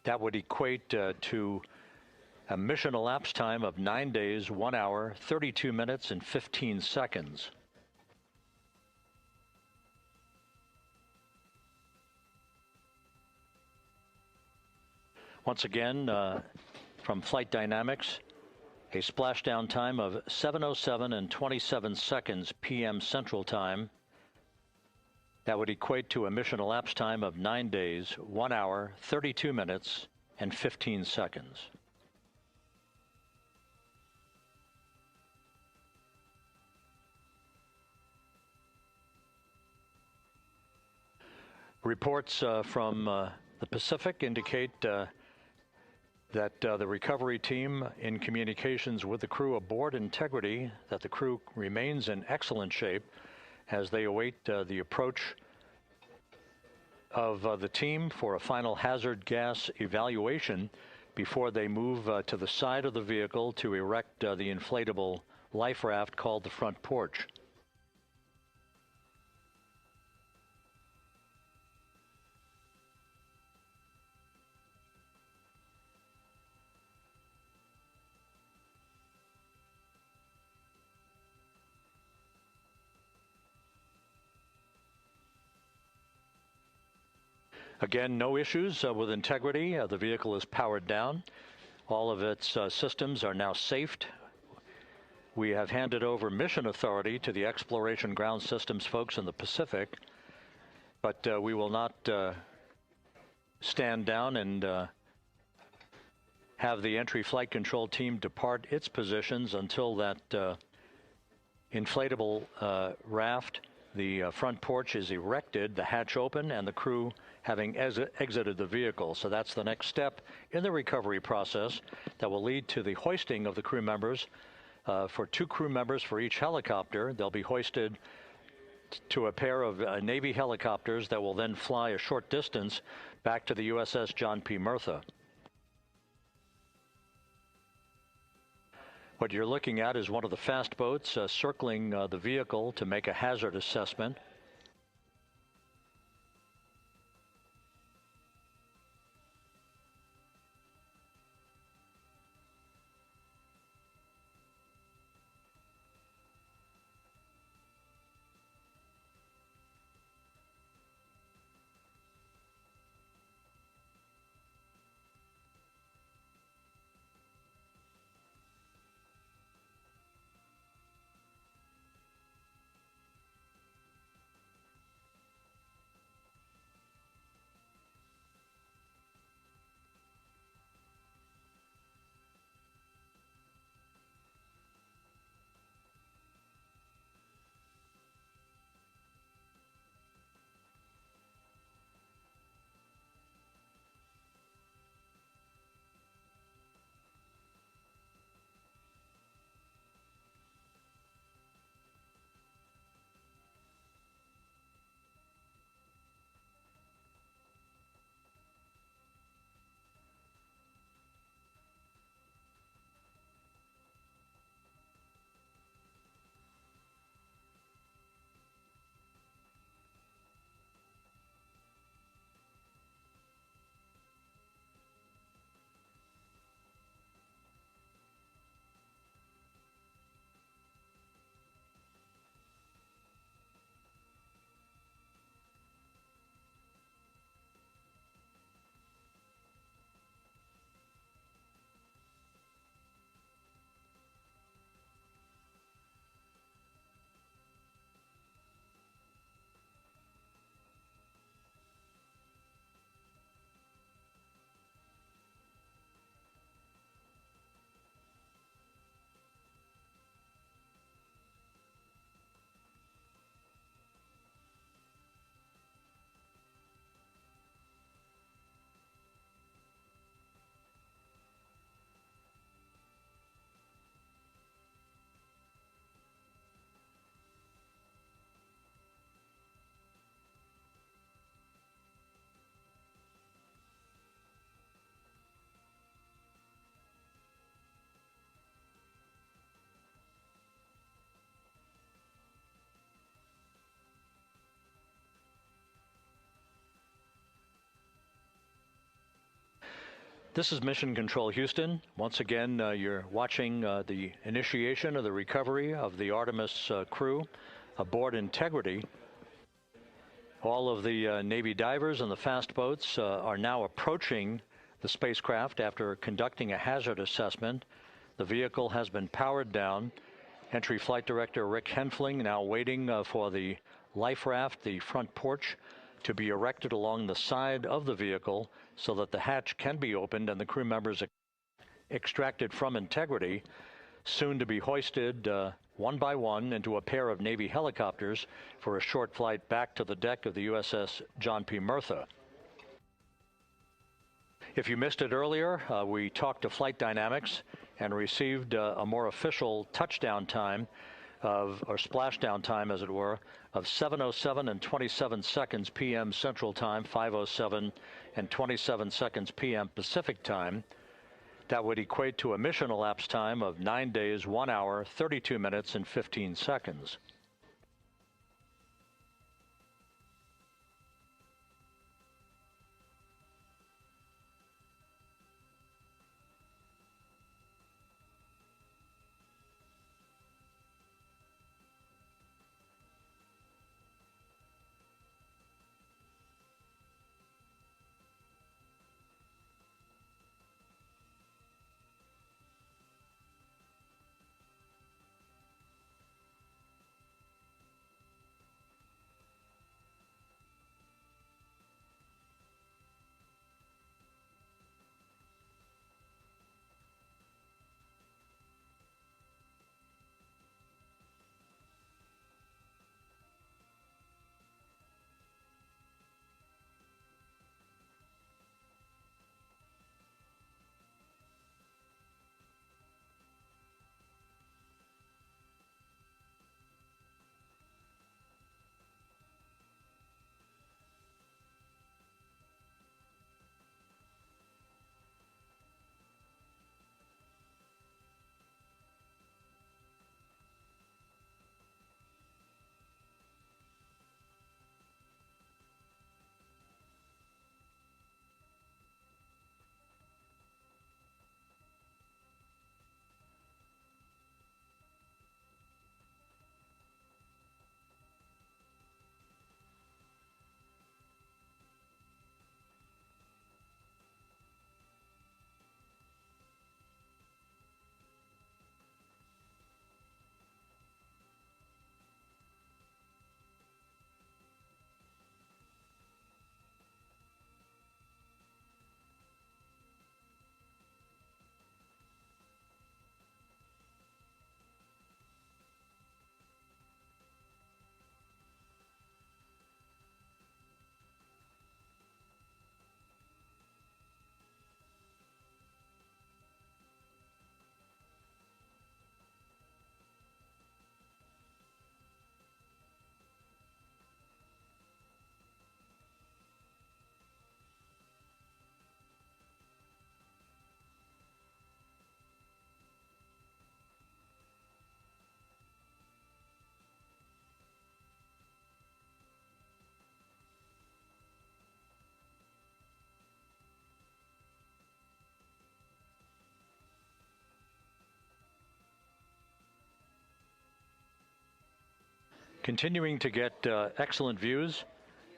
That would equate to a mission elapsed time of 9 days, 1 hour, 32 minutes, and 15 seconds. Once again, from Flight Dynamics, a splashdown time of 7:07 and 27 seconds p.m. Central Time. That would equate to a mission elapsed time of 9 days, 1 hour, 32 minutes, and 15 seconds. Reports from the Pacific indicate that the recovery team in communications with the crew aboard Integrity, that the crew remains in excellent shape as they await the approach of the team for a final hazard gas evaluation before they move to the side of the vehicle to erect the inflatable life raft called the front porch. Again, no issues with Integrity. The vehicle is powered down. All of its systems are now safed. We have handed over mission authority to the Exploration Ground Systems folks in the Pacific, but we will not stand down and have the entry flight control team depart its positions until that inflatable raft, the front porch, is erected, the hatch open, and the crew having exited the vehicle. So that's the next step in the recovery process that will lead to the hoisting of the crew members. For 2 crew members for each helicopter, they'll be hoisted to a pair of Navy helicopters that will then fly a short distance back to the USS John P. Murtha. What you're looking at is one of the fast boats circling the vehicle to make a hazard assessment. This is Mission Control Houston. Once again, you're watching the initiation of the recovery of the Artemis crew aboard Integrity. All of the Navy divers and the fast boats are now approaching the spacecraft after conducting a hazard assessment. The vehicle has been powered down. Entry Flight Director Rick Henfling now waiting for the life raft, the front porch, to be erected along the side of the vehicle so that the hatch can be opened and the crew members extracted from Integrity, soon to be hoisted one by one into a pair of Navy helicopters for a short flight back to the deck of the USS John P. Murtha. If you missed it earlier, we talked to Flight Dynamics and received a more official touchdown time or splashdown time, as it were, of 7:07 and 27 seconds p.m. Central Time, 5:07 and 27 seconds p.m. Pacific Time. That would equate to a mission elapsed time of 9 days, 1 hour, 32 minutes, and 15 seconds. Continuing to get excellent views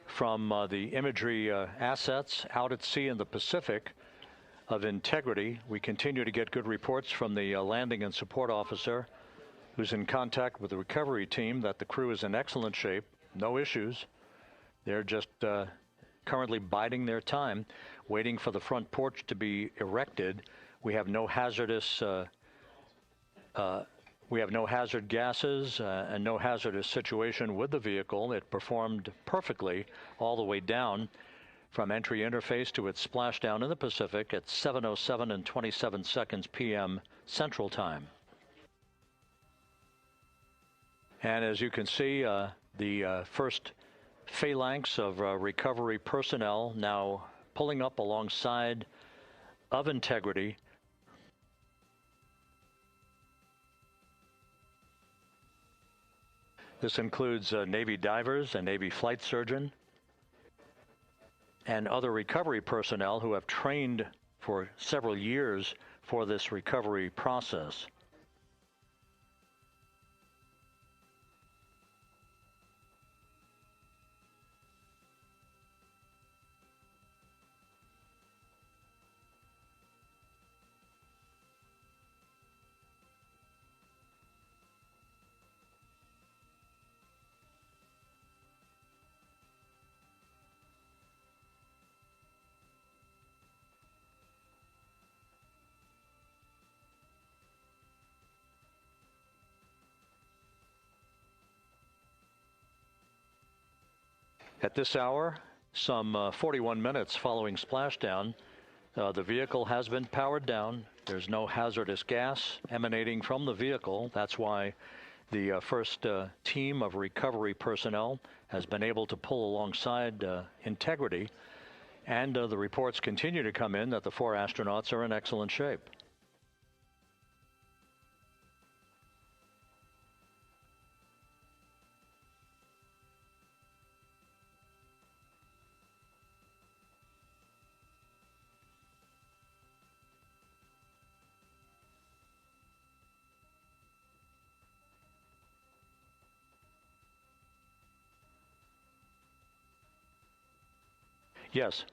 from the imagery assets out at sea in the Pacific of Integrity. We continue to get good reports from the landing and support officer, who's in contact with the recovery team, that the crew is in excellent shape, no issues. They're just currently biding their time, waiting for the front porch to be erected. We have no hazardous hazard gases and no hazardous situation with the vehicle. It performed perfectly all the way down from entry interface to its splashdown in the Pacific at 7:07 and 27 seconds p.m. Central Time. And as you can see, the first phalanx of recovery personnel now pulling up alongside of Integrity. This includes Navy divers, a Navy flight surgeon, and other recovery personnel who have trained for several years for this recovery process. At this hour, some 41 minutes following splashdown, the vehicle has been powered down. There's no hazardous gas emanating from the vehicle. That's why the first team of recovery personnel has been able to pull alongside Integrity. And the reports continue to come in that the 4 astronauts are in excellent shape. Yes.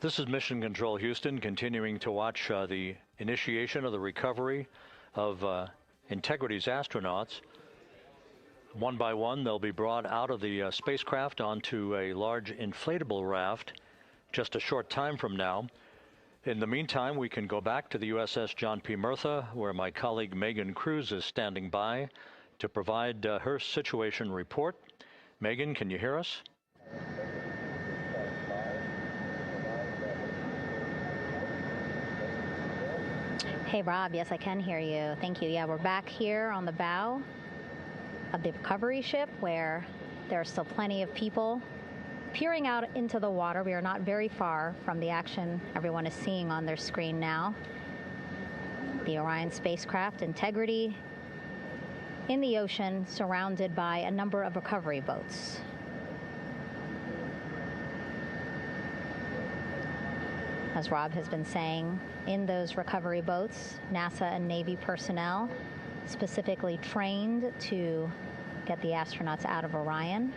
This is Mission Control Houston, continuing to watch the initiation of the recovery of Integrity's astronauts. One by one, they'll be brought out of the spacecraft onto a large inflatable raft just a short time from now. In the meantime, we can go back to the USS John P. Murtha, where my colleague Megan Cruz is standing by to provide her situation report. Megan, can you hear us? Hey, Rob. Yes, I can hear you. Thank you. Yeah, we're back here on the bow of the recovery ship where there are still plenty of people peering out into the water. We are not very far from the action everyone is seeing on their screen now. The Orion spacecraft, Integrity, in the ocean, surrounded by a number of recovery boats. As Rob has been saying, in those recovery boats, NASA and Navy personnel specifically trained to get the astronauts out of Orion.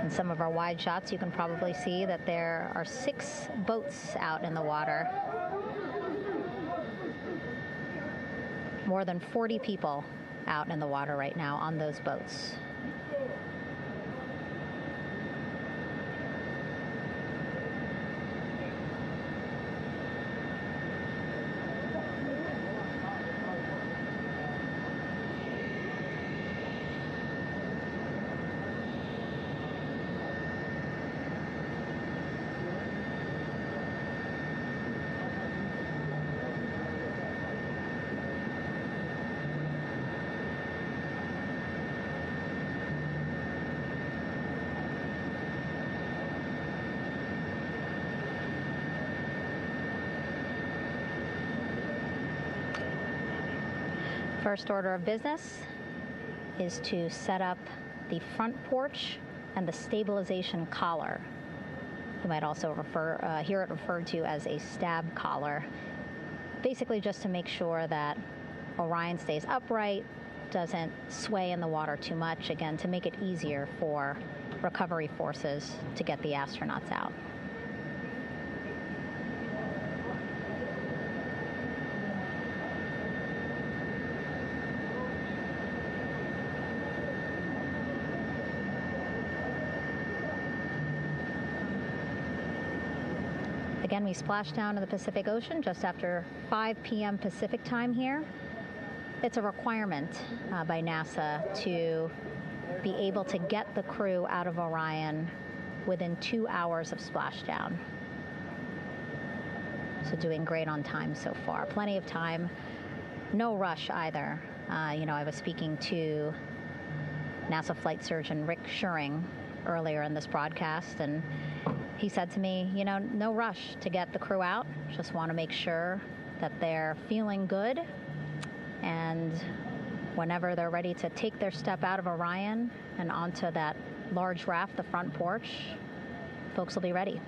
In some of our wide shots, you can probably see that there are 6 boats out in the water. More than 40 people out in the water right now on those boats. First order of business is to set up the front porch and the stabilization collar. You might also hear it referred to as a stab collar. Basically just to make sure that Orion stays upright, doesn't sway in the water too much, again, to make it easier for recovery forces to get the astronauts out. Again, we splashed down to the Pacific Ocean just after 5 p.m. Pacific time here. It's a requirement by NASA to be able to get the crew out of Orion within 2 hours of splashdown. So doing great on time so far. Plenty of time. No rush either. I was speaking to NASA flight surgeon Rick Schuring earlier in this broadcast, and he said to me, no rush to get the crew out. Just want to make sure that they're feeling good. And whenever they're ready to take their step out of Orion and onto that large raft, the front porch, folks will be ready.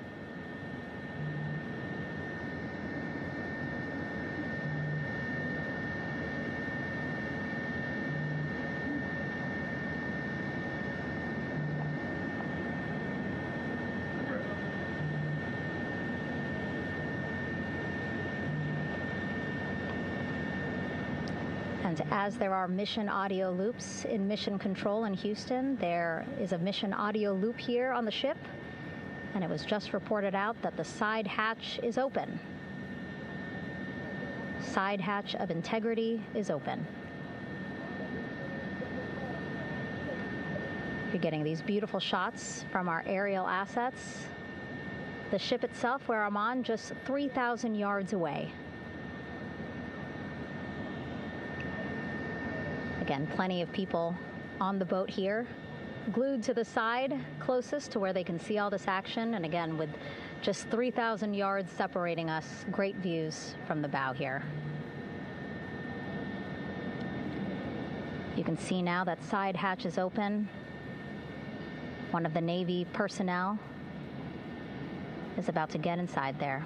And as there are mission audio loops in mission control in Houston, there is a mission audio loop here on the ship, and it was just reported out that the side hatch is open. Side hatch of integrity is open. You're getting these beautiful shots from our aerial assets. The ship itself, where I'm on, just 3,000 yards away. Again, plenty of people on the boat here, glued to the side closest to where they can see all this action. And again, with just 3,000 yards separating us, great views from the bow here. You can see now that side hatch is open. One of the Navy personnel is about to get inside there.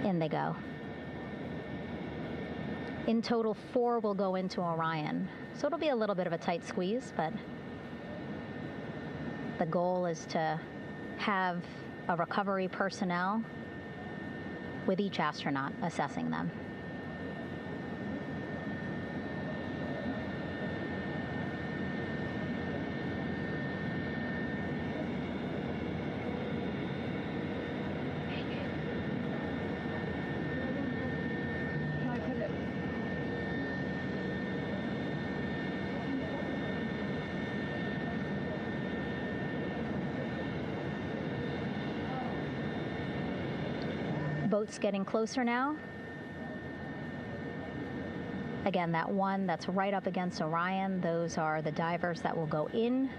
In they go. In total, 4 will go into Orion. So it'll be a little bit of a tight squeeze, but the goal is to have a recovery personnel with each astronaut assessing them. Boats getting closer now. Again, that one that's right up against Orion, those are the divers that will go in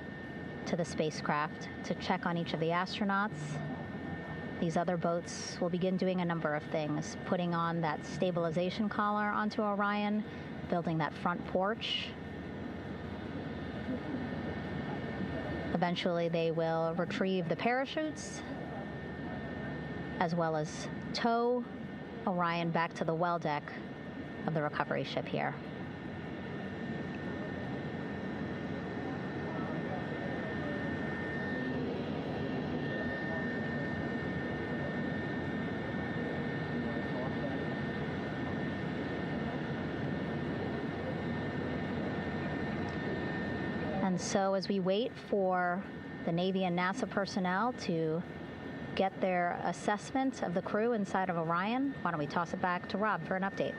to the spacecraft to check on each of the astronauts. These other boats will begin doing a number of things, putting on that stabilization collar onto Orion, building that front porch. Eventually, they will retrieve the parachutes, as well as tow Orion back to the well deck of the recovery ship here. And so as we wait for the Navy and NASA personnel to get their assessment of the crew inside of Orion, why don't we toss it back to Rob for an update?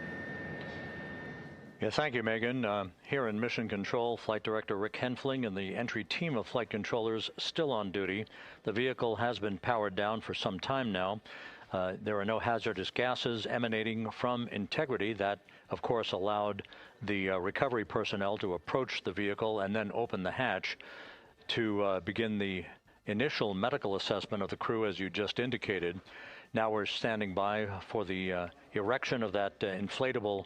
Yeah, thank you, Megan. Here in Mission Control, Flight Director Rick Henfling and the entry team of flight controllers still on duty. The vehicle has been powered down for some time now. There are no hazardous gases emanating from integrity. That, of course, allowed the recovery personnel to approach the vehicle and then open the hatch to begin the initial medical assessment of the crew, as you just indicated. Now we're standing by for the erection of that inflatable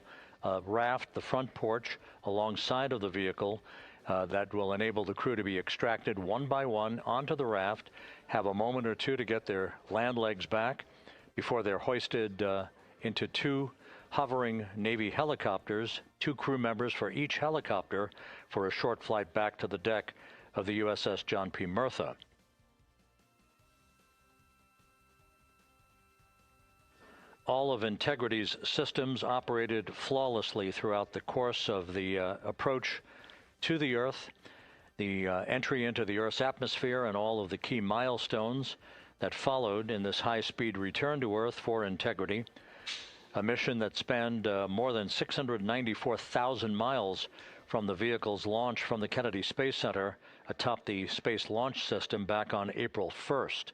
raft, the front porch, alongside of the vehicle. That will enable the crew to be extracted one by one onto the raft, have a moment or two to get their land legs back before they're hoisted into two hovering Navy helicopters, 2 crew members for each helicopter, for a short flight back to the deck of the USS John P. Murtha. All of Integrity's systems operated flawlessly throughout the course of the approach to the Earth, the entry into the Earth's atmosphere, and all of the key milestones that followed in this high-speed return to Earth for Integrity, a mission that spanned more than 694,000 miles from the vehicle's launch from the Kennedy Space Center atop the Space Launch System back on April 1st.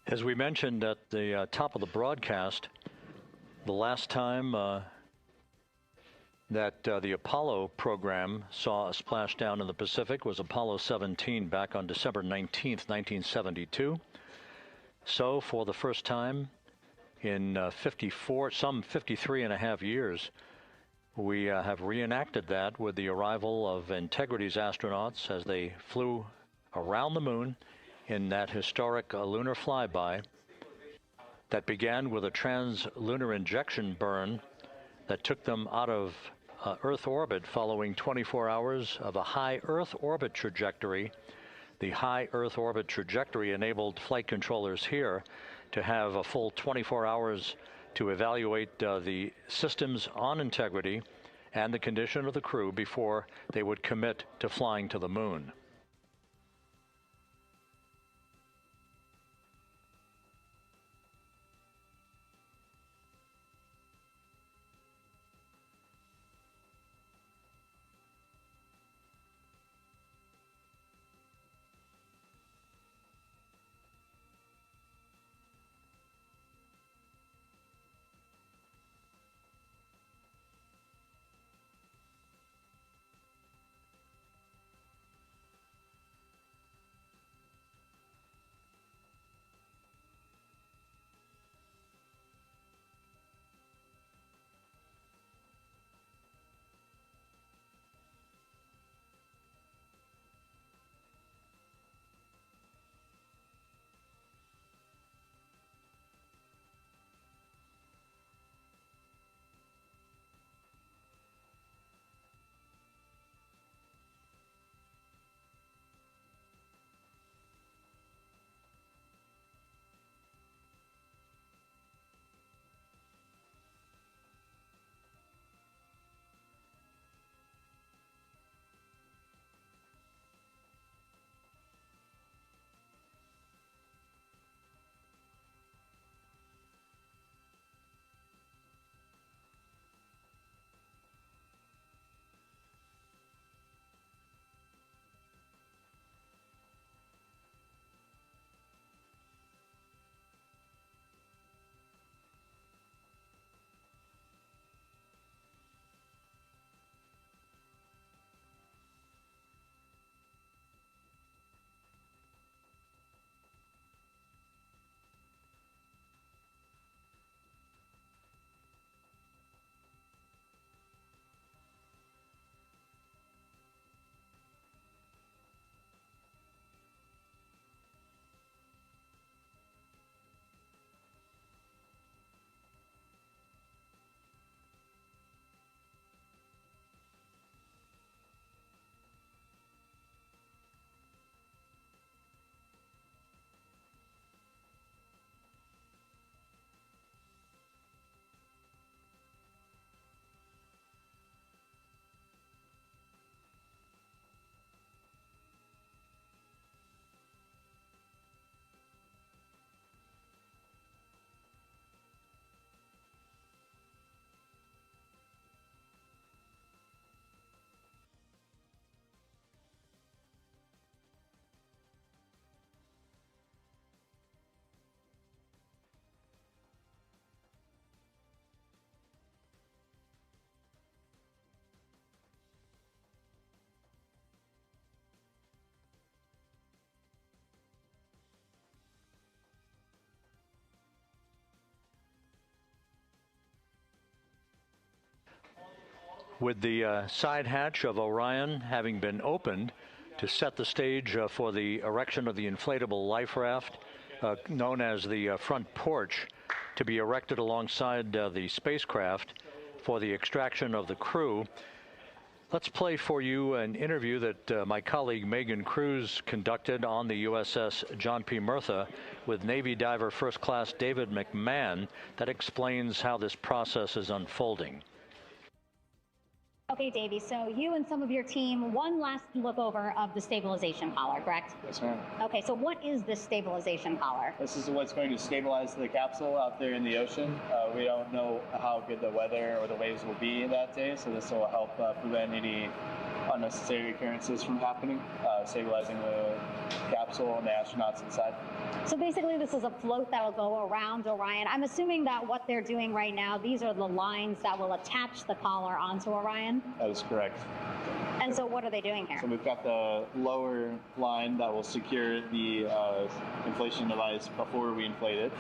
As we mentioned at the top of the broadcast, the last time that the Apollo program saw a splashdown in the Pacific was Apollo 17 back on December 19th, 1972. So for the first time in 53 and a half years, we have reenacted that with the arrival of Integrity's astronauts as they flew around the moon in that historic lunar flyby that began with a trans-lunar injection burn that took them out of Earth orbit following 24 hours of a high Earth orbit trajectory. The high Earth orbit trajectory enabled flight controllers here to have a full 24 hours to evaluate the systems on Integrity and the condition of the crew before they would commit to flying to the moon. With the side hatch of Orion having been opened to set the stage for the erection of the inflatable life raft, known as the front porch, to be erected alongside the spacecraft for the extraction of the crew. Let's play for you an interview that my colleague Megan Cruz conducted on the USS John P. Murtha with Navy diver First Class David McMahon that explains how this process is unfolding. Okay, Davey, so you and some of your team, one last look over of the stabilization collar, correct? Yes, ma'am. Okay, so what is this stabilization collar? This is what's going to stabilize the capsule out there in the ocean. We don't know how good the weather or the waves will be that day, so this will help prevent any unnecessary occurrences from happening, stabilizing the capsule and the astronauts inside. So basically this is a float that will go around Orion. I'm assuming that what they're doing right now, these are the lines that will attach the collar onto Orion? That is correct. And so what are they doing here? So we've got the lower line that will secure the inflation device before we inflate it.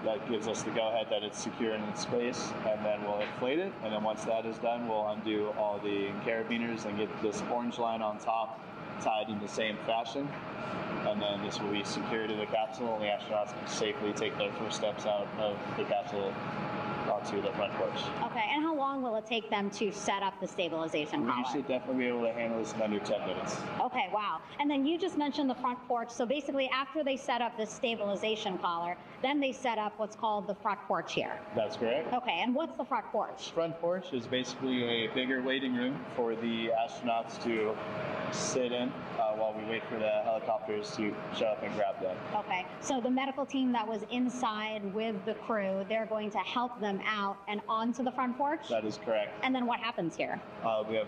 That gives us the go-ahead that it's secure in its space, and then we'll inflate it, and then once that is done, we'll undo all the carabiners and get this orange line on top tied in the same fashion, and then this will be secure to the capsule, and the astronauts can safely take their first steps out of the capsule onto the front porch. Okay, and how long will it take them to set up the stabilization collar? We should definitely be able to handle this in under 10 minutes. Okay, wow. And then you just mentioned the front porch. So basically after they set up the stabilization collar, then they set up what's called the front porch here. That's correct. Okay, and what's the front porch? Front porch is basically a bigger waiting room for the astronauts to sit in while we wait for the helicopters to show up and grab them. Okay, so the medical team that was inside with the crew, they're going to help them out and onto the front porch? That is correct. And then what happens here? We have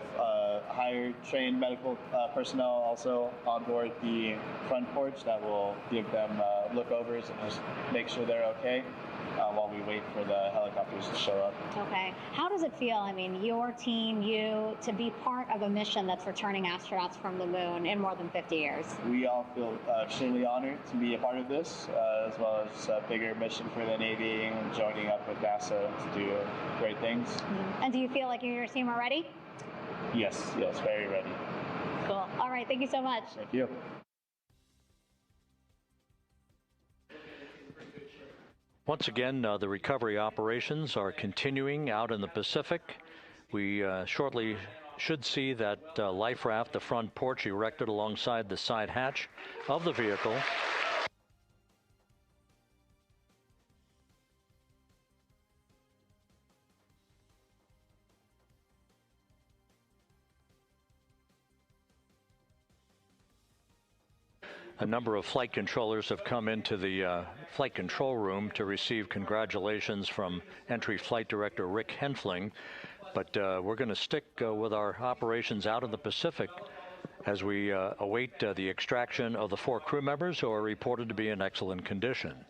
hired trained medical personnel also on board the front porch that will give them lookovers and just make sure they're okay while we wait for the helicopters to show up. Okay. How does it feel, I mean, your team, you, to be part of a mission that's returning astronauts from the moon in more than 50 years? We all feel extremely honored to be a part of this, as well as a bigger mission for the Navy and joining up with NASA to do great things. Mm-hmm. And do you feel like you and your team are ready? Yes, very ready. Cool. All right, thank you so much. Thank you. Once again, the recovery operations are continuing out in the Pacific. We shortly should see that life raft, the front porch, erected alongside the side hatch of the vehicle. A number of flight controllers have come into the flight control room to receive congratulations from Entry Flight Director Rick Henfling. But we're going to stick with our operations out in the Pacific as we await the extraction of the 4 crew members who are reported to be in excellent condition.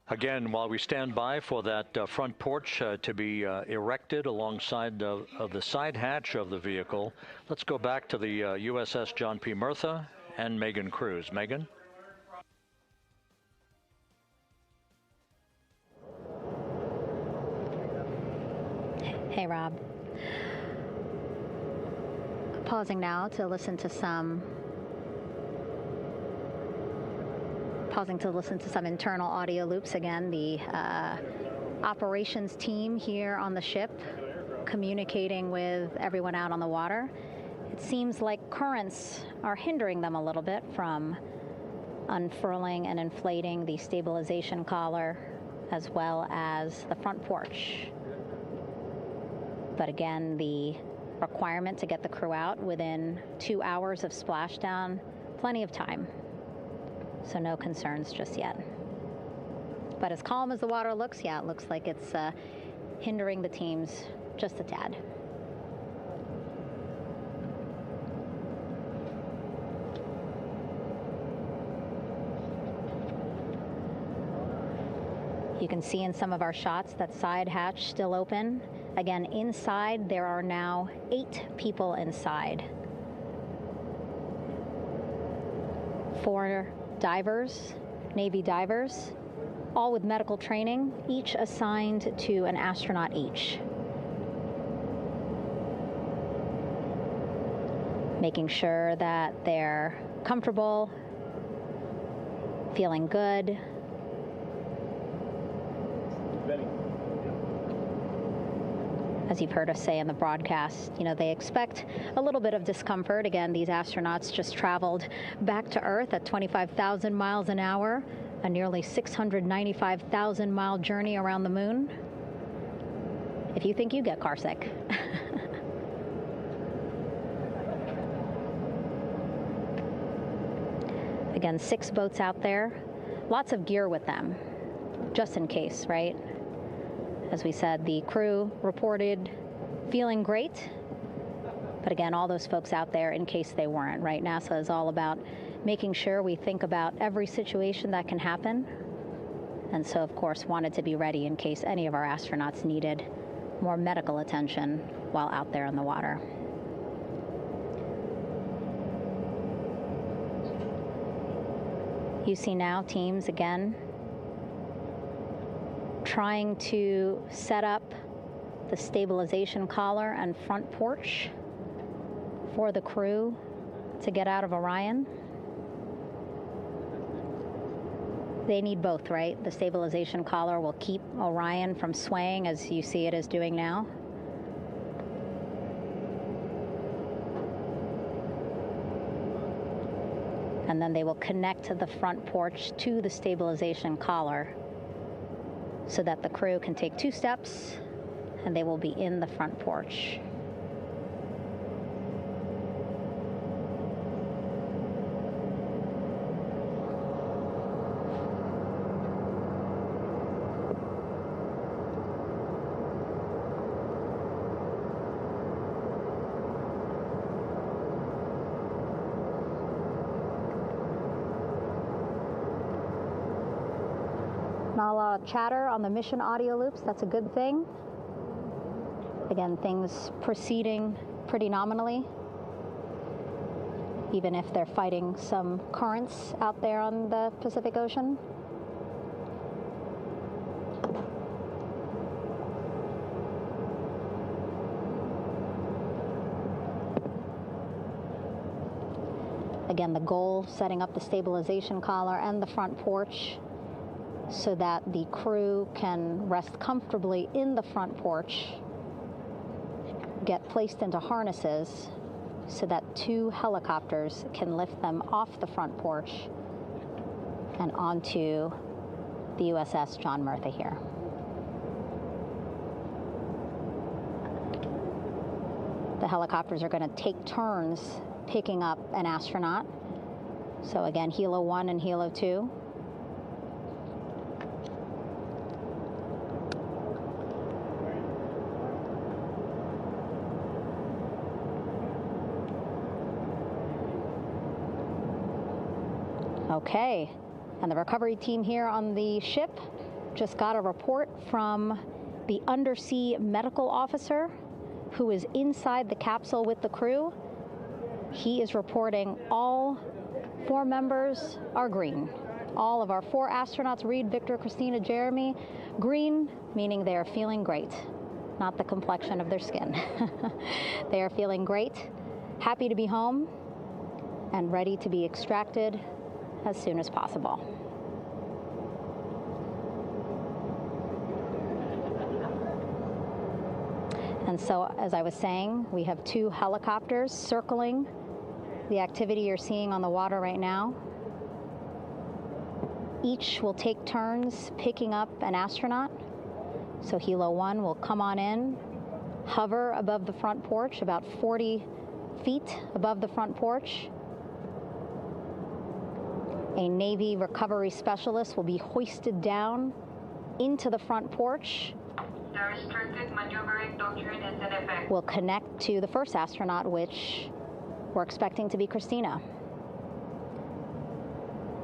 Again, while we stand by for that front porch to be erected alongside of the side hatch of the vehicle, let's go back to the USS John P. Murtha and Megan Cruz. Megan? Hey, Rob. Pausing now to listen to some internal audio loops. Again, the operations team here on the ship communicating with everyone out on the water. It seems like currents are hindering them a little bit from unfurling and inflating the stabilization collar as well as the front porch. But again, the requirement to get the crew out within 2 hours of splashdown, plenty of time. So no concerns just yet. But as calm as the water looks, yeah, it looks like it's hindering the teams just a tad. You can see in some of our shots that side hatch still open. Again, inside there are now 8 people inside. 4 divers, Navy divers, all with medical training, each assigned to an astronaut each. Making sure that they're comfortable, feeling good. As you've heard us say in the broadcast, you know, they expect a little bit of discomfort. Again, these astronauts just traveled back to Earth at 25,000 miles an hour, a nearly 695,000-mile journey around the moon. If you think you get carsick. Again, 6 boats out there, lots of gear with them, just in case, right? As we said, the crew reported feeling great, but again, all those folks out there in case they weren't, right? NASA is all about making sure we think about every situation that can happen, and so, of course, wanted to be ready in case any of our astronauts needed more medical attention while out there in the water. You see now teams, again, trying to set up the stabilization collar and front porch for the crew to get out of Orion. They need both, right? The stabilization collar will keep Orion from swaying as you see it is doing now. And then they will connect the front porch to the stabilization collar so that the crew can take 2 steps and they will be in the front porch. Not a lot of chatter on the mission audio loops. That's a good thing. Again, things proceeding pretty nominally, even if they're fighting some currents out there on the Pacific Ocean. Again, the goal, setting up the stabilization collar and the front porch so that the crew can rest comfortably in the front porch, get placed into harnesses so that 2 helicopters can lift them off the front porch and onto the USS John Murtha here. The helicopters are going to take turns picking up an astronaut. So again, Helo 1 and Helo 2. Okay, and the recovery team here on the ship just got a report from the undersea medical officer who is inside the capsule with the crew. He is reporting all 4 members are green. All of our 4 astronauts, Reid, Victor, Christina, Jeremy, green, meaning they are feeling great, not the complexion of their skin. They are feeling great, happy to be home, and ready to be extracted as soon as possible. And so, as I was saying, we have 2 helicopters circling the activity you're seeing on the water right now. Each will take turns picking up an astronaut. So Helo 1 will come on in, hover above the front porch, about 40 feet above the front porch. A Navy recovery specialist will be hoisted down into the front porch. The restricted maneuvering doctrine is in effect. Will connect to the first astronaut, which we're expecting to be Christina.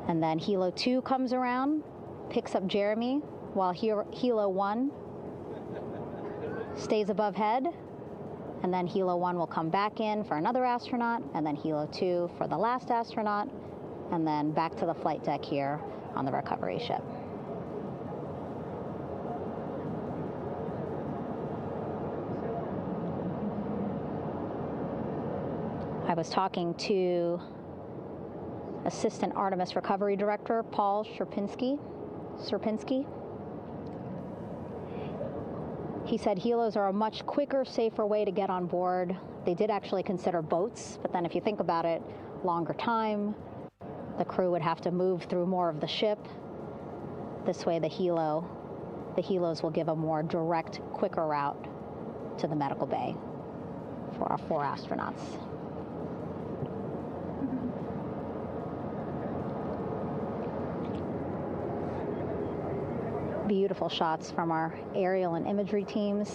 And then Helo 2 comes around, picks up Jeremy, while Helo 1 stays above head, and then Helo 1 will come back in for another astronaut, and then Helo 2 for the last astronaut, and then back to the flight deck here on the recovery ship. I was talking to Assistant Artemis Recovery Director Paul Sierpinski. He said helos are a much quicker, safer way to get on board. They did actually consider boats, but then if you think about it, longer time, the crew would have to move through more of the ship. This way the helos will give a more direct, quicker route to the medical bay for our 4 astronauts. Beautiful shots from our aerial and imagery teams.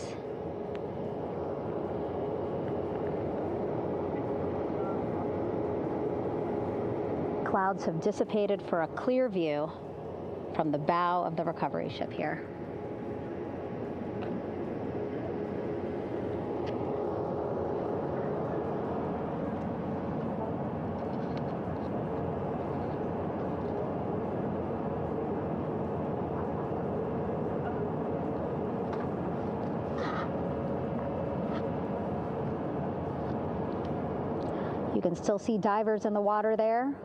Clouds have dissipated for a clear view from the bow of the recovery ship here. You can still see divers in the water there.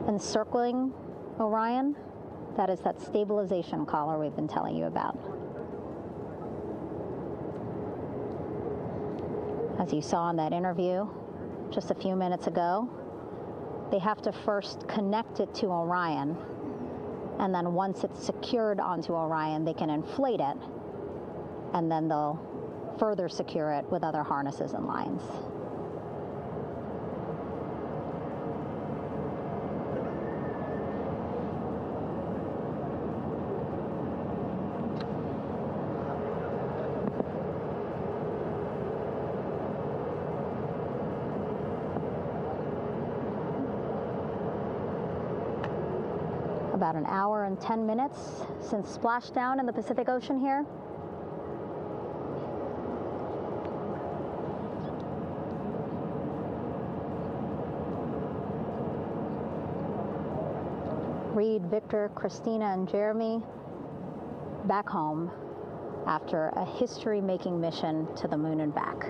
Encircling Orion, that is that stabilization collar we've been telling you about. As you saw in that interview just a few minutes ago, they have to first connect it to Orion, and then once it's secured onto Orion, they can inflate it, and then they'll further secure it with other harnesses and lines. About an hour and 10 minutes since splashdown in the Pacific Ocean here. Reid, Victor, Christina, and Jeremy back home after a history-making mission to the moon and back.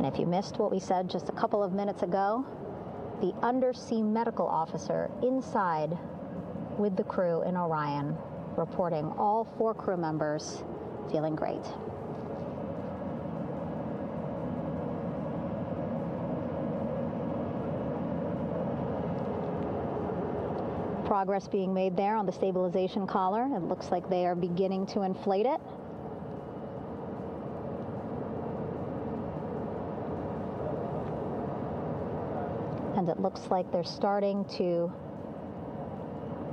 If you missed what we said just a couple of minutes ago, the undersea medical officer inside with the crew in Orion, reporting all 4 crew members feeling great. Progress being made there on the stabilization collar. It looks like they are beginning to inflate it. And it looks like they're starting to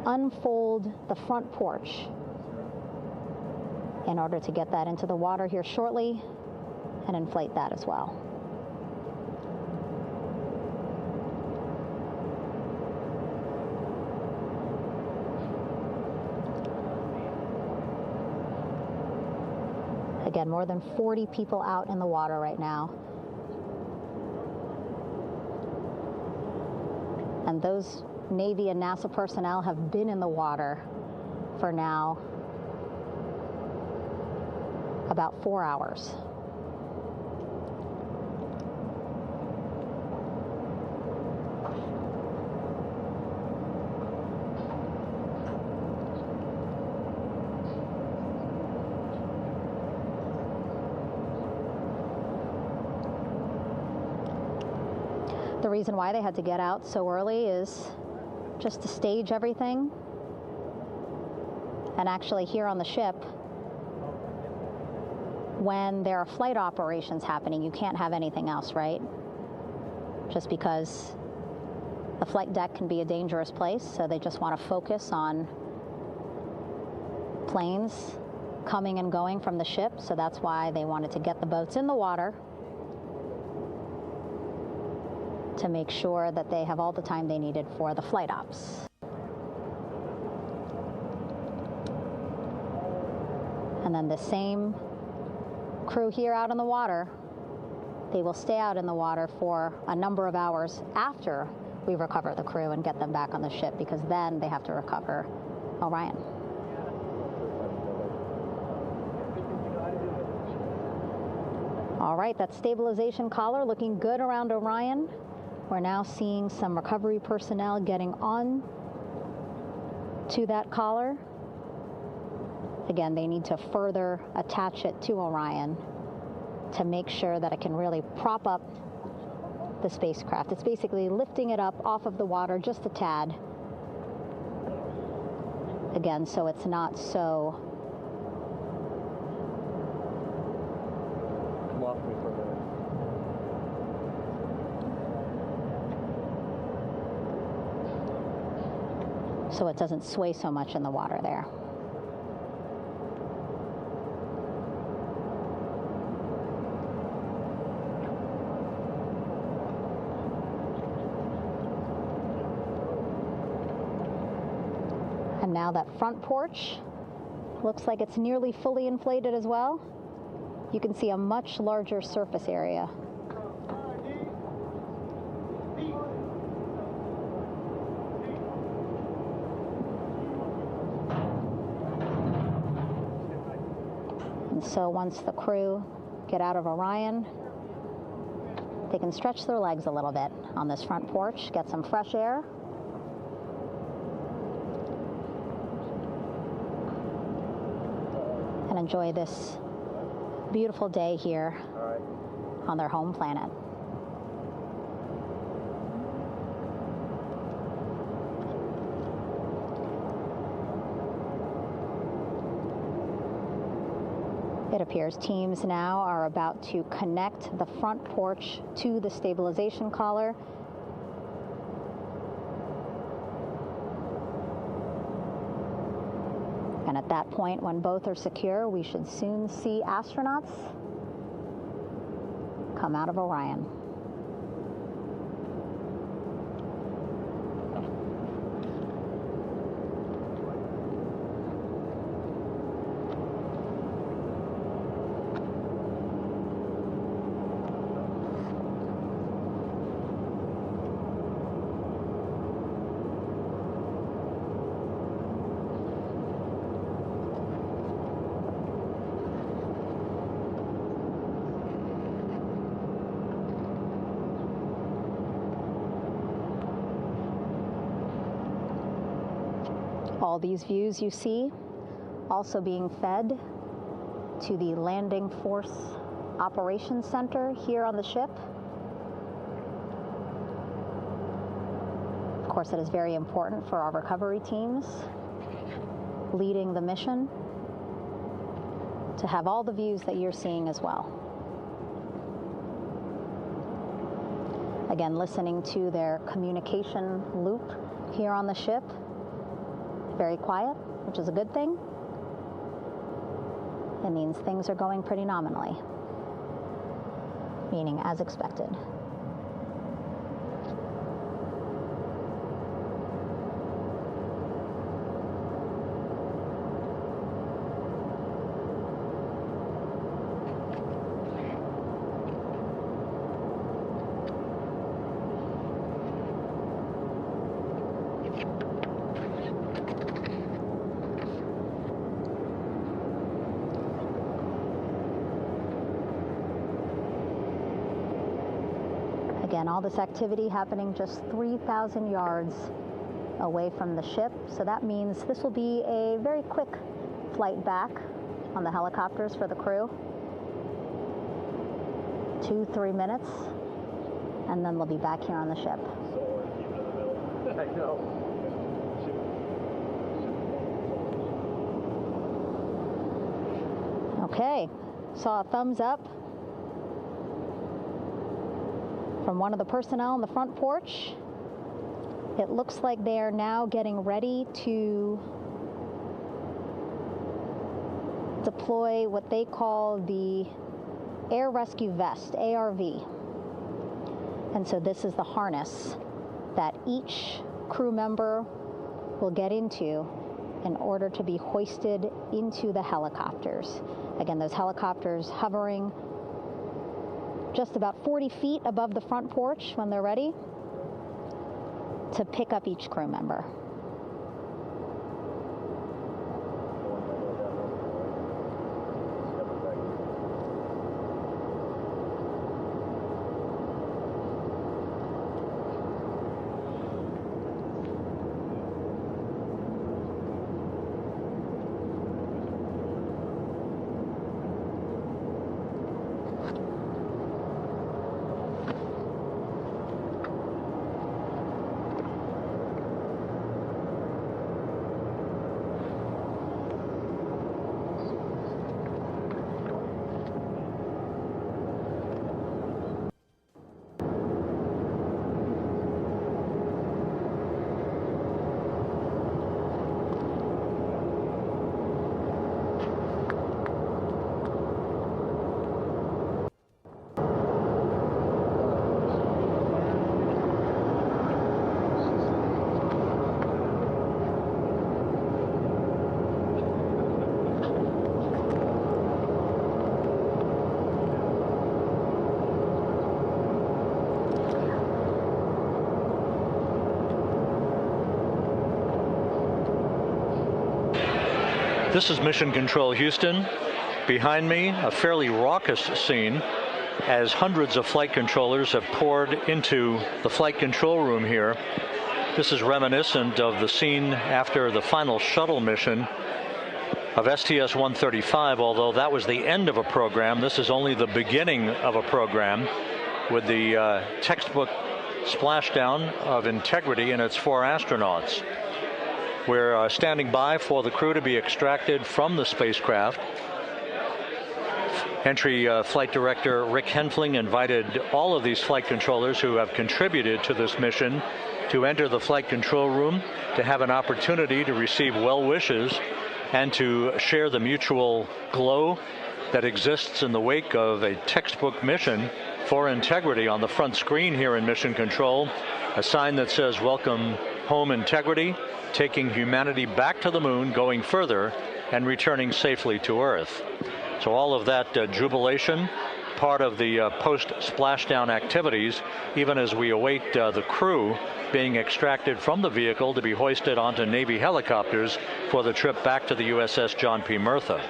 unfold the front porch in order to get that into the water here shortly and inflate that as well. Again, more than 40 people out in the water right now. And those Navy and NASA personnel have been in the water for now about 4 hours. The reason why they had to get out so early is just to stage everything. And actually here on the ship, when there are flight operations happening, you can't have anything else, right? Just because the flight deck can be a dangerous place, so they just want to focus on planes coming and going from the ship, so that's why they wanted to get the boats in the water to make sure that they have all the time they needed for the flight ops. And then the same crew here out in the water, they will stay out in the water for a number of hours after we recover the crew and get them back on the ship, because then they have to recover Orion. All right, that stabilization collar looking good around Orion. We're now seeing some recovery personnel getting on to that collar. Again, they need to further attach it to Orion to make sure that it can really prop up the spacecraft. It's basically lifting it up off of the water just a tad. Again, so it's not so so it doesn't sway so much in the water there. And now that front porch looks like it's nearly fully inflated as well. You can see a much larger surface area. And so once the crew get out of Orion, they can stretch their legs a little bit on this front porch, get some fresh air. And enjoy this beautiful day here on their home planet. It appears teams now are about to connect the front porch to the stabilization collar. And at that point, when both are secure, we should soon see astronauts come out of Orion. All these views you see also being fed to the Landing Force Operations Center here on the ship. Of course, it is very important for our recovery teams leading the mission to have all the views that you're seeing as well. Again, listening to their communication loop here on the ship. Very quiet, which is a good thing. It means things are going pretty nominally, meaning as expected. Again, all this activity happening just 3,000 yards away from the ship. So that means this will be a very quick flight back on the helicopters for the crew. 2-3 minutes, and then they'll be back here on the ship. I know. Okay, saw a thumbs up from one of the personnel on the front porch. It looks like they are now getting ready to deploy what they call the Air Rescue Vest, ARV. And so this is the harness that each crew member will get into in order to be hoisted into the helicopters. Again, those helicopters hovering just about 40 feet above the front porch when they're ready to pick up each crew member. This is Mission Control Houston. Behind me, a fairly raucous scene as hundreds of flight controllers have poured into the flight control room here. This is reminiscent of the scene after the final shuttle mission of STS-135, although that was the end of a program. This is only the beginning of a program with the textbook splashdown of Integrity and its 4 astronauts. We're standing by for the crew to be extracted from the spacecraft. Entry Flight Director Rick Henfling invited all of these flight controllers who have contributed to this mission to enter the flight control room to have an opportunity to receive well wishes and to share the mutual glow that exists in the wake of a textbook mission for Integrity. On the front screen here in Mission Control, a sign that says "Welcome Home, Integrity," taking humanity back to the moon, going further, and returning safely to Earth. So all of that jubilation, part of the post-splashdown activities, even as we await the crew being extracted from the vehicle to be hoisted onto Navy helicopters for the trip back to the USS John P. Murtha.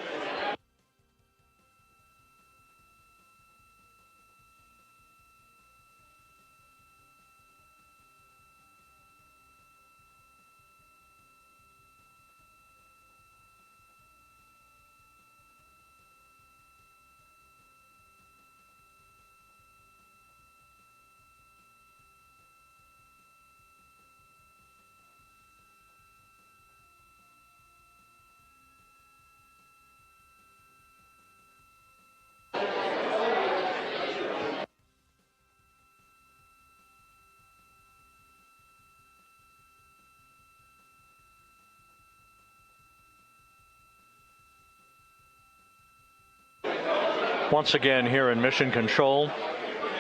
Once again here in Mission Control,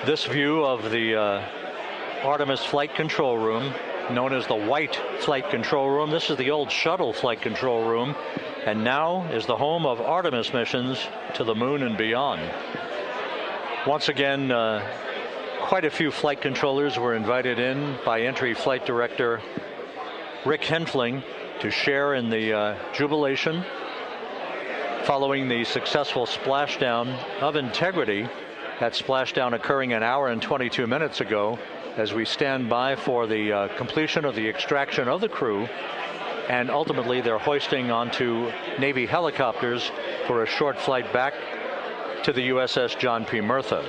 this view of the Artemis Flight Control Room, known as the White Flight Control Room. This is the old shuttle flight control room, and now is the home of Artemis missions to the moon and beyond. Once again, quite a few flight controllers were invited in by Entry Flight Director Rick Henfling to share in the jubilation following the successful splashdown of Integrity. That splashdown occurring an hour and 22 minutes ago, as we stand by for the completion of the extraction of the crew, and ultimately they're hoisting onto Navy helicopters for a short flight back to the USS John P. Murtha.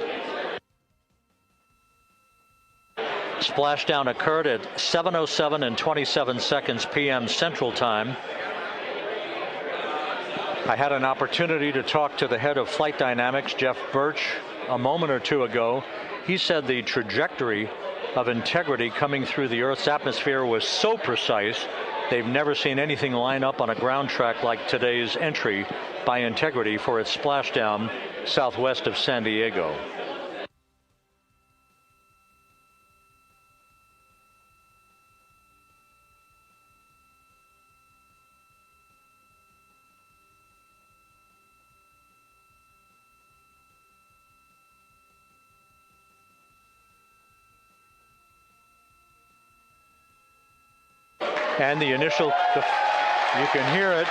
Splashdown occurred at 7:07 and 27 seconds p.m. Central Time. I had an opportunity to talk to the head of flight dynamics, Jeff Birch, a moment or two ago. He said the trajectory of Integrity coming through the Earth's atmosphere was so precise, they've never seen anything line up on a ground track like today's entry by Integrity for its splashdown southwest of San Diego. And the initial, you can hear it.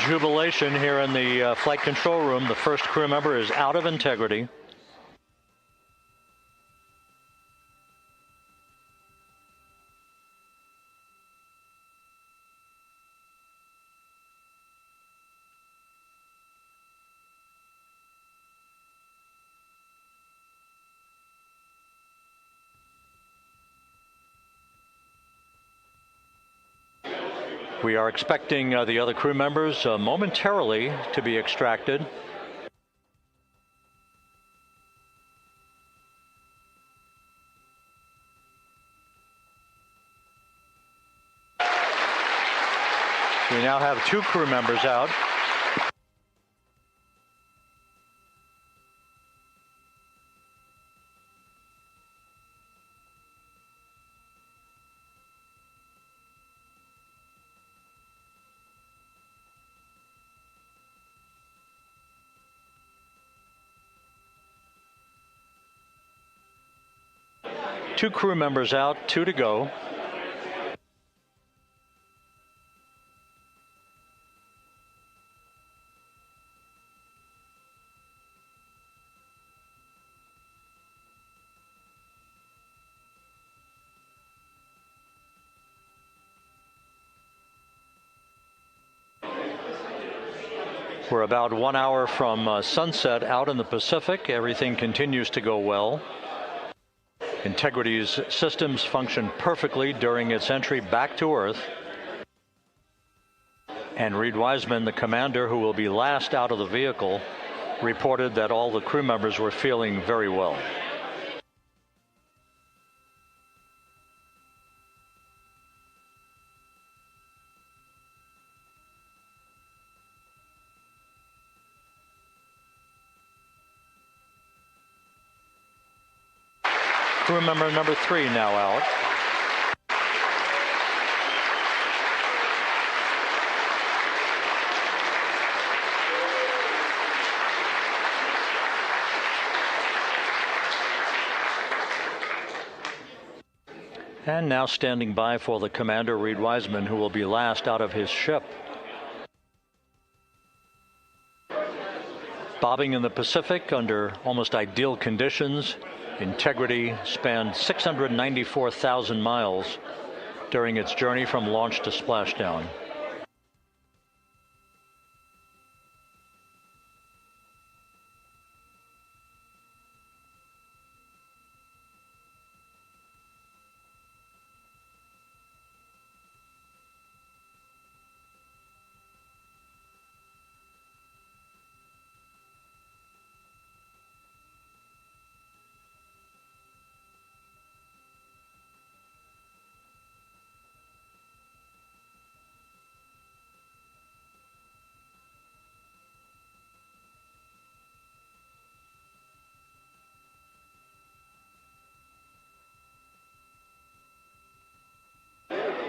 Jubilation here in the flight control room. The first crew member is out of Integrity. We are expecting the other crew members momentarily to be extracted. We now have 2 crew members out. Two crew members out, 2 to go. We're about 1 hour from sunset out in the Pacific. Everything continues to go well. Integrity's systems function perfectly during its entry back to Earth. And Reid Wiseman, the commander who will be last out of the vehicle, reported that all the crew members were feeling very well. Crew member number 3 now out. And now standing by for the commander, Reid Wiseman, who will be last out of his ship. Bobbing in the Pacific under almost ideal conditions, Integrity spanned 694,000 miles during its journey from launch to splashdown.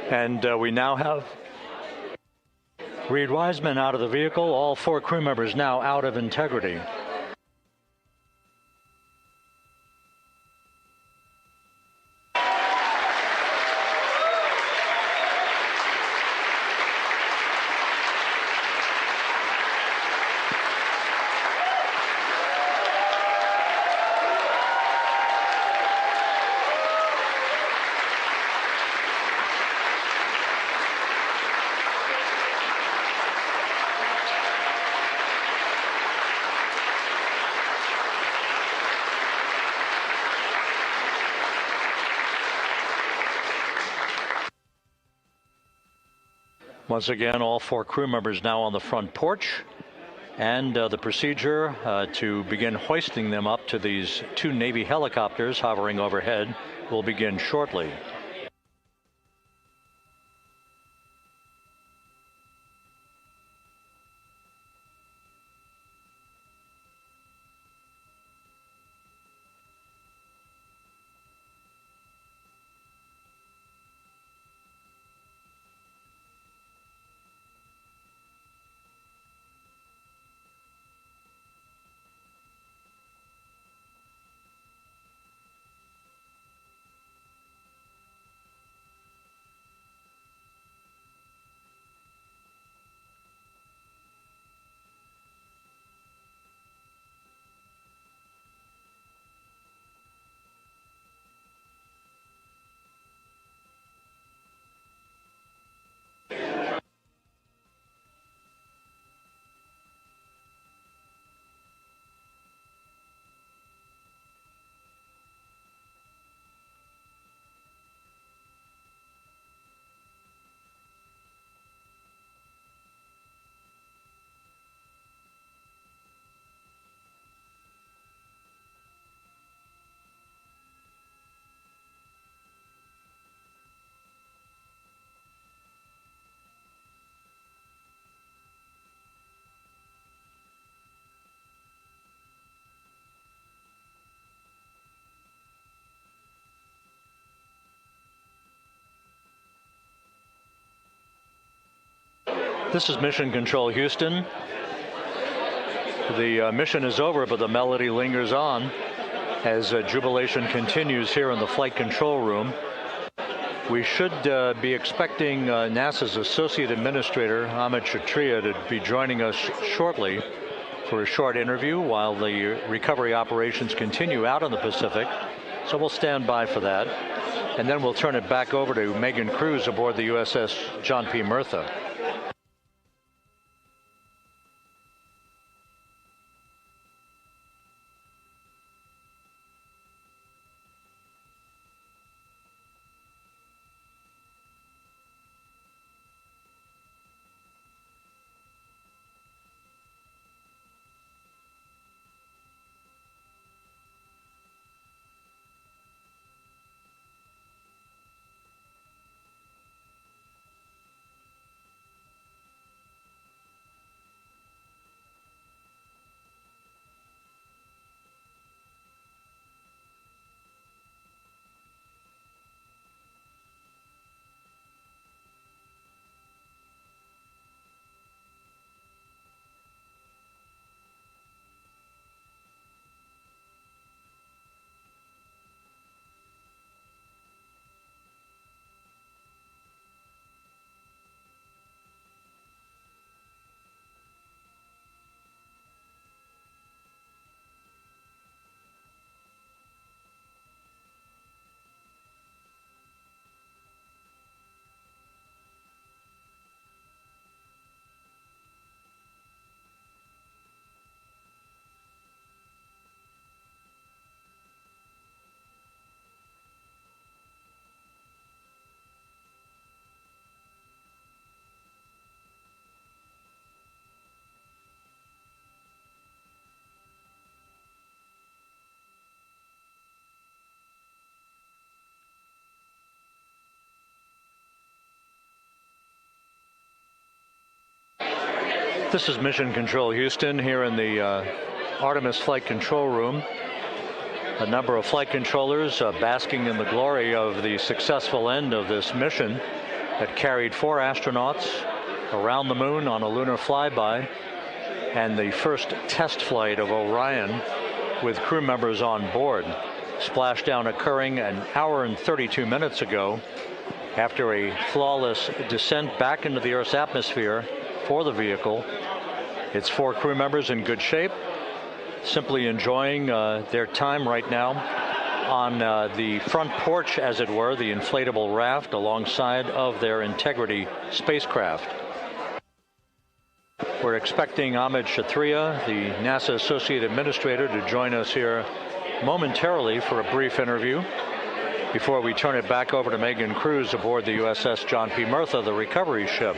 And we now have Reid Wiseman out of the vehicle. All 4 crew members now out of Integrity. Once again, all 4 crew members now on the front porch, and the procedure to begin hoisting them up to these 2 Navy helicopters hovering overhead will begin shortly. This is Mission Control Houston. The mission is over, but the melody lingers on as jubilation continues here in the flight control room. We should be expecting NASA's Associate Administrator, Amit Kshatriya, to be joining us shortly for a short interview while the recovery operations continue out in the Pacific. So we'll stand by for that. And then we'll turn it back over to Megan Cruz aboard the USS John P. Murtha. This is Mission Control Houston here in the Artemis Flight Control Room. A number of flight controllers basking in the glory of the successful end of this mission that carried 4 astronauts around the moon on a lunar flyby, and the first test flight of Orion with crew members on board. Splashdown occurring an hour and 32 minutes ago after a flawless descent back into the Earth's atmosphere for the vehicle. Its 4 crew members in good shape, simply enjoying their time right now on the front porch, as it were, the inflatable raft alongside of their Integrity spacecraft. We're expecting Amit Kshatriya, the NASA Associate Administrator, to join us here momentarily for a brief interview before we turn it back over to Megan Cruz aboard the USS John P. Murtha, the recovery ship.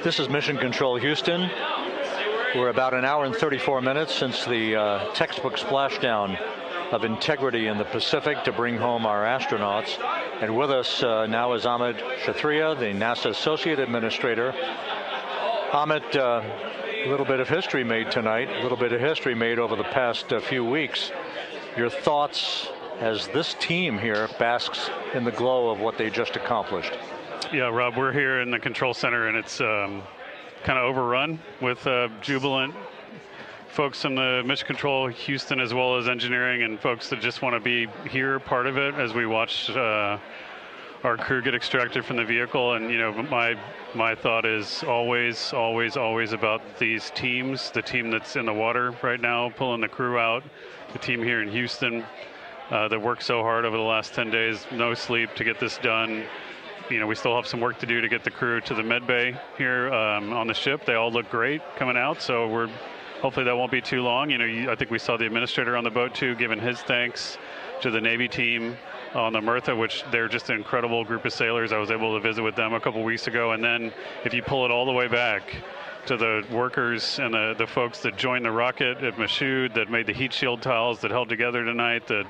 This is Mission Control Houston. We're about an hour and 34 minutes since the textbook splashdown of integrity in the Pacific to bring home our astronauts. And with us now is Amit Kshatriya, the NASA Associate Administrator. Amit, a little bit of history made tonight, a little bit of history made over the past few weeks. Your thoughts as this team here basks in the glow of what they just accomplished? Yeah, Rob, we're here in the control center, and it's kind of overrun with jubilant folks in the Mission Control Houston, as well as engineering, and folks that just want to be here, part of it, as we watch our crew get extracted from the vehicle. And you know, my thought is always about these teams, the team that's in the water right now pulling the crew out, the team here in Houston that worked so hard over the last 10 days, no sleep to get this done. You know, we still have some work to do to get the crew to the med bay here on the ship. They all look great coming out, so hopefully that won't be too long. You know, I think we saw the administrator on the boat too, giving his thanks to the Navy team on the Mirtha, which they're just an incredible group of sailors. I was able to visit with them a couple weeks ago. And then if you pull it all the way back to the workers and the folks that joined the rocket at Michoud, that made the heat shield tiles that held together tonight, that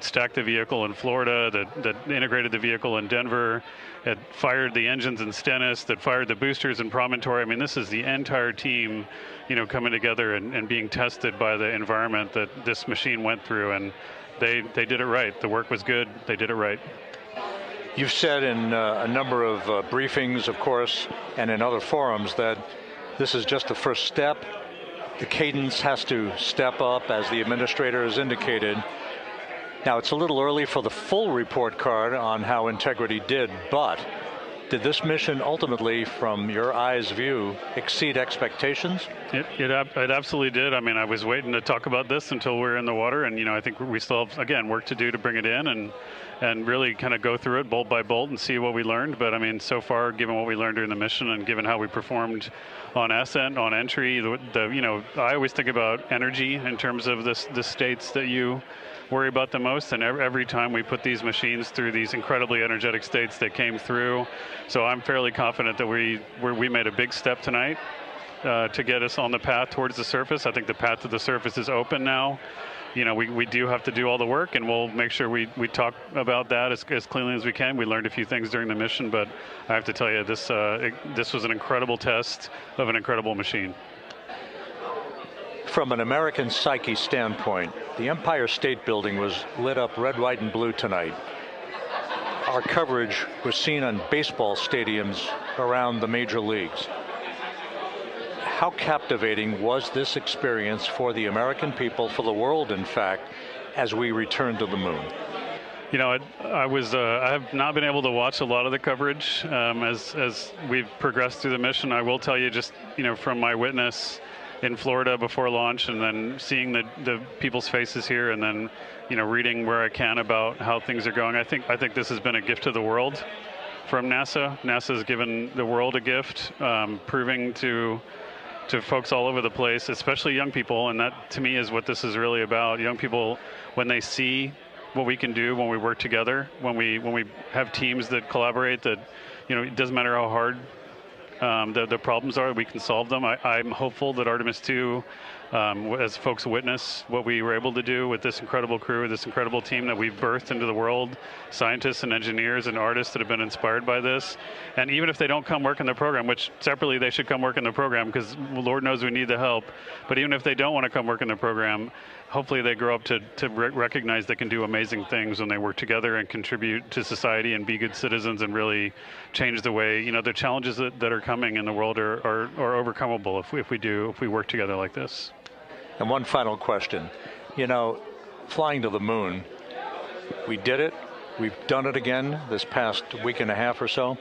stacked the vehicle in Florida, that integrated the vehicle in Denver, that fired the engines in Stennis, that fired the boosters in Promontory. I mean, this is the entire team, coming together and being tested by the environment that this machine went through, and they did it right. The work was good. They did it right. You've said in a number of briefings, of course, and in other forums that this is just the first step. The cadence has to step up, as the administrator has indicated. Now, it's a little early for the full report card on how integrity did, but did this mission ultimately, from your eyes view, exceed expectations? It absolutely did. I mean, I was waiting to talk about this until we're in the water, and I think we still have, again, work to do to bring it in and really kind of go through it bolt by bolt and see what we learned. But I mean, so far, given what we learned during the mission and given how we performed on ascent, on entry, I always think about energy in terms of the states that you worry about the most, and every time we put these machines through these incredibly energetic states, they came through. So I'm fairly confident that we made a big step tonight to get us on the path towards the surface. I think the path to the surface is open now. We do have to do all the work, and we'll make sure we talk about that as cleanly as we can. We learned a few things during the mission, but I have to tell you, this was an incredible test of an incredible machine. From an American psyche standpoint, the Empire State Building was lit up red, white, and blue tonight. Our coverage was seen on baseball stadiums around the major leagues. How captivating was this experience for the American people, for the world, in fact, as we returned to the moon? I have not been able to watch a lot of the coverage as we've progressed through the mission. I will tell you, just from my witness in Florida before launch, and then seeing the people's faces here, and then reading where I can about how things are going. I think this has been a gift to the world from NASA. NASA has given the world a gift, proving to folks all over the place, especially young people, and that to me is what this is really about. Young people, when they see what we can do when we work together, when we have teams that collaborate, that it doesn't matter how hard the problems are, we can solve them. I'm hopeful that Artemis II, as folks witness what we were able to do with this incredible crew, this incredible team that we've birthed into the world, scientists and engineers and artists that have been inspired by this. And even if they don't come work in the program, which separately they should come work in the program, because Lord knows we need the help, but even if they don't want to come work in the program, hopefully they grow up to recognize they can do amazing things when they work together and contribute to society and be good citizens and really change the way, the challenges that are coming in the world are overcomable if we work together like this. And one final question. Flying to the moon, we did it. We've done it again this past week and a half or so.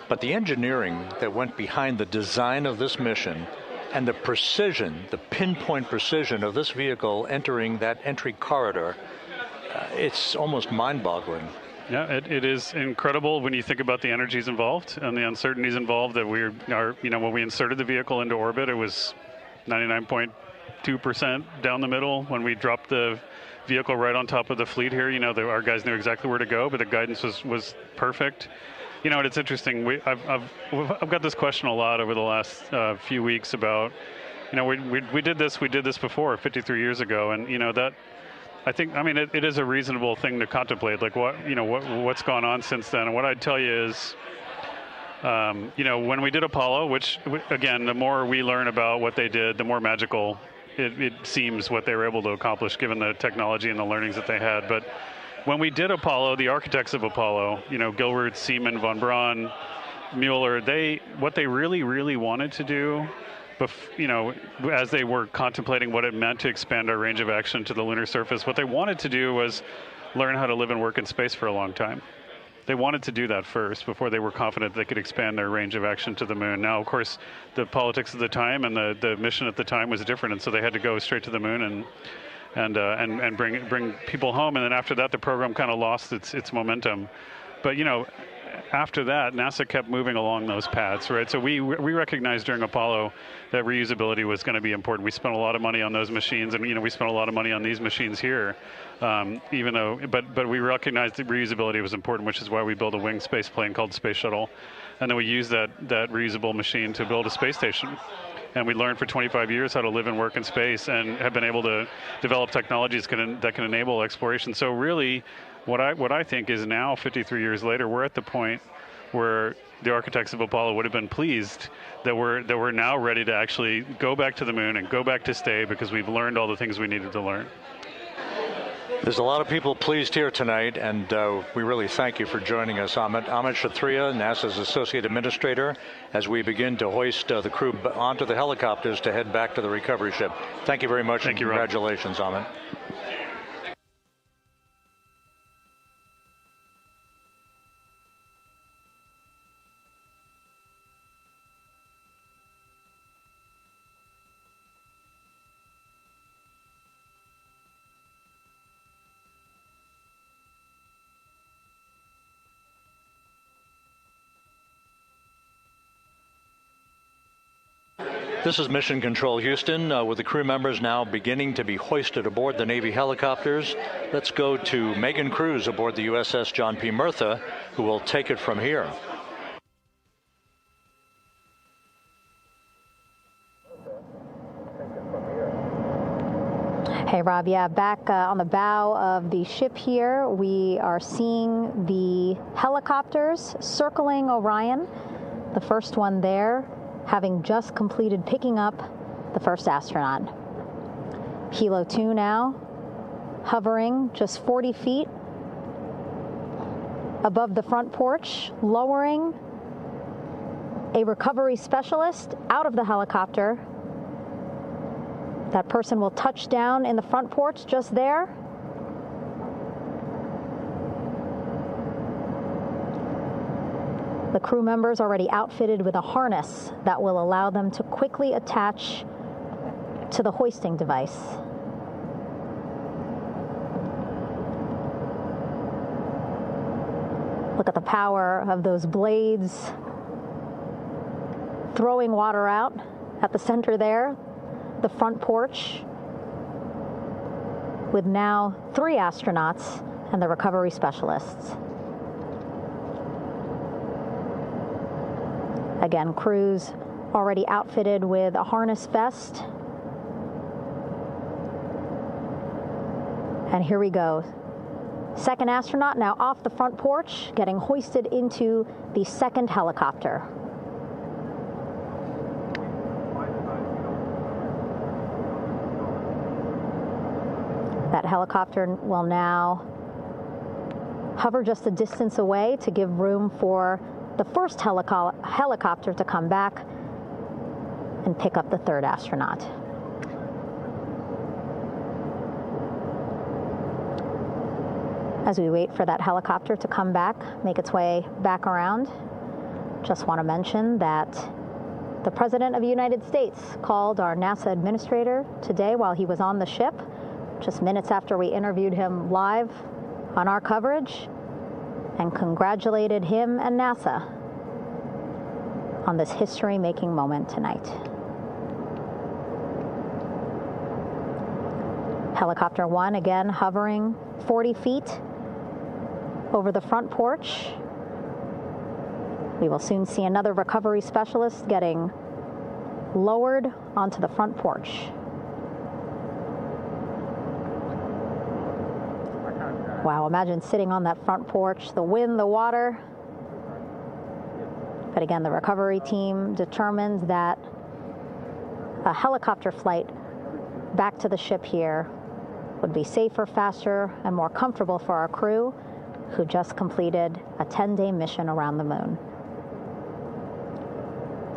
But the engineering that went behind the design of this mission and the precision, the pinpoint precision of this vehicle entering that entry corridor, it's almost mind-boggling. Yeah, it is incredible when you think about the energies involved and the uncertainties involved. That when we inserted the vehicle into orbit, it was 99.2% down the middle. When we dropped the vehicle right on top of the fleet here, our guys knew exactly where to go, but the guidance was perfect. You know, it's interesting. I've got this question a lot over the last few weeks about, you know, we did this before 53 years ago, and you know that. I mean, it is a reasonable thing to contemplate, like what's gone on since then. And what I'd tell you is, you know, when we did Apollo, which again, the more we learn about what they did, the more magical it seems what they were able to accomplish given the technology and the learnings that they had. But when we did Apollo, the architects of Apollo, you know, Gilbert, Seaman, von Braun, Mueller, what they really wanted to do, you know, as they were contemplating what it meant to expand our range of action to the lunar surface, what they wanted to do was learn how to live and work in space for a long time. They wanted to do that first before they were confident they could expand their range of action to the moon. Now, of course, the politics of the time and the mission at the time was different, and so they had to go straight to the moon and bring people home. And then after that, the program kind of lost its momentum. But you know, after that, NASA kept moving along those paths, right? So we recognized during Apollo that reusability was going to be important. We spent a lot of money on those machines, and you know, we spent a lot of money on these machines here, even though, but we recognized that reusability was important, which is why we built a winged space plane called Space Shuttle, and then we used that reusable machine to build a space station. And we learned for 25 years how to live and work in space, and have been able to develop technologies that can enable exploration. So really, what I think is now, 53 years later, we're at the point where the architects of Apollo would have been pleased that we're now ready to actually go back to the moon and go back to stay, because we've learned all the things we needed to learn. There's a lot of people pleased here tonight, and we really thank you for joining us. Amit Kshatriya, NASA's Associate Administrator, as we begin to hoist the crew onto the helicopters to head back to the recovery ship. Thank you very much. Thank you, Rob. Congratulations, Amit. This is Mission Control Houston, with the crew members now beginning to be hoisted aboard the Navy helicopters. Let's go to Megan Cruz aboard the USS John P. Murtha, who will take it from here. Hey, Rob. Yeah, back on the bow of the ship here, we are seeing the helicopters circling Orion. The first one there, having just completed picking up the first astronaut. Helo 2 now, hovering just 40 feet above the front porch, lowering a recovery specialist out of the helicopter. That person will touch down in the front porch just there. The crew members already outfitted with a harness that will allow them to quickly attach to the hoisting device. Look at the power of those blades throwing water out at the center there, the front porch, with now 3 astronauts and the recovery specialists. Again, crews already outfitted with a harness vest. And here we go. Second astronaut now off the front porch, getting hoisted into the second helicopter. That helicopter will now hover just a distance away to give room for the first helicopter to come back and pick up the third astronaut. As we wait for that helicopter to come back, make its way back around, just want to mention that the President of the United States called our NASA administrator today while he was on the ship, just minutes after we interviewed him live on our coverage, and congratulated him and NASA on this history-making moment tonight. Helicopter 1 again hovering 40 feet over the front porch. We will soon see another recovery specialist getting lowered onto the front porch. Wow, imagine sitting on that front porch, the wind, the water. But again, the recovery team determined that a helicopter flight back to the ship here would be safer, faster, and more comfortable for our crew who just completed a 10-day mission around the moon.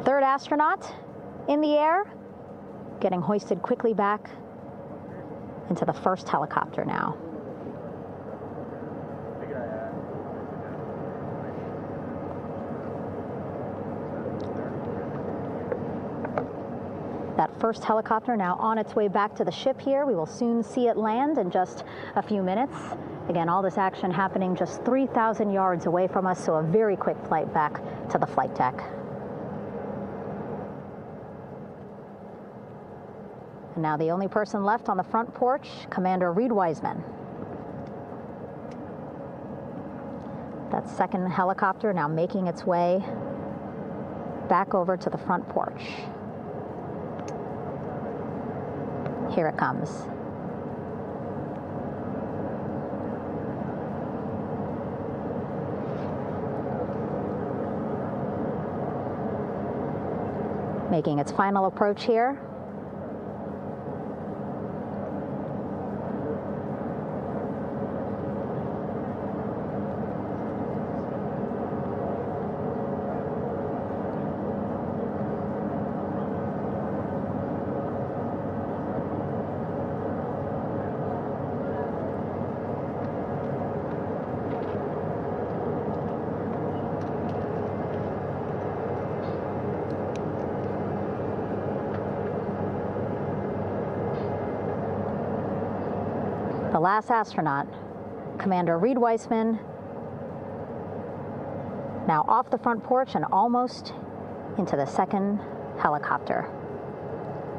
Third astronaut in the air, getting hoisted quickly back into the first helicopter now. That first helicopter now on its way back to the ship here. We will soon see it land in just a few minutes. Again, all this action happening just 3,000 yards away from us, so a very quick flight back to the flight deck. And now the only person left on the front porch, Commander Reid Wiseman. That second helicopter now making its way back over to the front porch. Here it comes. Making its final approach here. The last astronaut, Commander Reid Wiseman, now off the front porch and almost into the second helicopter.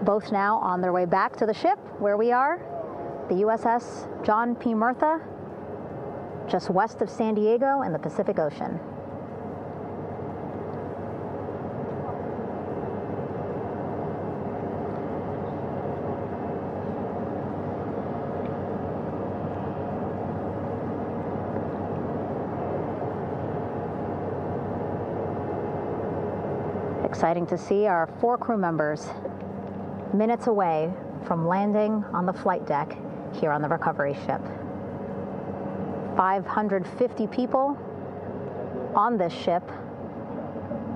Both now on their way back to the ship where we are, the USS John P. Murtha, just west of San Diego in the Pacific Ocean. Exciting to see our 4 crew members minutes away from landing on the flight deck here on the recovery ship. 550 people on this ship,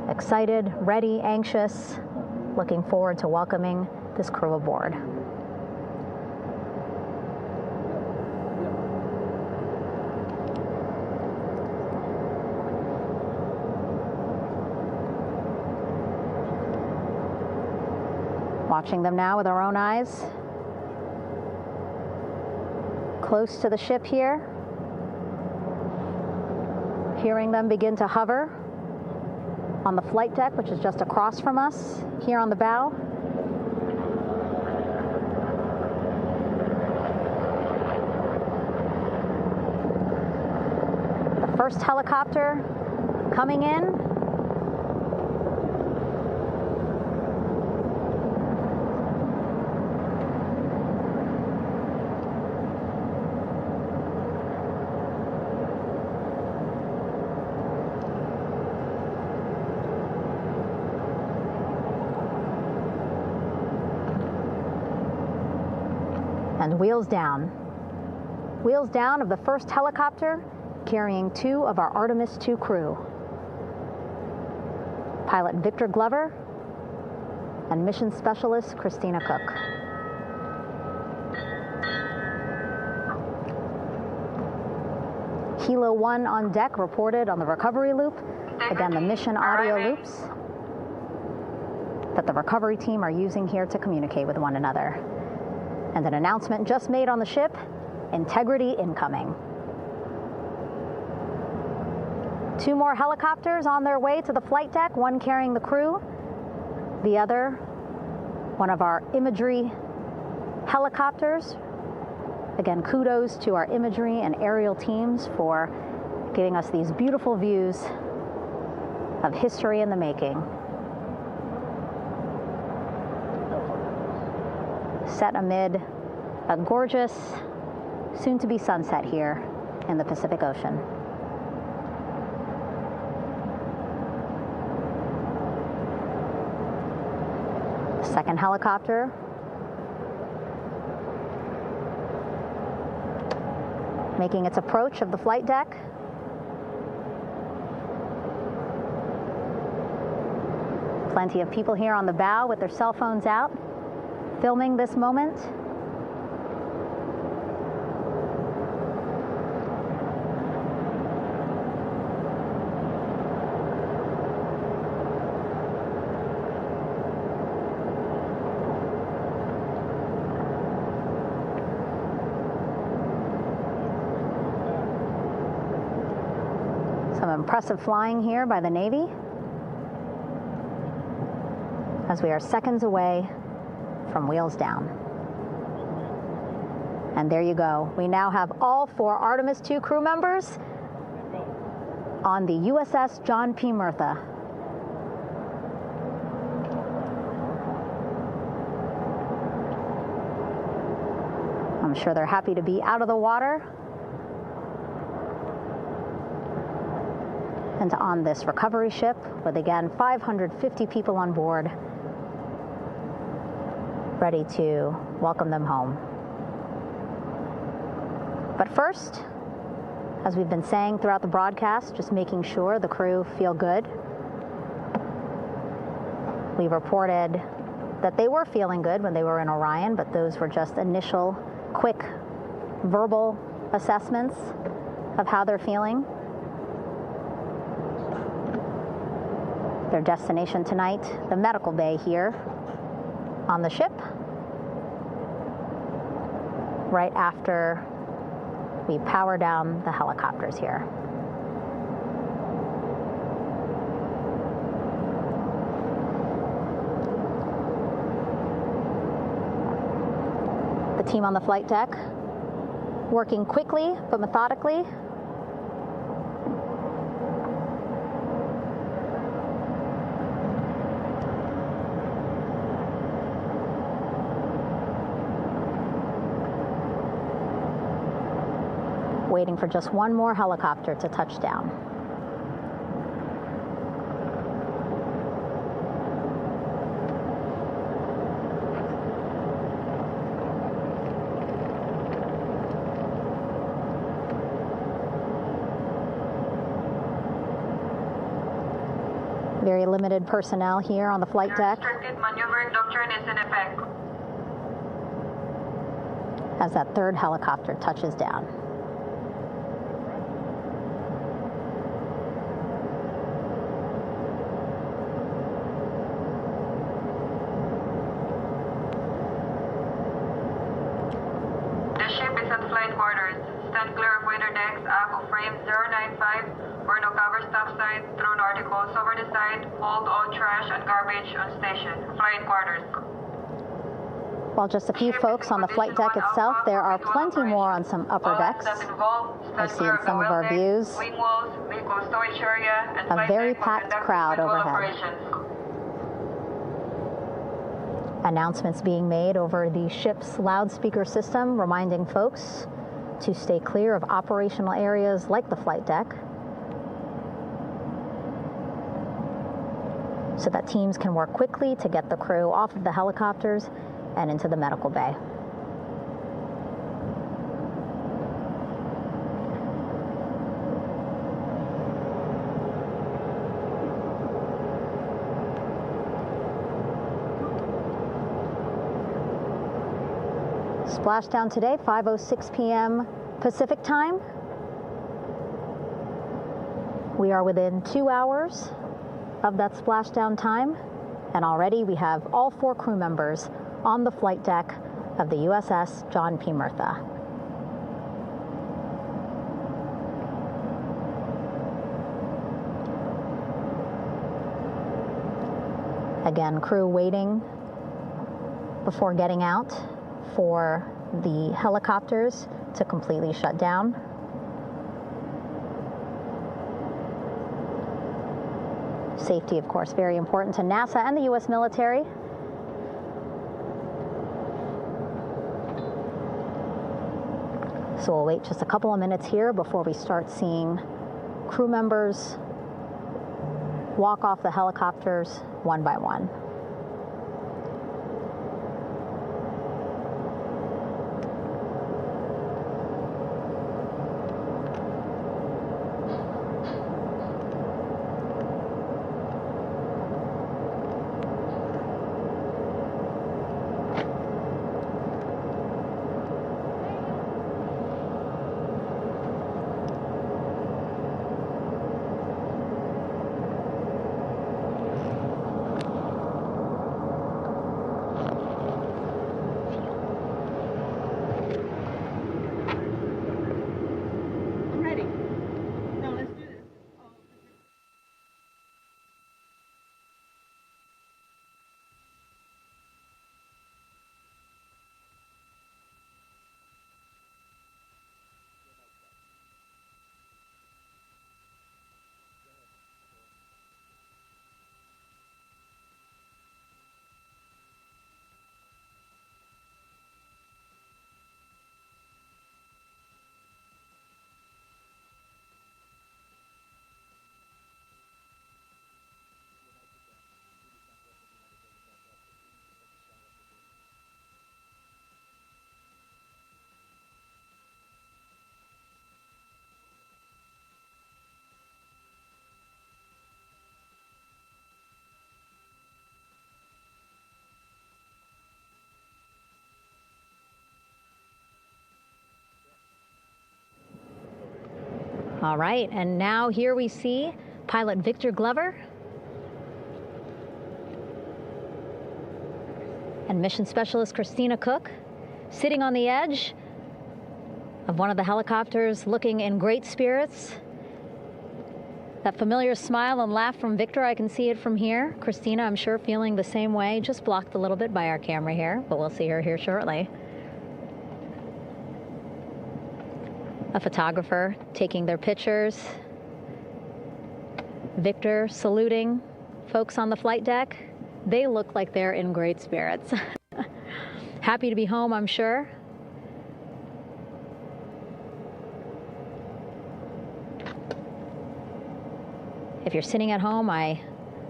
excited, ready, anxious, looking forward to welcoming this crew aboard. Watching them now with our own eyes. Close to the ship here. Hearing them begin to hover on the flight deck, which is just across from us, here on the bow. The first helicopter coming in. And wheels down. Wheels down of the first helicopter carrying 2 of our Artemis II crew. Pilot Victor Glover and mission specialist Christina Koch. Kilo 1 on deck reported on the recovery loop. Again, the mission audio loops that the recovery team are using here to communicate with one another. And an announcement just made on the ship, integrity incoming. 2 more helicopters on their way to the flight deck, one carrying the crew, the other, one of our imagery helicopters. Again, kudos to our imagery and aerial teams for giving us these beautiful views of history in the making. Set amid a gorgeous, soon-to-be sunset here in the Pacific Ocean. Second helicopter making its approach of the flight deck. Plenty of people here on the bow with their cell phones out, filming this moment. Some impressive flying here by the Navy, as we are seconds away from wheels down. And there you go. We now have all 4 Artemis II crew members on the USS John P. Murtha. I'm sure they're happy to be out of the water and on this recovery ship with, again, 550 people on board, ready to welcome them home. But first, as we've been saying throughout the broadcast, just making sure the crew feel good. We reported that they were feeling good when they were in Orion, but those were just initial, quick, verbal assessments of how they're feeling. Their destination tonight, the medical bay here on the ship, right after we power down the helicopters here. The team on the flight deck working quickly but methodically. Waiting for just one more helicopter to touch down. Very limited personnel here on the flight deck. Restricted maneuvering doctrine is in effect. As that third helicopter touches down. The ship is at flight quarters. Stand clear of waiter decks, ACO frame 095, or no cover stop side, thrown articles over the side, hold all trash and garbage on station. Flight quarters. While just a few folks on the flight deck itself, there are plenty more on some upper decks. I see in some of our views a very packed crowd overhead. Announcements being made over the ship's loudspeaker system, reminding folks to stay clear of operational areas like the flight deck, so that teams can work quickly to get the crew off of the helicopters and into the medical bay. Splashdown today, 5:06 p.m. Pacific time. We are within 2 hours of that splashdown time, and already we have all 4 crew members on the flight deck of the USS John P. Murtha. Again, crew waiting before getting out for the helicopters to completely shut down. Safety, of course, very important to NASA and the U.S. military. So we'll wait just a couple of minutes here before we start seeing crew members walk off the helicopters one by one. All right, and now here we see pilot Victor Glover and mission specialist Christina Koch sitting on the edge of one of the helicopters, looking in great spirits. That familiar smile and laugh from Victor, I can see it from here. Christina, I'm sure, feeling the same way, just blocked a little bit by our camera here, but we'll see her here shortly. A photographer taking their pictures. Victor saluting folks on the flight deck. They look like they're in great spirits. Happy to be home, I'm sure. If you're sitting at home, I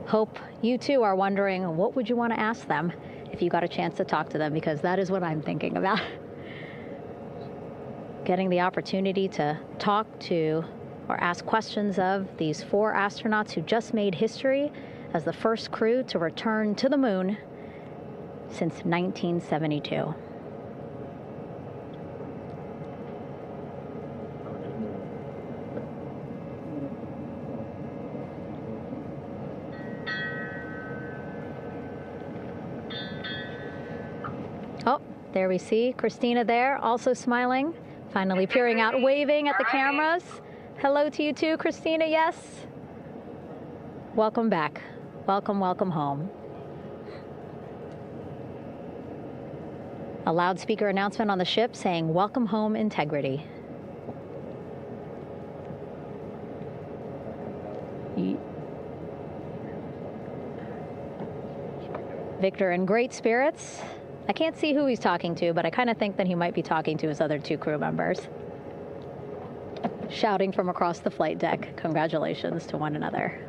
hope you too are wondering, what would you want to ask them if you got a chance to talk to them? Because that is what I'm thinking about. Getting the opportunity to talk to or ask questions of these 4 astronauts who just made history as the first crew to return to the moon since 1972. Oh, there we see Christina there, also smiling. Finally peering out, waving at the cameras. Hello to you too, Christina, yes. Welcome back. Welcome, welcome home. A loudspeaker announcement on the ship saying, "Welcome home, integrity." Victor in great spirits. I can't see who he's talking to, but I kind of think that he might be talking to his other 2 crew members. Shouting from across the flight deck, congratulations to one another.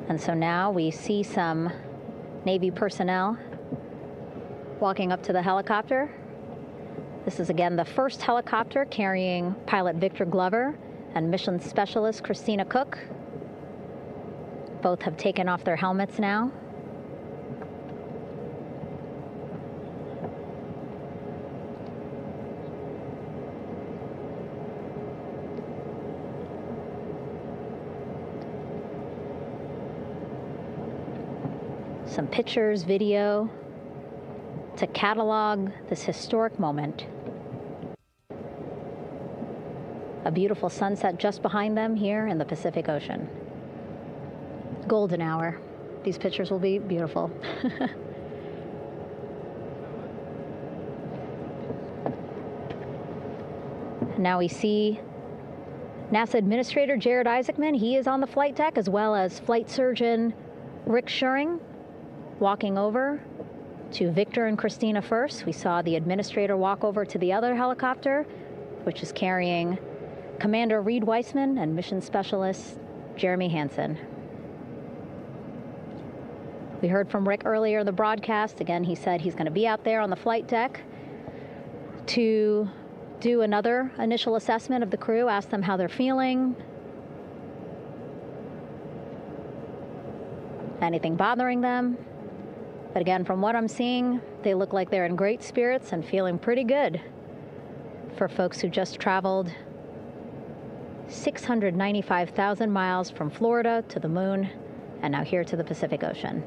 And so now we see some Navy personnel walking up to the helicopter. This is again the first helicopter carrying pilot Victor Glover and mission specialist Christina Koch. Both have taken off their helmets now. Some pictures, video, to catalog this historic moment. A beautiful sunset just behind them here in the Pacific Ocean. Golden hour. These pictures will be beautiful. Now we see NASA Administrator Jared Isaacman. He is on the flight deck, as well as Flight Surgeon Rick Schuring walking over to Victor and Christina first. We saw the administrator walk over to the other helicopter, which is carrying Commander Reid Wiseman and Mission Specialist Jeremy Hansen. We heard from Rick earlier in the broadcast. Again, he said he's going to be out there on the flight deck to do another initial assessment of the crew, ask them how they're feeling, anything bothering them. But again, from what I'm seeing, they look like they're in great spirits and feeling pretty good for folks who just traveled 695,000 miles from Florida to the moon and now here to the Pacific Ocean.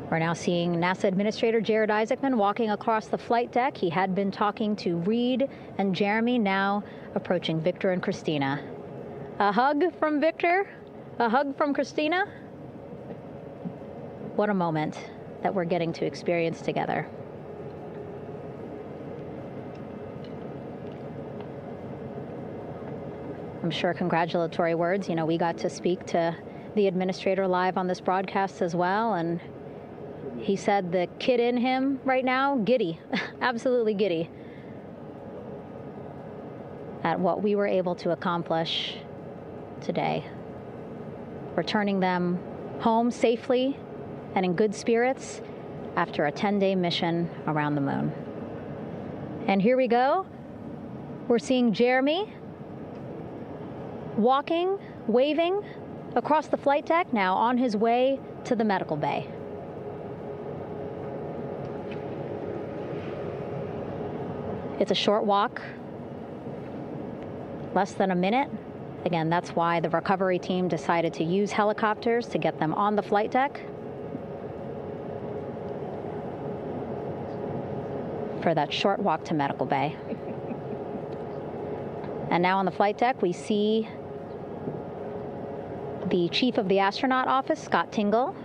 We're now seeing NASA Administrator Jared Isaacman walking across the flight deck. He had been talking to Reid and Jeremy, now approaching Victor and Christina. A hug from Victor, a hug from Christina. What a moment that we're getting to experience together. I'm sure congratulatory words. You know, we got to speak to the administrator live on this broadcast as well, and he said the kid in him right now, giddy, absolutely giddy at what we were able to accomplish today. Returning them home safely and in good spirits after a 10-day mission around the moon. And here we go. We're seeing Jeremy walking, waving across the flight deck, now on his way to the medical bay. It's a short walk, less than a minute. Again, that's why the recovery team decided to use helicopters to get them on the flight deck for that short walk to medical bay. And now on the flight deck, we see the chief of the astronaut office, Scott Tingle.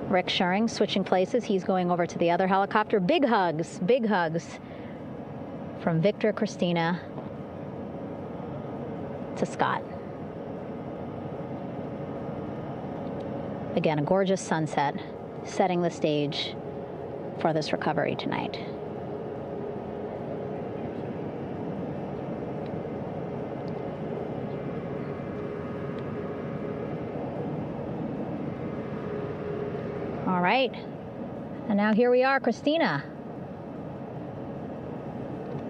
Rick Schuring switching places. He's going over to the other helicopter. Big hugs from Victor, Christina to Scott. Again, a gorgeous sunset setting the stage for this recovery tonight. All right, and now here we are, Christina,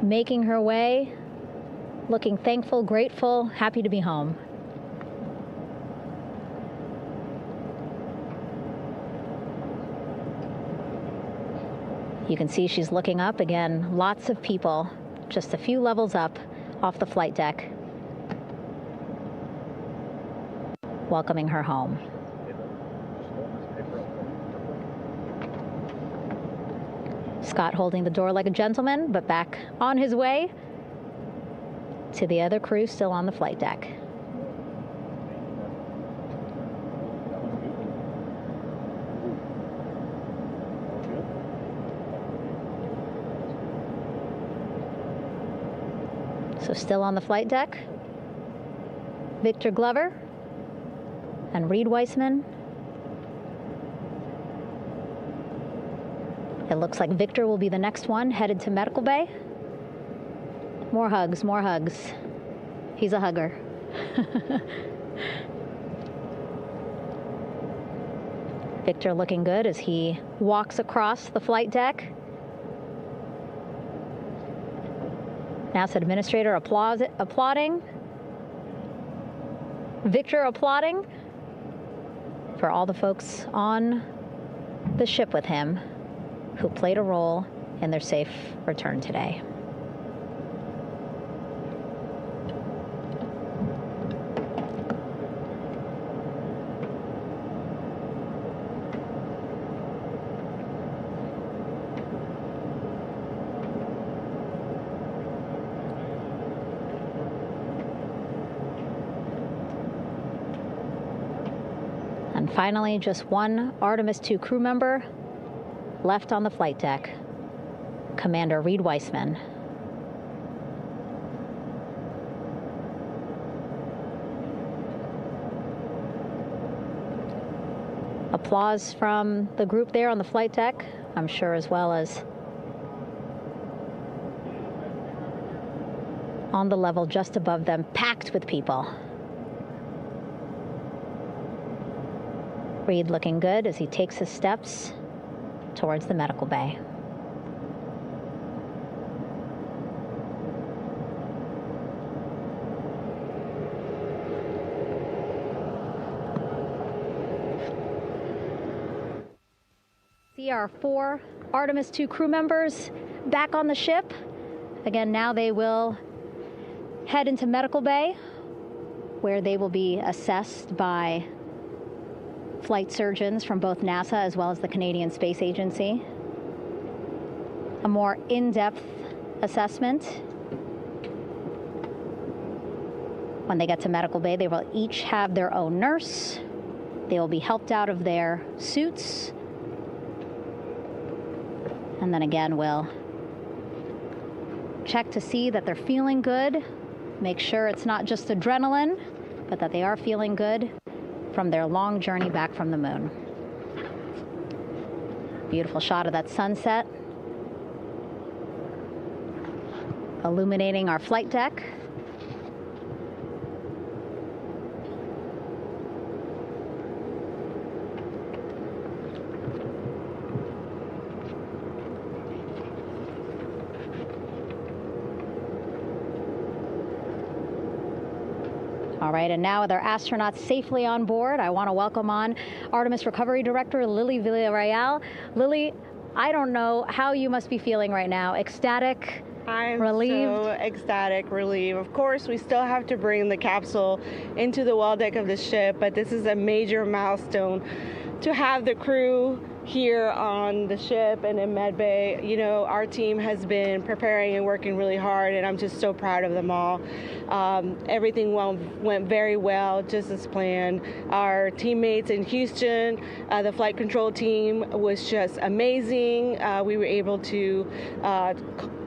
making her way, looking thankful, grateful, happy to be home. You can see she's looking up. Again, lots of people, just a few levels up off the flight deck, welcoming her home. Scott holding the door like a gentleman, but back on his way to the other crew still on the flight deck. So still on the flight deck, Victor Glover and Reid Wiseman. It looks like Victor will be the next one headed to medical bay. More hugs, more hugs. He's a hugger. Victor looking good as he walks across the flight deck. NASA Administrator applauding. Victor applauding for all the folks on the ship with him who played a role in their safe return today. And finally, just one Artemis II crew member left on the flight deck, Commander Reid Wiseman. Applause from the group there on the flight deck, I'm sure, as well as on the level just above them, packed with people. Reid looking good as he takes his steps towards the medical bay. See our 4 Artemis II crew members back on the ship. Again, now they will head into medical bay, where they will be assessed by flight surgeons from both NASA as well as the Canadian Space Agency. A more in-depth assessment. When they get to medical bay, they will each have their own nurse. They will be helped out of their suits. And then again, we'll check to see that they're feeling good. Make sure it's not just adrenaline, but that they are feeling good from their long journey back from the moon. Beautiful shot of that sunset, illuminating our flight deck. All right, and now with our astronauts safely on board, I want to welcome on Artemis Recovery Director Lily Villarreal. Lily, I don't know how you must be feeling right now. Ecstatic, relieved? I'm so ecstatic, relieved. Of course, we still have to bring the capsule into the well deck of the ship, but this is a major milestone to have the crew here on the ship and in medbay. You know, our team has been preparing and working really hard, and I'm just so proud of them all. Everything went very well, just as planned. Our teammates in Houston, the flight control team was just amazing. We were able to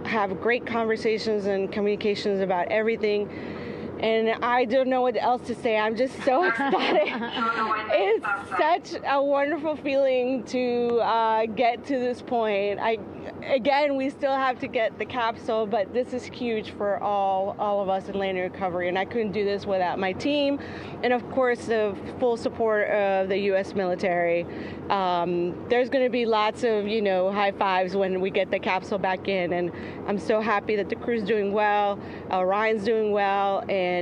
have great conversations and communications about everything. And I don't know what else to say. I'm just so ecstatic. It's such a wonderful feeling to get to this point. Again, we still have to get the capsule, but this is huge for all of us in landing recovery. And I couldn't do this without my team, and of course the full support of the U.S. military. There's going to be lots of, you know, high fives when we get the capsule back in, and I'm so happy that the crew's doing well, Orion's doing well, and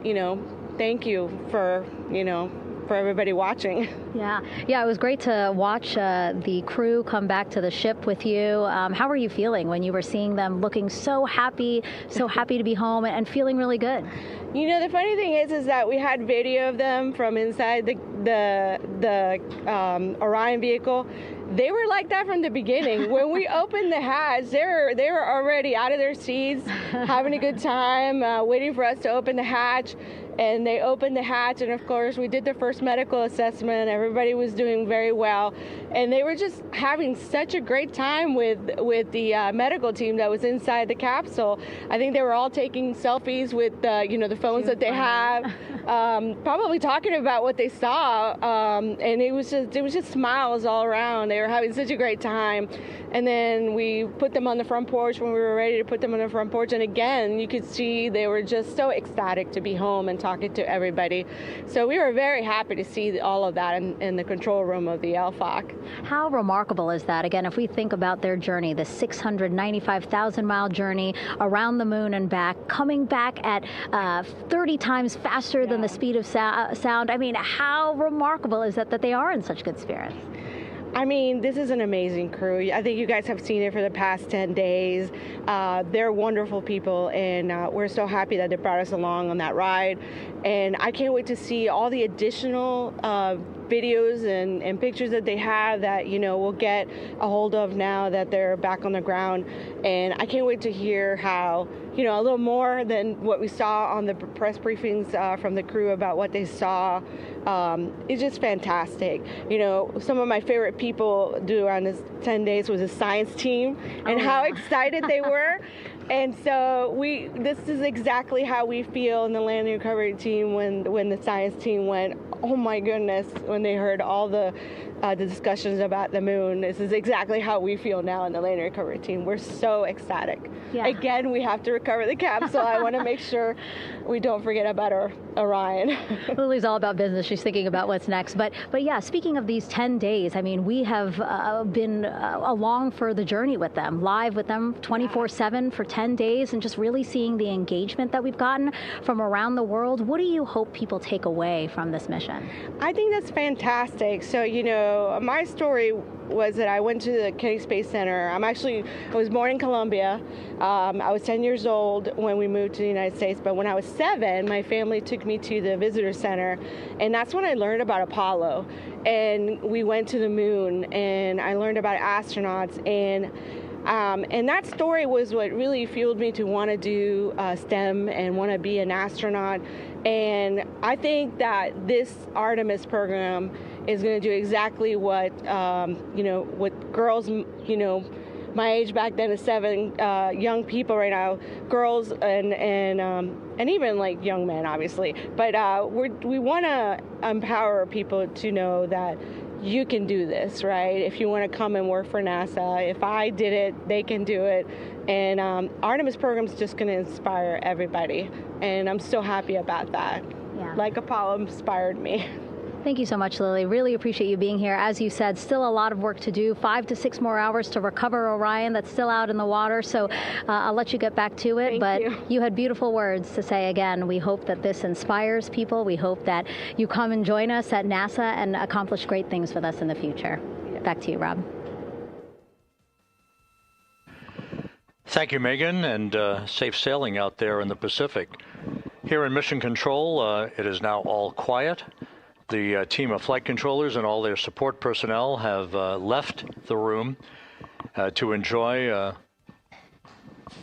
you know, thank you for, you know, for everybody watching. Yeah, it was great to watch the crew come back to the ship with you. How were you feeling when you were seeing them looking so happy to be home and feeling really good? You know, the funny thing is that we had video of them from inside the Orion vehicle. They were like that from the beginning. When we opened the hatch, they were already out of their seats, having a good time, waiting for us to open the hatch. And they opened the hatch, and of course we did the first medical assessment. Everybody was doing very well, and they were just having such a great time with the medical team that was inside the capsule. I think they were all taking selfies with you know, the phones that they have, probably talking about what they saw, and it was just smiles all around. They were having such a great time. And then we put them on the front porch when we were ready to put them on the front porch, and again you could see they were just so ecstatic to be home and talking to everybody. So we were very happy to see all of that in the control room of the LFOC. How remarkable is that? Again, if we think about their journey, the 695,000-mile journey around the moon and back, coming back at 30 times faster than the speed of sound. I mean, how remarkable is that they are in such good spirits? I mean, this is an amazing crew. I think you guys have seen it for the past 10 days. They're wonderful people, and we're so happy that they brought us along on that ride. And I can't wait to see all the additional videos and pictures that they have that, we'll get a hold of now that they're back on the ground. And I can't wait to hear how, a little more than what we saw on the press briefings from the crew about what they saw. It's just fantastic. Some of my favorite people during this 10 days was the science team and how excited they were. And so this is exactly how we feel in the landing recovery team when the science team went, oh my goodness, when they heard all the discussions about the moon. This is exactly how we feel now in the landing recovery team. We're so ecstatic. Yeah. Again, we have to recover the capsule. I want to make sure we don't forget about our Orion. Lily's all about business. She's thinking about what's next. But yeah, speaking of these 10 days, I mean, we have been along for the journey with them, live with them 24/7 for 10 days, and just really seeing the engagement that we've gotten from around the world. What do you hope people take away from this mission? I think that's fantastic. So, my story was that I went to the Kennedy Space Center. I was born in Colombia. I was 10 years old when we moved to the United States, but when I was 7, my family took me to the visitor center, and that's when I learned about Apollo. And we went to the moon, and I learned about astronauts, and that story was what really fueled me to want to do STEM and want to be an astronaut. And I think that this Artemis program is going to do exactly what, what girls, my age back then is 7, young people right now, girls and even like young men, obviously. But we want to empower people to know that you can do this, right? If you want to come and work for NASA, if I did it, they can do it. And Artemis program is just going to inspire everybody. And I'm so happy about that. Yeah. Like Apollo inspired me. Thank you so much, Lily. Really appreciate you being here. As you said, still a lot of work to do. 5 to 6 more hours to recover Orion that's still out in the water. So I'll let you get back to it. But you had beautiful words to say again. We hope that this inspires people. We hope that you come and join us at NASA and accomplish great things with us in the future. Yeah. Back to you, Rob. Thank you, Megan, and safe sailing out there in the Pacific. Here in Mission Control, it is now all quiet. The team of flight controllers and all their support personnel have left the room to enjoy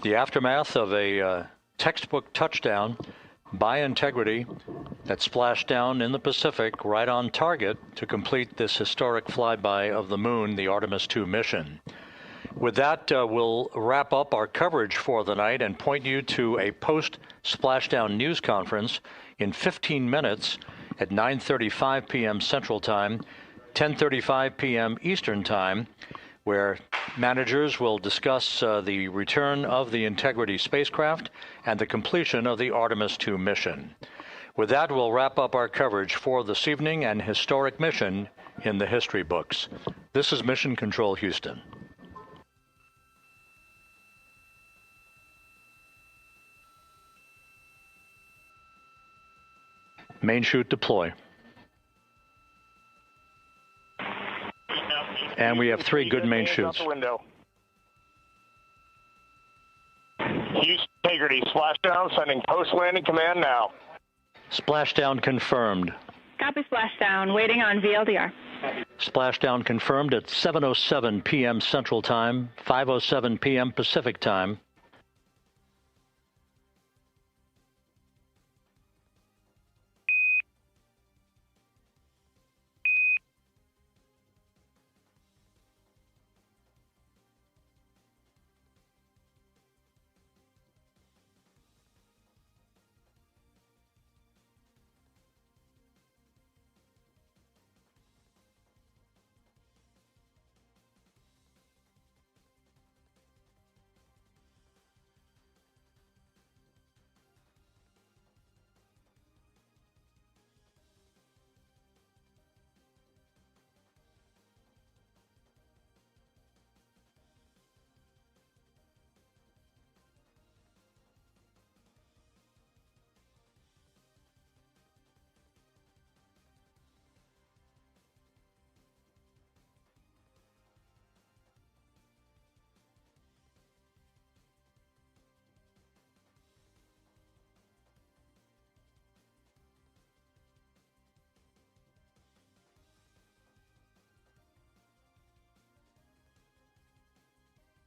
the aftermath of a textbook touchdown by Integrity that splashed down in the Pacific right on target to complete this historic flyby of the moon, the Artemis II mission. With that, we'll wrap up our coverage for the night and point you to a post-splashdown news conference in 15 minutes at 9:35 p.m. Central Time, 10:35 p.m. Eastern Time, where managers will discuss the return of the Integrity spacecraft and the completion of the Artemis II mission. With that, we'll wrap up our coverage for this evening and historic mission in the history books. This is Mission Control Houston. Main chute deploy. And we have 3 good main chutes. Integrity splashdown, sending post-landing command now. Splashdown confirmed. Copy splashdown, waiting on VLDR. Splashdown confirmed at 7:07 p.m. Central Time, 5:07 p.m. Pacific Time.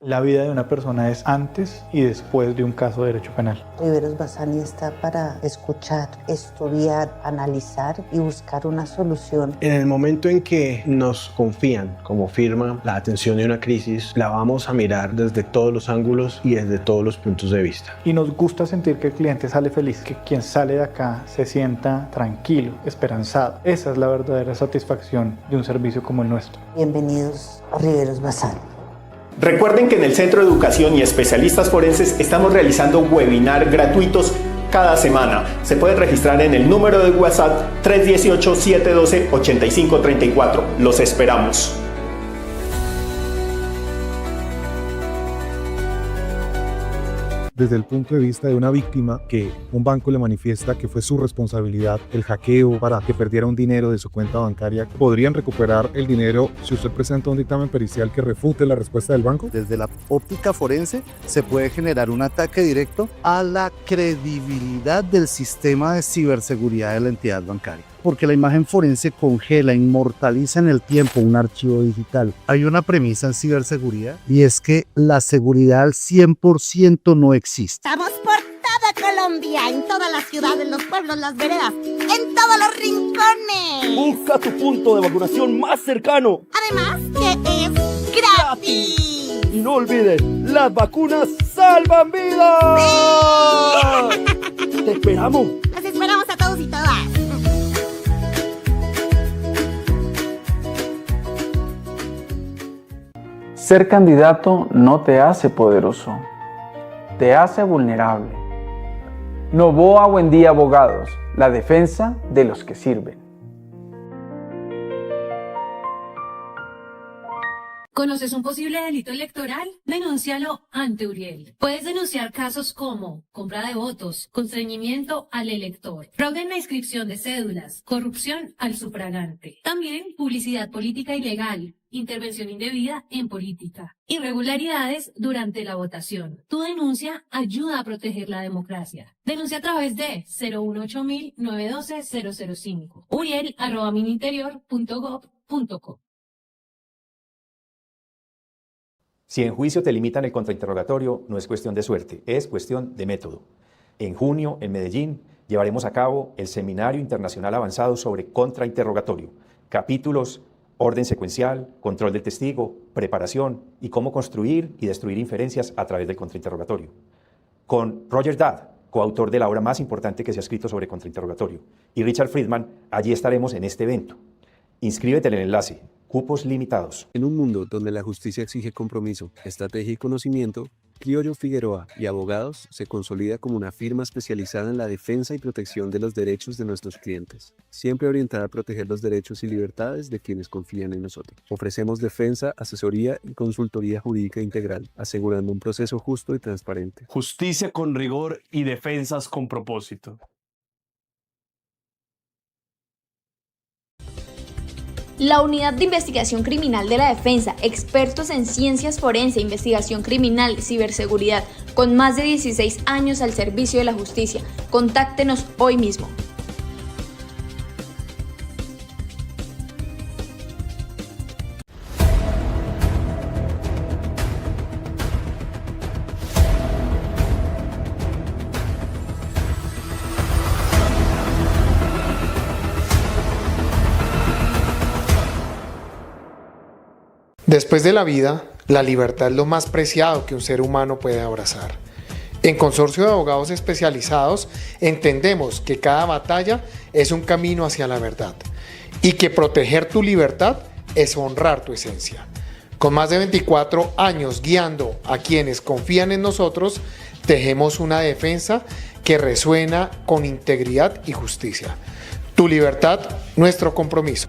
La vida de una persona es antes y después de un caso de derecho penal. Regreso Wiseman está para escuchar, estudiar, analizar y buscar una solución. En el momento en que nos confían como firma la atención de una crisis, la vamos a mirar desde todos los ángulos y desde todos los puntos de vista. Y nos gusta sentir que el cliente sale feliz, que quien sale de acá se sienta tranquilo, esperanzado. Esa es la verdadera satisfacción de un servicio como el nuestro. Bienvenidos a Regreso Wiseman. Recuerden que en el Centro de Educación y Especialistas Forenses estamos realizando webinars gratuitos cada semana. Se pueden registrar en el número de WhatsApp 318-712-8534. Los esperamos. Desde el punto de vista de una víctima que un banco le manifiesta que fue su responsabilidad el hackeo para que perdiera un dinero de su cuenta bancaria, ¿podrían recuperar el dinero si usted presenta un dictamen pericial que refute la respuesta del banco? Desde la óptica forense se puede generar un ataque directo a la credibilidad del sistema de ciberseguridad de la entidad bancaria. Porque la imagen forense congela, inmortaliza en el tiempo un archivo digital. Hay una premisa en ciberseguridad y es que la seguridad al 100% no existe. Estamos por toda Colombia, en todas las ciudades, los pueblos, las veredas, en todos los rincones. Busca tu punto de vacunación más cercano. Además, que es gratis. Y no olvides, las vacunas salvan vidas. ¡Sí! Te esperamos. Los esperamos a todos y todas. Ser candidato no te hace poderoso, te hace vulnerable. Novoa Buendía Abogados, la defensa de los que sirven. ¿Conoces un posible delito electoral? Denúncialo ante Uriel. Puedes denunciar casos como compra de votos, constreñimiento al elector, fraude en la inscripción de cédulas, corrupción al sufragante. También publicidad política ilegal, intervención indebida en política, irregularidades durante la votación. Tu denuncia ayuda a proteger la democracia. Denuncia a través de 018-912-005. uriel@mininterior.gov.co. Si en juicio te limitan el contrainterrogatorio, no es cuestión de suerte, es cuestión de método. En junio, en Medellín, llevaremos a cabo el Seminario Internacional Avanzado sobre Contrainterrogatorio, capítulos, orden secuencial, control del testigo, preparación y cómo construir y destruir inferencias a través del contrainterrogatorio. Con Roger Dadd, coautor de la obra más importante que se ha escrito sobre contrainterrogatorio, y Richard Friedman, allí estaremos en este evento. Inscríbete en el enlace. Cupos limitados. En un mundo donde la justicia exige compromiso, estrategia y conocimiento, Criollo Figueroa y Abogados se consolida como una firma especializada en la defensa y protección de los derechos de nuestros clientes, siempre orientada a proteger los derechos y libertades de quienes confían en nosotros. Ofrecemos defensa, asesoría y consultoría jurídica integral, asegurando un proceso justo y transparente. Justicia con rigor y defensas con propósito. La Unidad de Investigación Criminal de la Defensa, expertos en ciencias forense, investigación criminal, ciberseguridad, con más de 16 años al servicio de la justicia. Contáctenos hoy mismo. Después de la vida, la libertad es lo más preciado que un ser humano puede abrazar. En Consorcio de Abogados Especializados entendemos que cada batalla es un camino hacia la verdad y que proteger tu libertad es honrar tu esencia. Con más de 24 años guiando a quienes confían en nosotros, tejemos una defensa que resuena con integridad y justicia. Tu libertad, nuestro compromiso.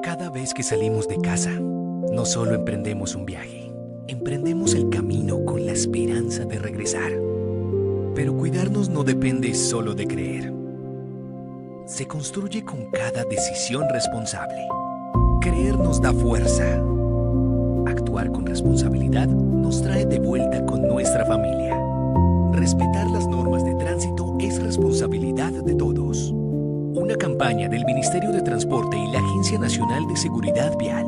Cada vez que salimos de casa, no solo emprendemos un viaje, emprendemos el camino con la esperanza de regresar. Pero cuidarnos no depende solo de creer. Se construye con cada decisión responsable. Creer nos da fuerza. actuar con responsabilidad nos trae de vuelta con nuestra familia. Respetar las normas de tránsito es responsabilidad de todos. Una campaña del Ministerio de Transporte y la Agencia Nacional de Seguridad Vial.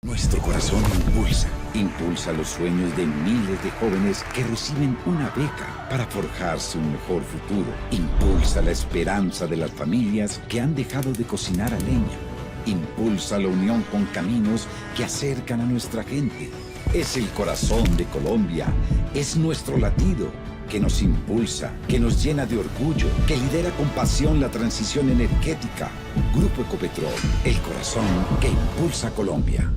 Nuestro corazón impulsa los sueños de miles de jóvenes que reciben una beca para forjarse un mejor futuro. Impulsa la esperanza de las familias que han dejado de cocinar a leña. Impulsa la unión con caminos que acercan a nuestra gente. Es el corazón de Colombia, es nuestro latido que nos impulsa, que nos llena de orgullo, que lidera con pasión la transición energética. Grupo Ecopetrol, el corazón que impulsa a Colombia.